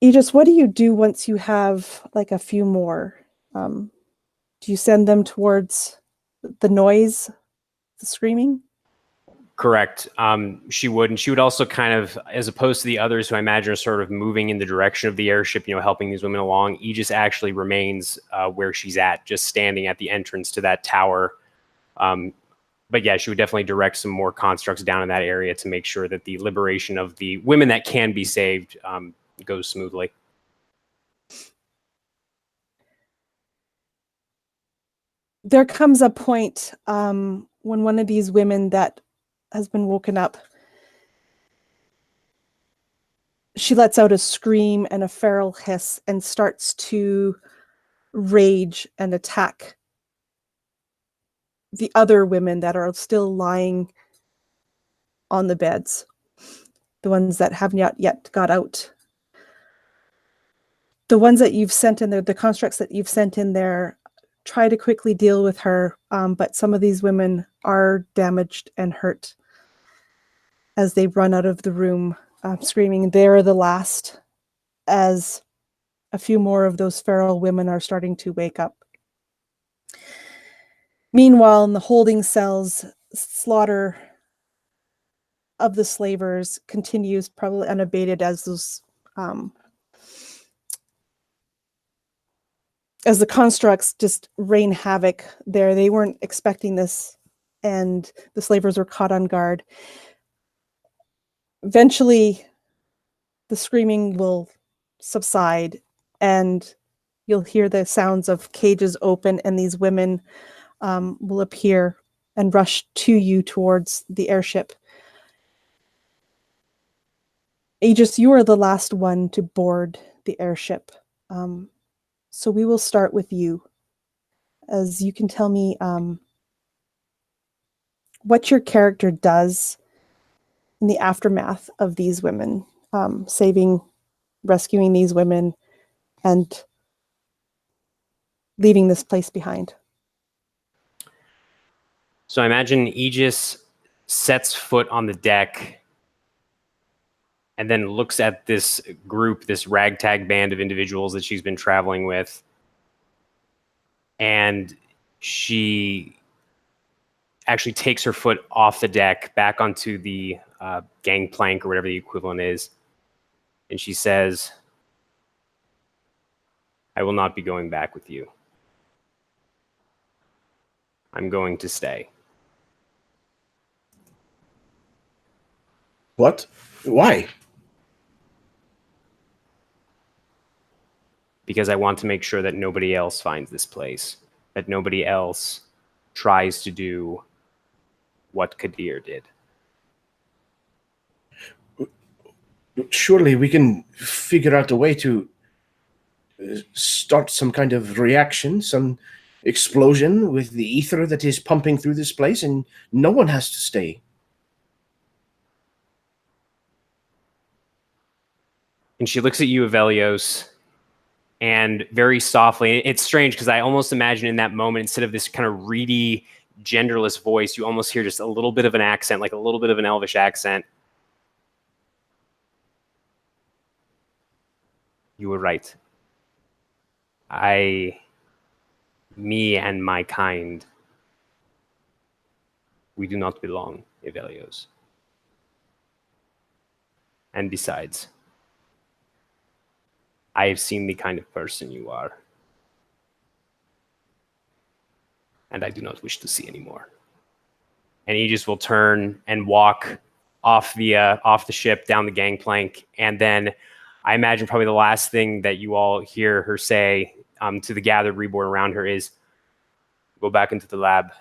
Aegis, what do you do once you have like a few more? Do you send them towards the noise, the screaming?
Correct. She would, and she would also kind of, as opposed to the others who I imagine are sort of moving in the direction of the airship, helping these women along, Aegis actually remains where she's at, just standing at the entrance to that tower. But yeah, she would definitely direct some more constructs down in that area to make sure that the liberation of the women that can be saved goes smoothly.
There comes a point when one of these women that has been woken up, she lets out a scream and a feral hiss and starts to rage and attack the other women that are still lying on the beds, the ones that have not yet got out. The ones that you've sent in there, the constructs that you've sent in there, try to quickly deal with her, but some of these women are damaged and hurt as they run out of the room, screaming, "They're the last," as a few more of those feral women are starting to wake up. Meanwhile, in the holding cells, slaughter of the slavers continues, probably unabated, as those as the constructs just rain havoc there. They weren't expecting this, and the slavers were caught on guard. Eventually, the screaming will subside, and you'll hear the sounds of cages open, and these women will appear and rush to you towards the airship. Aegis, you are the last one to board the airship. So we will start with you, as you can tell me what your character does in the aftermath of these women, rescuing these women, and leaving this place behind.
So I imagine Aegis sets foot on the deck and then looks at this group, this ragtag band of individuals that she's been traveling with. And she actually takes her foot off the deck back onto the gangplank or whatever the equivalent is. And she says, "I will not be going back with you. I'm going to stay."
What? Why?
Because I want to make sure that nobody else finds this place, that nobody else tries to do what Kadir did.
Surely we can figure out a way to start some kind of reaction, some explosion with the ether that is pumping through this place, and no one has to stay.
And she looks at you, Avelios, and very softly, it's strange because I almost imagine in that moment, instead of this kind of reedy, genderless voice, you almost hear just a little bit of an accent, like a little bit of an elvish accent. You were right. Me and my kind, we do not belong, Avelios. And besides, I have seen the kind of person you are, and I do not wish to see anymore. And Aegis will turn and walk off the ship down the gangplank, and then I imagine probably the last thing that you all hear her say to the gathered reborn around her is, "Go back into the lab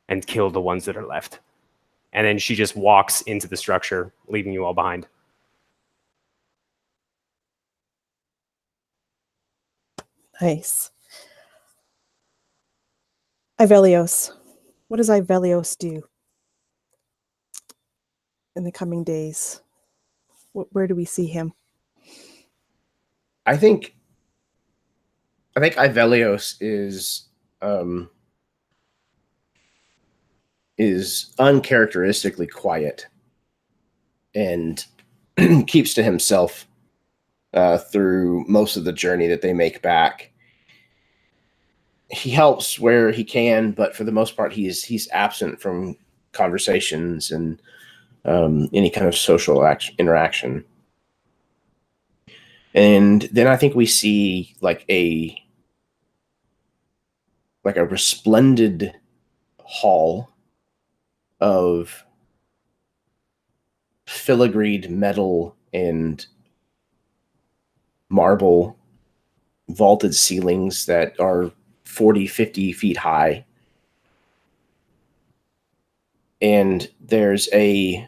and kill the ones that are left." And then she just walks into the structure, leaving you all behind.
Nice. Ivelios. What does Ivelios do in the coming days? Where do we see him?
I think Ivelios is uncharacteristically quiet and keeps to himself through most of the journey that they make back. He helps where he can, but for the most part, he's absent from conversations and any kind of social interaction. And then I think we see like a resplendent hall of filigreed metal and marble vaulted ceilings that are 40, 50 feet high. And there's a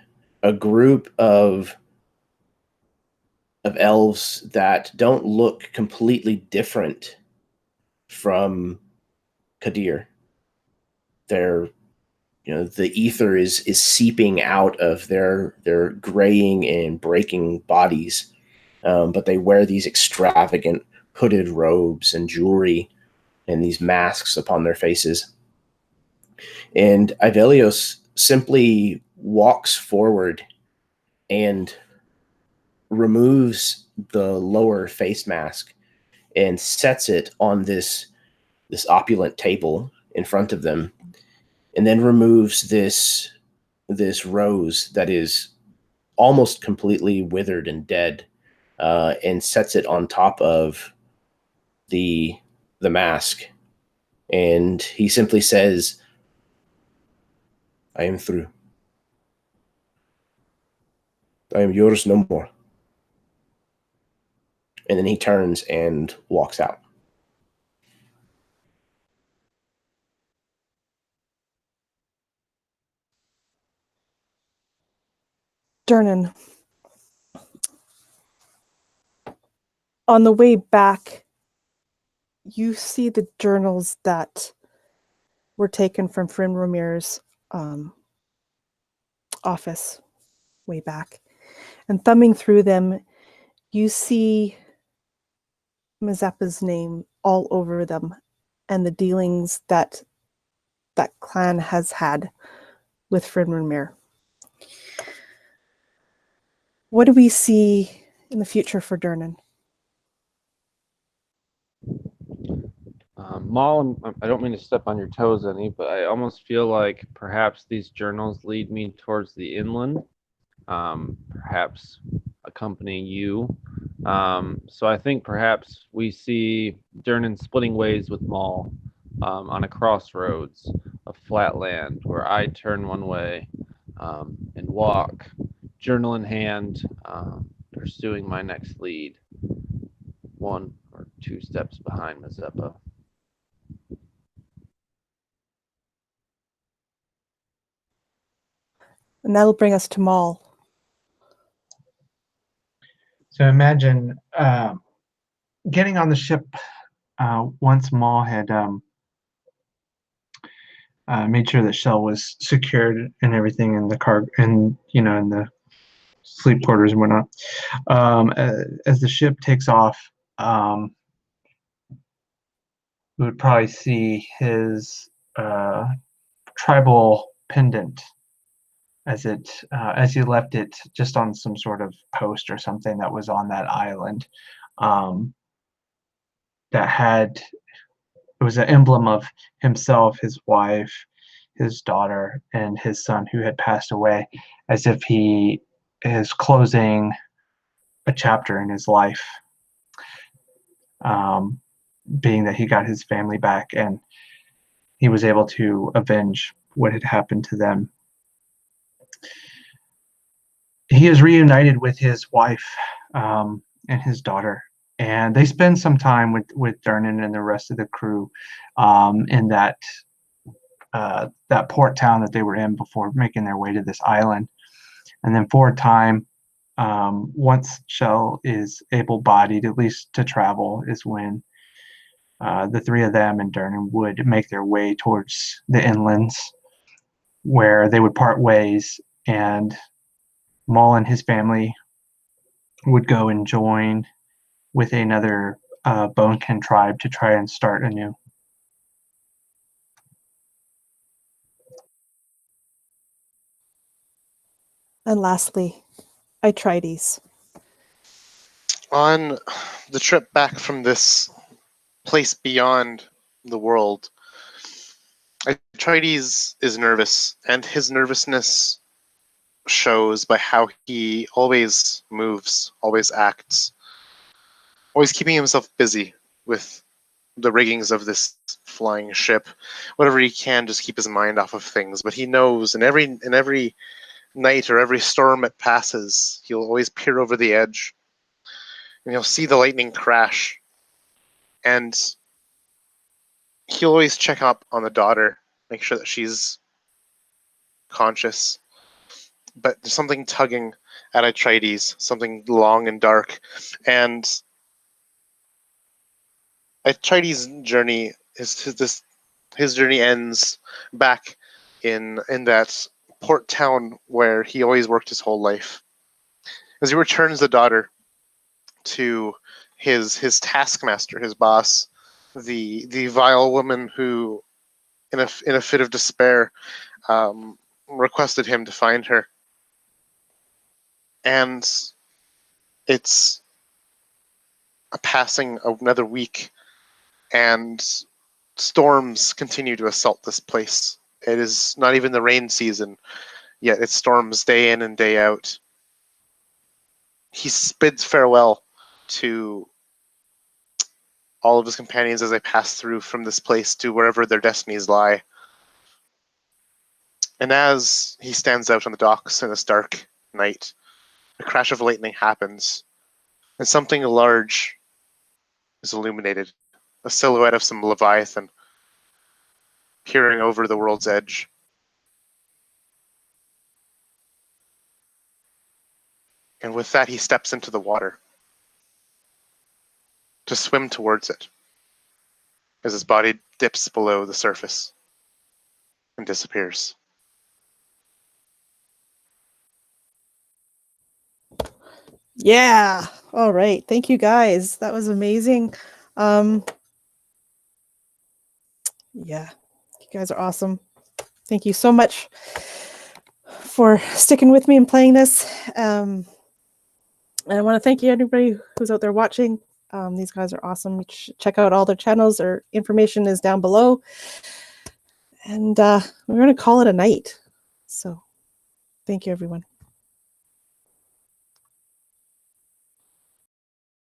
group of elves that don't look completely different from Kadir. They're, the ether is seeping out of their graying and breaking bodies, but they wear these extravagant hooded robes and jewelry and these masks upon their faces. And Ivelios simply walks forward and removes the lower face mask and sets it on this opulent table in front of them, and then removes this rose that is almost completely withered and dead, and sets it on top of the mask. And he simply says, "I am through. I am yours no more." And then he turns and walks out.
Durnan, on the way back, you see the journals that were taken from Frinromir's office way back. And thumbing through them, you see Mazeppa's name all over them and the dealings that that clan has had with Frinromir. What do we see in the future for Durnan?
Maul, I don't mean to step on your toes any, but I almost feel like perhaps these journals lead me towards the inland, perhaps accompanying you. So I think perhaps we see Durnan splitting ways with Maul on a crossroads of flat land where I turn one way and walk, journal in hand, pursuing my next lead, 1 or 2 steps behind Mazeppa.
And that'll bring us to Maul.
So imagine getting on the ship once Maul had made sure that Shell was secured and everything in the car, and in the sleep quarters and whatnot. As the ship takes off, we would probably see his tribal pendant as he left it just on some sort of post or something that was on that island, it was an emblem of himself, his wife, his daughter, and his son who had passed away, as if he is closing a chapter in his life, being that he got his family back and he was able to avenge what had happened to them. He is reunited with his wife and his daughter, and they spend some time with Durnan and the rest of the crew in that port town that they were in before making their way to this island. And then for a time, once Shell is able-bodied, at least to travel, is when the three of them and Durnan would make their way towards the inlands, where they would part ways, and Maul and his family would go and join with another Bonekin tribe to try and start anew.
And lastly, Aetrides.
On the trip back from this place beyond the world, Aetrides is nervous, and his nervousness shows by how he always moves, always acts, always keeping himself busy with the riggings of this flying ship, whatever he can, just keep his mind off of things. But he knows in every night or every storm it passes, he'll always peer over the edge and he'll see the lightning crash. And he'll always check up on the daughter, make sure that she's conscious. But there's something tugging at Atrides, something long and dark. And Atrides' journey his journey ends back in that port town where he always worked his whole life. As he returns the daughter to his taskmaster, his boss, the vile woman who, in a fit of despair, requested him to find her. And it's a passing of another week, and storms continue to assault this place. It is not even the rain season, yet it storms day in and day out. He bids farewell to all of his companions as they pass through from this place to wherever their destinies lie. And as he stands out on the docks in this dark night, a crash of lightning happens, and something large is illuminated, a silhouette of some leviathan peering over the world's edge. And with that, he steps into the water to swim towards it as his body dips below the surface and disappears.
Yeah. All right. Thank you guys. That was amazing. Yeah. You guys are awesome. Thank you so much for sticking with me and playing this. And I want to thank you, everybody who's out there watching. These guys are awesome. You should check out all their channels. Their information is down below. And we're going to call it a night. So thank you, everyone.